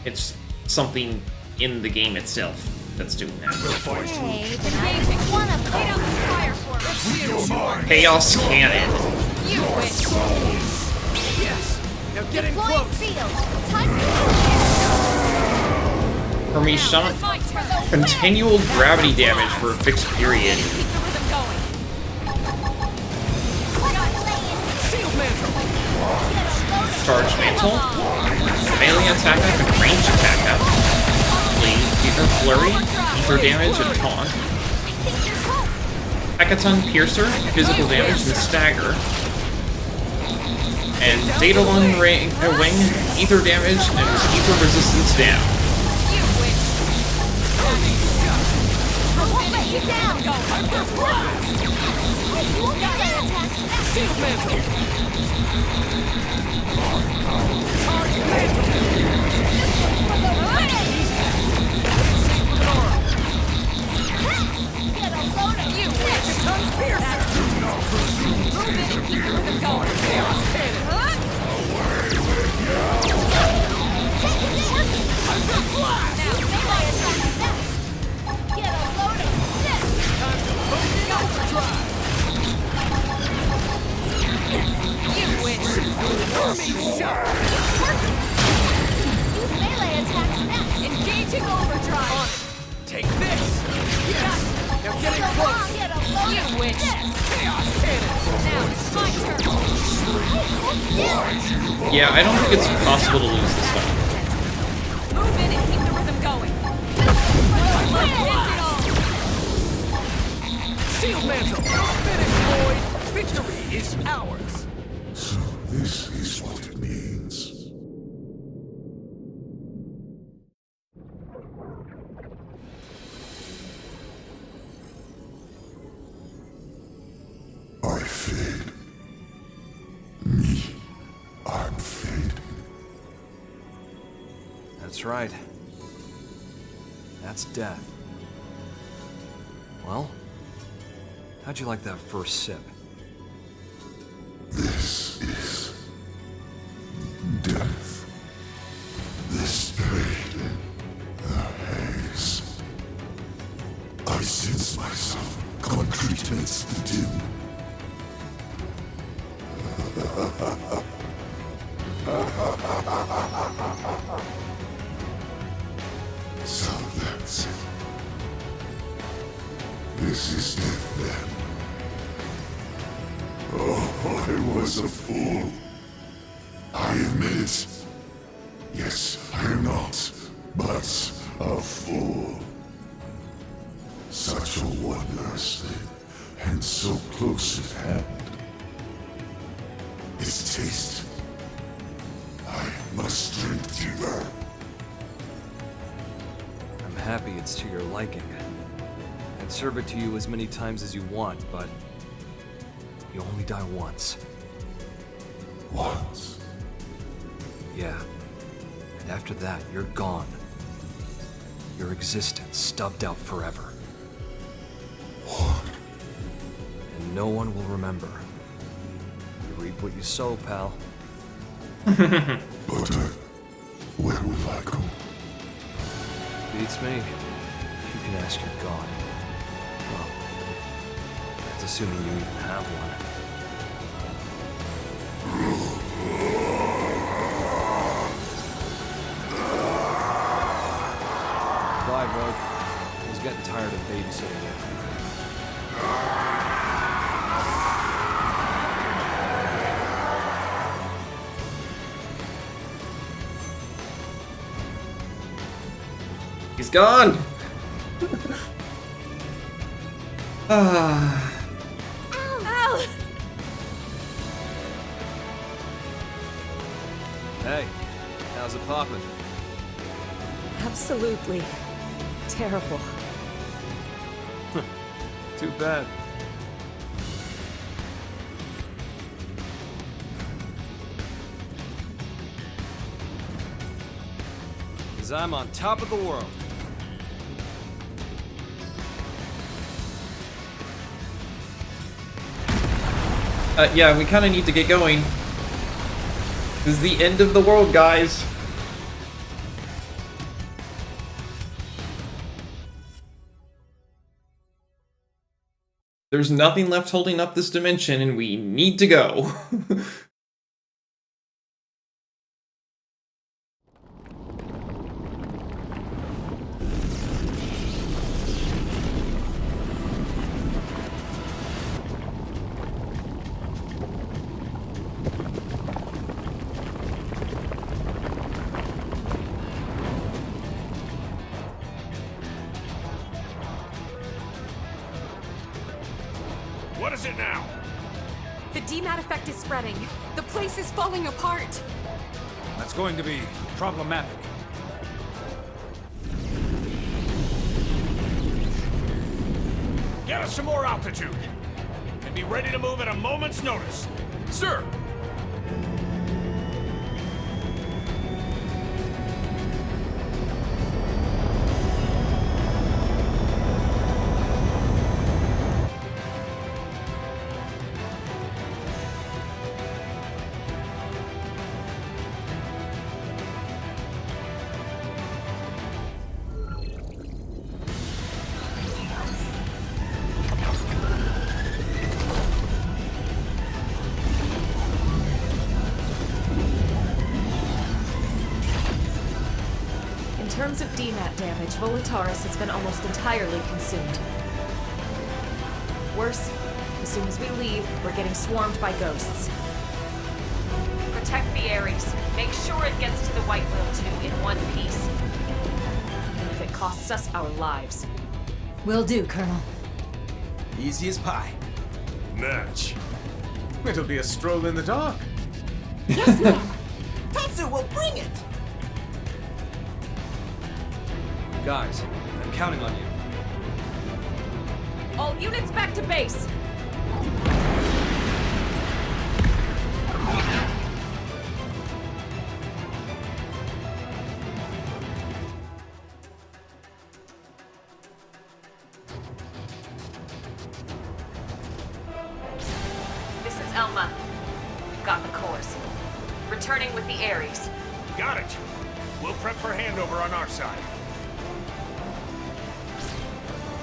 It's something in the game itself that's doing that. Hey, the game wanna put out the fire for us. Chaos Cannon. You witch. Yes! Now get in Deploying close! field. Time Hermes shot. Continual gravity damage for a fixed period. Charge mantle. Melee attack and range attack up. Ether flurry, ether damage and taunt. Hecaton piercer, physical damage and stagger. And Daedalon wing, ether damage and ether resistance down. I won't let you down. Engaging overdrive. Take this! Yes! Now get in close! You witch. Chaos cannon! Now it's my turn. Yeah, I don't think it's possible to lose this one. Move in and keep the rhythm going. End it all. Dismantle! Finish, Lloyd! Victory is ours! So this is what it means. I fade. Me, I'm fading. That's right. That's death. Well, how'd you like that first sip? This is death. This pain, the haze. I sense myself concrete amidst the dim. So that's it. This is death then. Oh, I was a fool. I admit it. Yes, I am not, but a fool. Such a wondrous thing, and so close at hand. Its taste. I must drink deeper. I'm happy it's to your liking. I'd serve it to you as many times as you want, but you only die once. Once? Yeah. And after that, you're gone. Your existence stubbed out forever. What? And no one will remember. You reap what you sow, pal. But where will I go? Beats me. You can ask your god. Well, that's assuming you even have one. Bye, Rogue. I was getting tired of babysitting you. He's gone! Ah. Ow! Hey, how's it poppin'? Absolutely terrible. Too bad. Cause I'm on top of the world. Yeah, we kind of need to get going. This is the end of the world, guys. There's nothing left holding up this dimension, and we need to go. What is it now? The DMAT effect is spreading. The place is falling apart. That's going to be problematic. Get us some more altitude. And be ready to move at a moment's notice. Sir! In terms of DMAT damage, Volataris has been almost entirely consumed. Worse, as soon as we leave, we're getting swarmed by ghosts. Protect the Ares. Make sure it gets to the White Will 2 in one piece. Even if it costs us our lives. Will do, Colonel. Easy as pie. Natch. It'll be a stroll in the dark. Yes, ma'am. Tatsu will bring it. Guys, I'm counting on you. All units back to base! This is Elma. Got the cores. Returning with the Aries. Got it. We'll prep for handover on our side.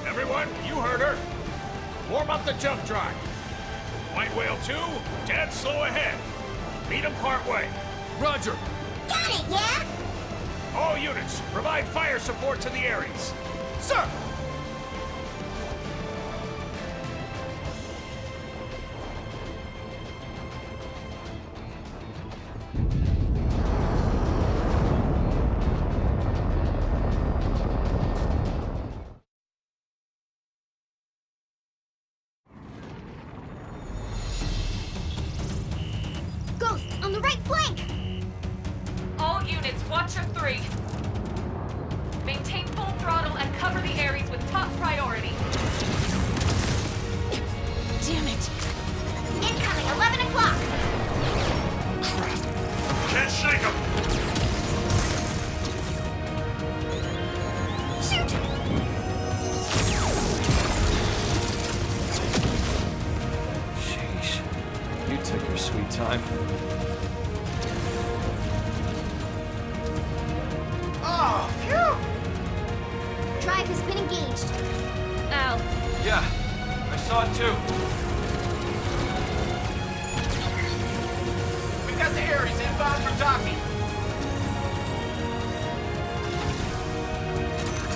Everyone, you heard her. Warm up the jump drive. White Whale 2, dead slow ahead. Meet him part way. Roger. Got it, yeah? All units, provide fire support to the Aries. Sir! Ghosts on the right flank! All units, watch your 3. Maintain full throttle and cover the Aries with top priority. Damn it! Incoming, 11 o'clock! Can't shake him! Shoot! Sheesh. You took your sweet time. Oh, phew! Drive has been engaged. Al. Yeah, I saw it too. We've got the Aries inbound for docking.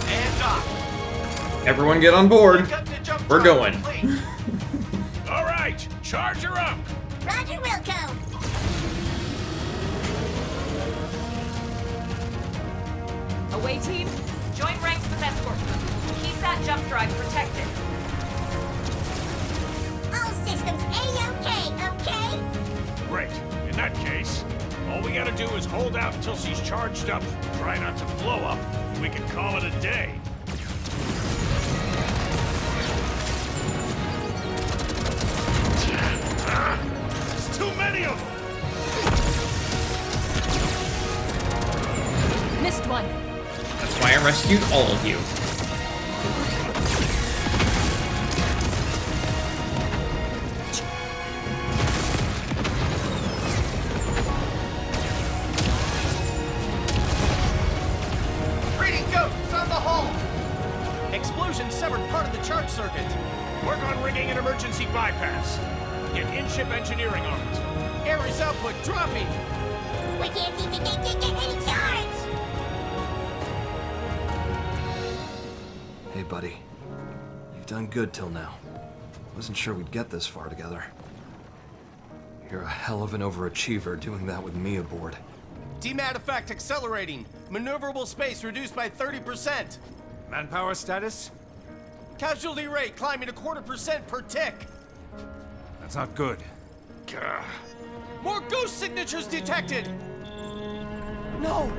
And dock. Everyone get on board. We're going. All right, charge her up. Roger, Wilco. Away team, join ranks with escort. Keep that jump drive protected. All systems A-OK, okay? Great. In that case, all we gotta do is hold out until she's charged up, try not to blow up, and we can call it a day. There's too many of them! Missed one. That's why I rescued all of you. Reading ghosts on the hull! Explosion severed part of the charge circuit. Work on rigging an emergency bypass. Get in-ship engineering on it. Aries output dropping. We can't seem to get any charge! Hey, buddy. You've done good till now. Wasn't sure we'd get this far together. You're a hell of an overachiever doing that with me aboard. DMAT effect accelerating. Maneuverable space reduced by 30%. Manpower status? Casualty rate climbing 0.25% per tick. That's not good. Gah. More ghost signatures detected! No!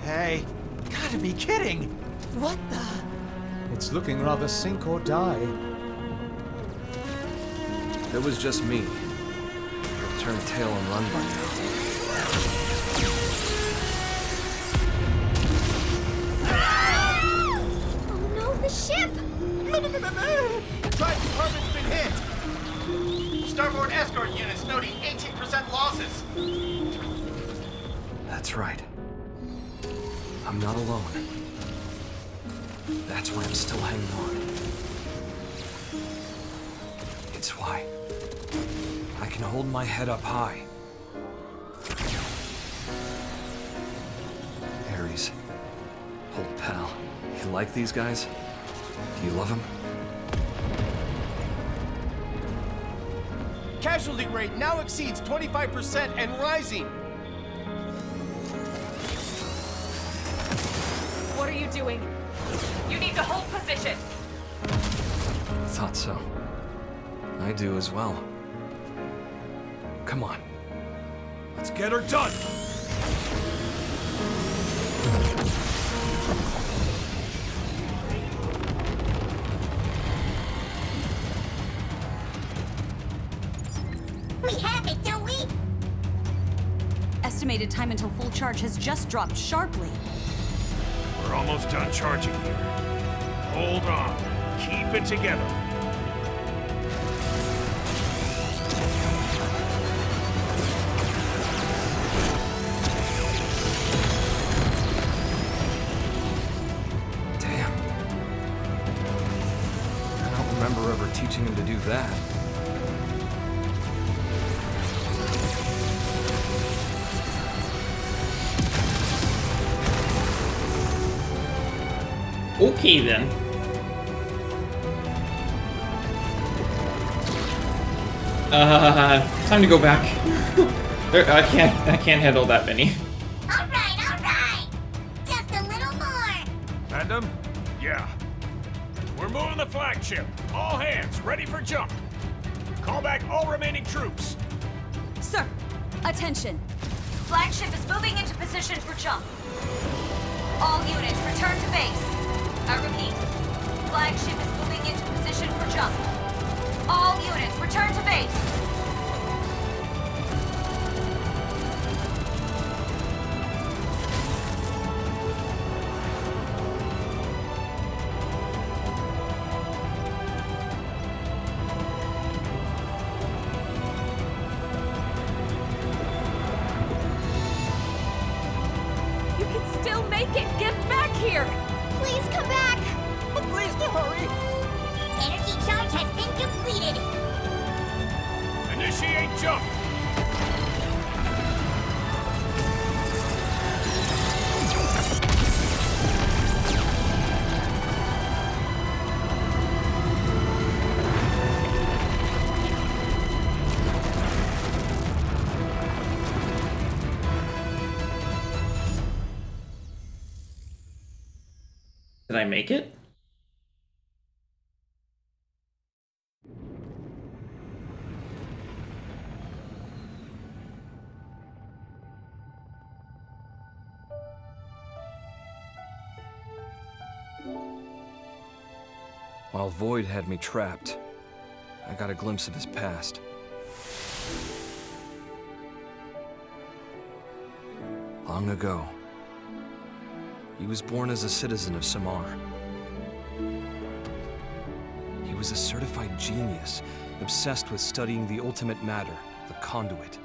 Hey, gotta be kidding! What the? It's looking rather sink or die. If it was just me, I'd turn tail and run by now. Oh no, the ship! Drive department's been hit! Starboard escort units noting 18% losses. That's right. I'm not alone. That's why I'm still hanging on. It's why I can hold my head up high. Aries, old pal, you like these guys? Do you love them? Casualty rate now exceeds 25% and rising. you doing? You need to hold position. Thought so. I do as well. Come on. Let's get her done! We have it, don't we? Estimated time until full charge has just dropped sharply. We're almost done charging here. Hold on. Keep it together. Damn. I don't remember ever teaching him to do that. Okay then. Time to go back. I can't handle that many. All right. Just a little more. Random? Yeah. We're moving the flagship. All hands, ready for jump. Call back all remaining troops. Sir, attention. Flagship is moving into position for jump. All units return to base. I repeat, flagship is moving into position for jump. All units return to base. You can still make it! Get back here! Please come back. Please do hurry. Energy charge has been completed. Initiate jump. Did I make it? While Void had me trapped, I got a glimpse of his past. Long ago, he was born as a citizen of Samar. He was a certified genius, obsessed with studying the ultimate matter, the conduit.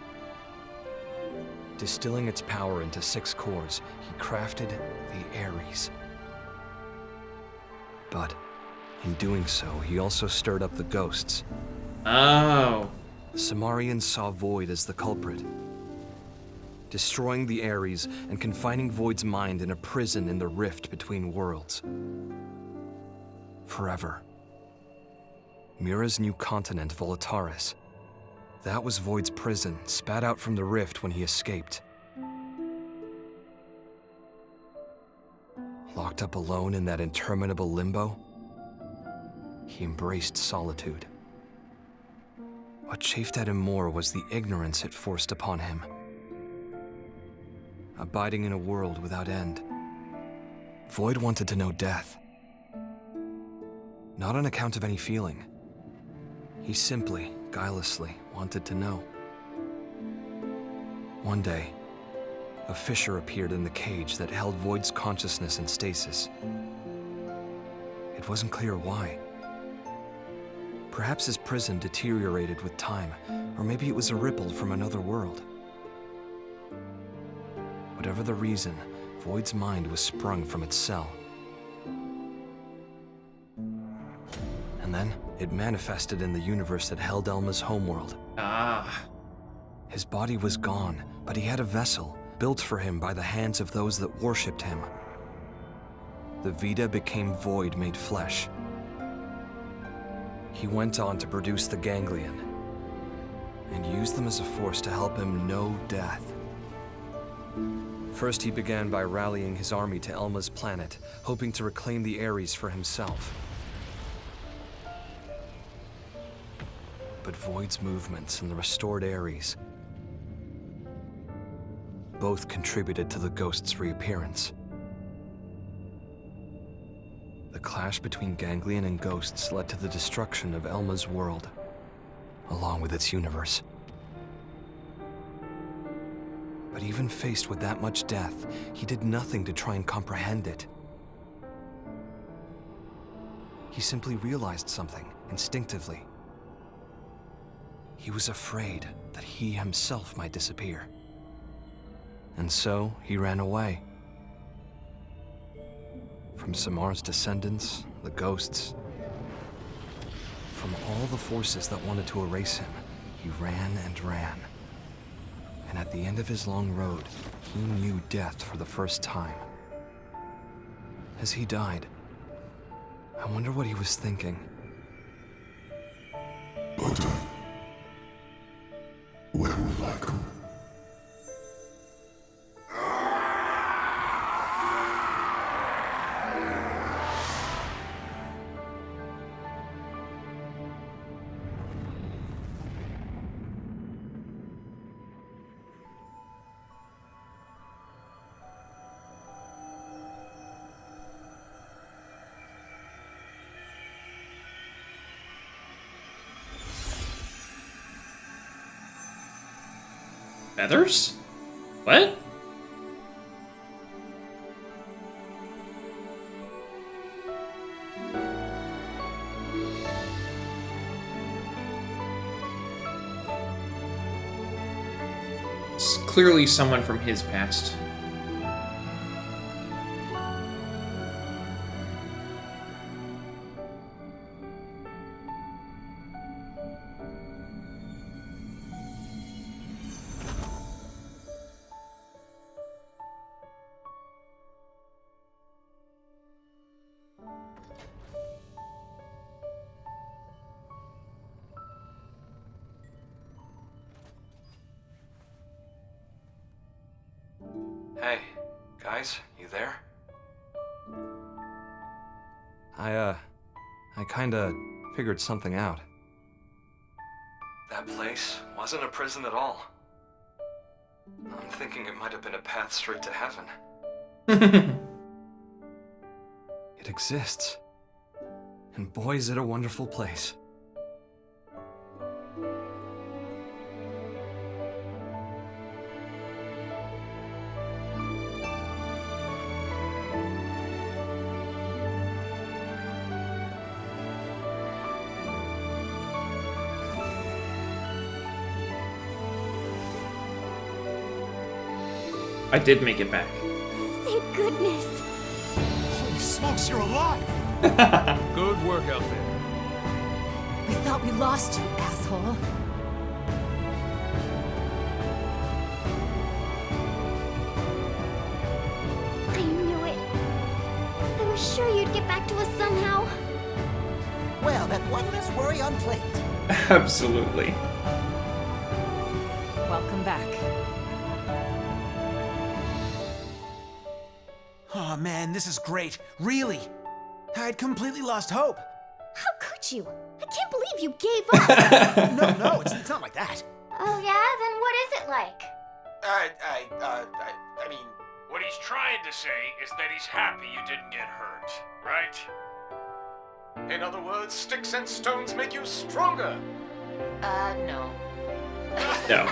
Distilling its power into 6 cores, he crafted the Ares. But in doing so, he also stirred up the ghosts. Oh. The Samarians saw Void as the culprit, destroying the Ares and confining Void's mind in a prison in the rift between worlds. Forever. Mira's new continent, Volataris. That was Void's prison, spat out from the rift when he escaped. Locked up alone in that interminable limbo, he embraced solitude. What chafed at him more was the ignorance it forced upon him. Abiding in a world without end. Void wanted to know death. Not on account of any feeling. He simply, guilelessly, wanted to know. One day, a fissure appeared in the cage that held Void's consciousness in stasis. It wasn't clear why. Perhaps his prison deteriorated with time, or maybe it was a ripple from another world. Whatever the reason, Void's mind was sprung from its cell. And then, it manifested in the universe that held Elma's homeworld. Ah. His body was gone, but he had a vessel, built for him by the hands of those that worshipped him. The Vita became Void made flesh. He went on to produce the ganglion, and used them as a force to help him know death. First, he began by rallying his army to Elma's planet, hoping to reclaim the Ares for himself. But Void's movements and the restored Ares both contributed to the ghost's reappearance. The clash between Ganglion and ghosts led to the destruction of Elma's world, along with its universe. But even faced with that much death, he did nothing to try and comprehend it. He simply realized something, instinctively. He was afraid that he himself might disappear. And so, he ran away. From Samar's descendants, the ghosts, from all the forces that wanted to erase him, he ran and ran. And at the end of his long road, he knew death for the first time. As he died, I wonder what he was thinking. But where will I go? Feathers? What? It's clearly someone from his past. Hey, guys, you there? I kinda figured something out. That place wasn't a prison at all. I'm thinking it might have been a path straight to heaven. It exists. And boy, is it a wonderful place. I did make it back. Thank goodness. Holy smokes, you're alive! Good work out there. We thought we lost you, asshole. I knew it. I was sure you'd get back to us somehow. Well, that one less worry on plate. Absolutely. Welcome back. Oh man, this is great. Really. I'd completely lost hope. How could you? I can't believe you gave up. No, it's not like that. Oh yeah? Then what is it like? I mean, what he's trying to say is that he's happy you didn't get hurt, right? In other words, sticks and stones make you stronger. No. No.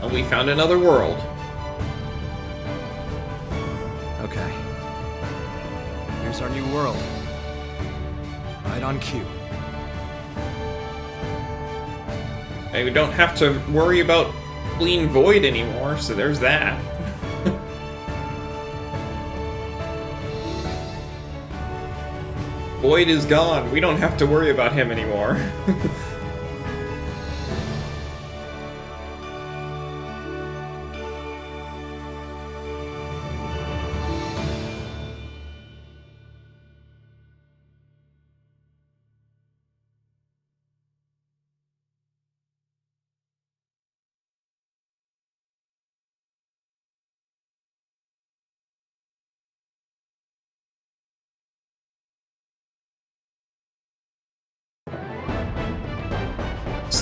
And we found another world. Okay. Here's our new world. Right on cue. And we don't have to worry about Bleeding Void anymore, so there's that. Void is gone. We don't have to worry about him anymore.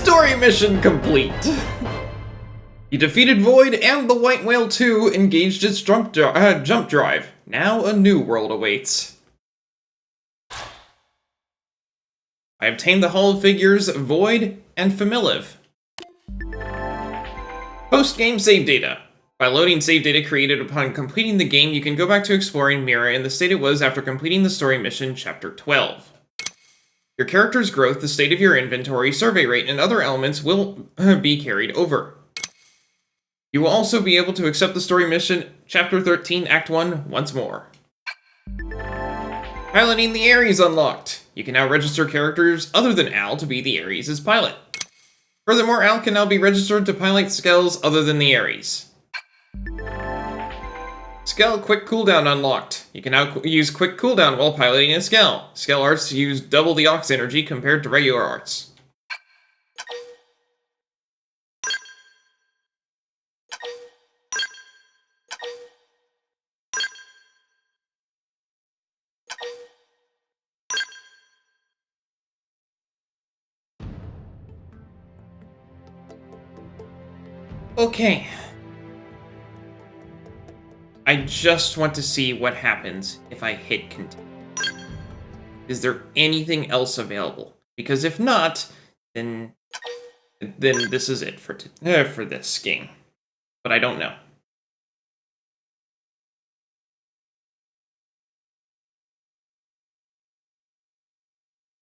Story mission complete! You defeated Void and the White Whale 2 engaged its jump drive. Now a new world awaits. I obtained the Hall of Figures, Void, and Familiv. Post-game save data. By loading save data created upon completing the game, you can go back to exploring Mira in the state it was after completing the story mission, Chapter 12. Your character's growth, the state of your inventory, survey rate, and other elements will be carried over. You will also be able to accept the story mission, Chapter 13, Act 1, once more. Piloting the Aries unlocked. You can now register characters other than Al to be the Aries' pilot. Furthermore, Al can now be registered to pilot Skells other than the Aries. Skell Quick Cooldown unlocked. You can now use Quick Cooldown while piloting a Skell. Skell arts use double the Aux energy compared to regular arts. Okay. I just want to see what happens if I hit continue. Is there anything else available? Because if not, then this is it for this game. But I don't know.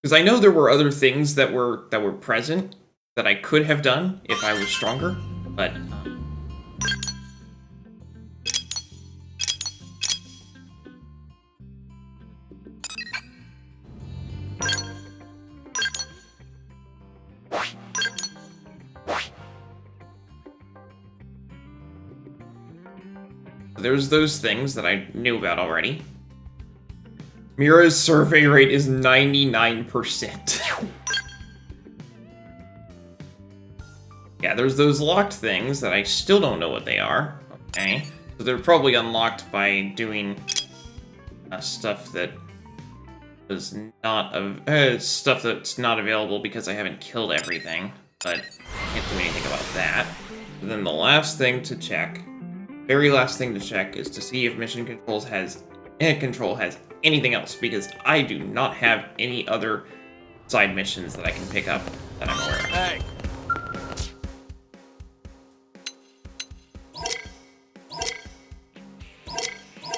Because I know there were other things that were present that I could have done if I was stronger, but there's those things that I knew about already. Mira's survey rate is 99%. Yeah, there's those locked things that I still don't know what they are. Okay. So they're probably unlocked by doing stuff that was not stuff that's not available because I haven't killed everything. But I can't do anything about that. And then the last thing to check, very last thing to check, is to see if Mission Control has anything else, because I do not have any other side missions that I can pick up that I'm aware of. Hey.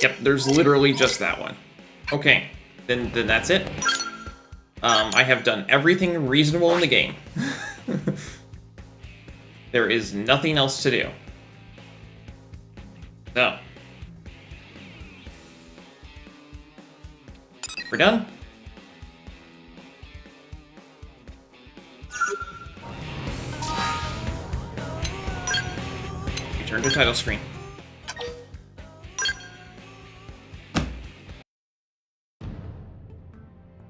Yep, there's literally just that one. Okay, then that's it. I have done everything reasonable in the game. There is nothing else to do. So. We're done? Return to title screen.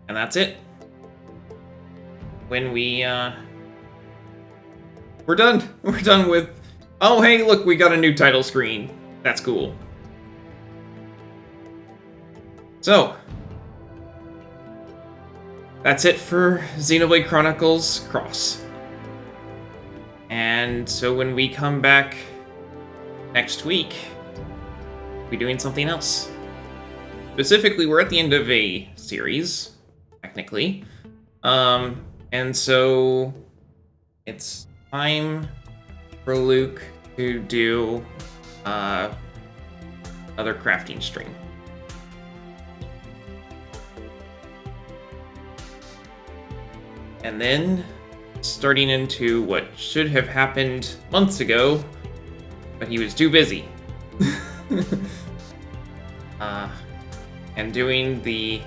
And that's it. When we're done. We're done with... Oh, hey, look, we got a new title screen. That's cool. So... that's it for Xenoblade Chronicles Cross. And so when we come back next week, we'll be doing something else. Specifically, we're at the end of a series, technically. And so it's time for Luke to do another crafting stream. And then, starting into what should have happened months ago, but he was too busy. And doing the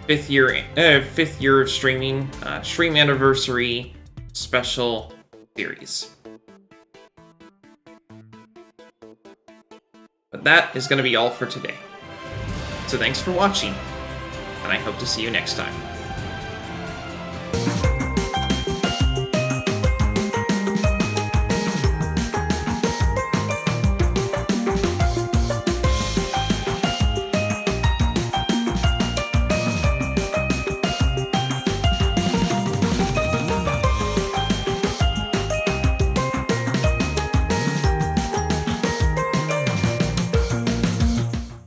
fifth year of streaming, stream anniversary special series. But that is going to be all for today. So thanks for watching, and I hope to see you next time.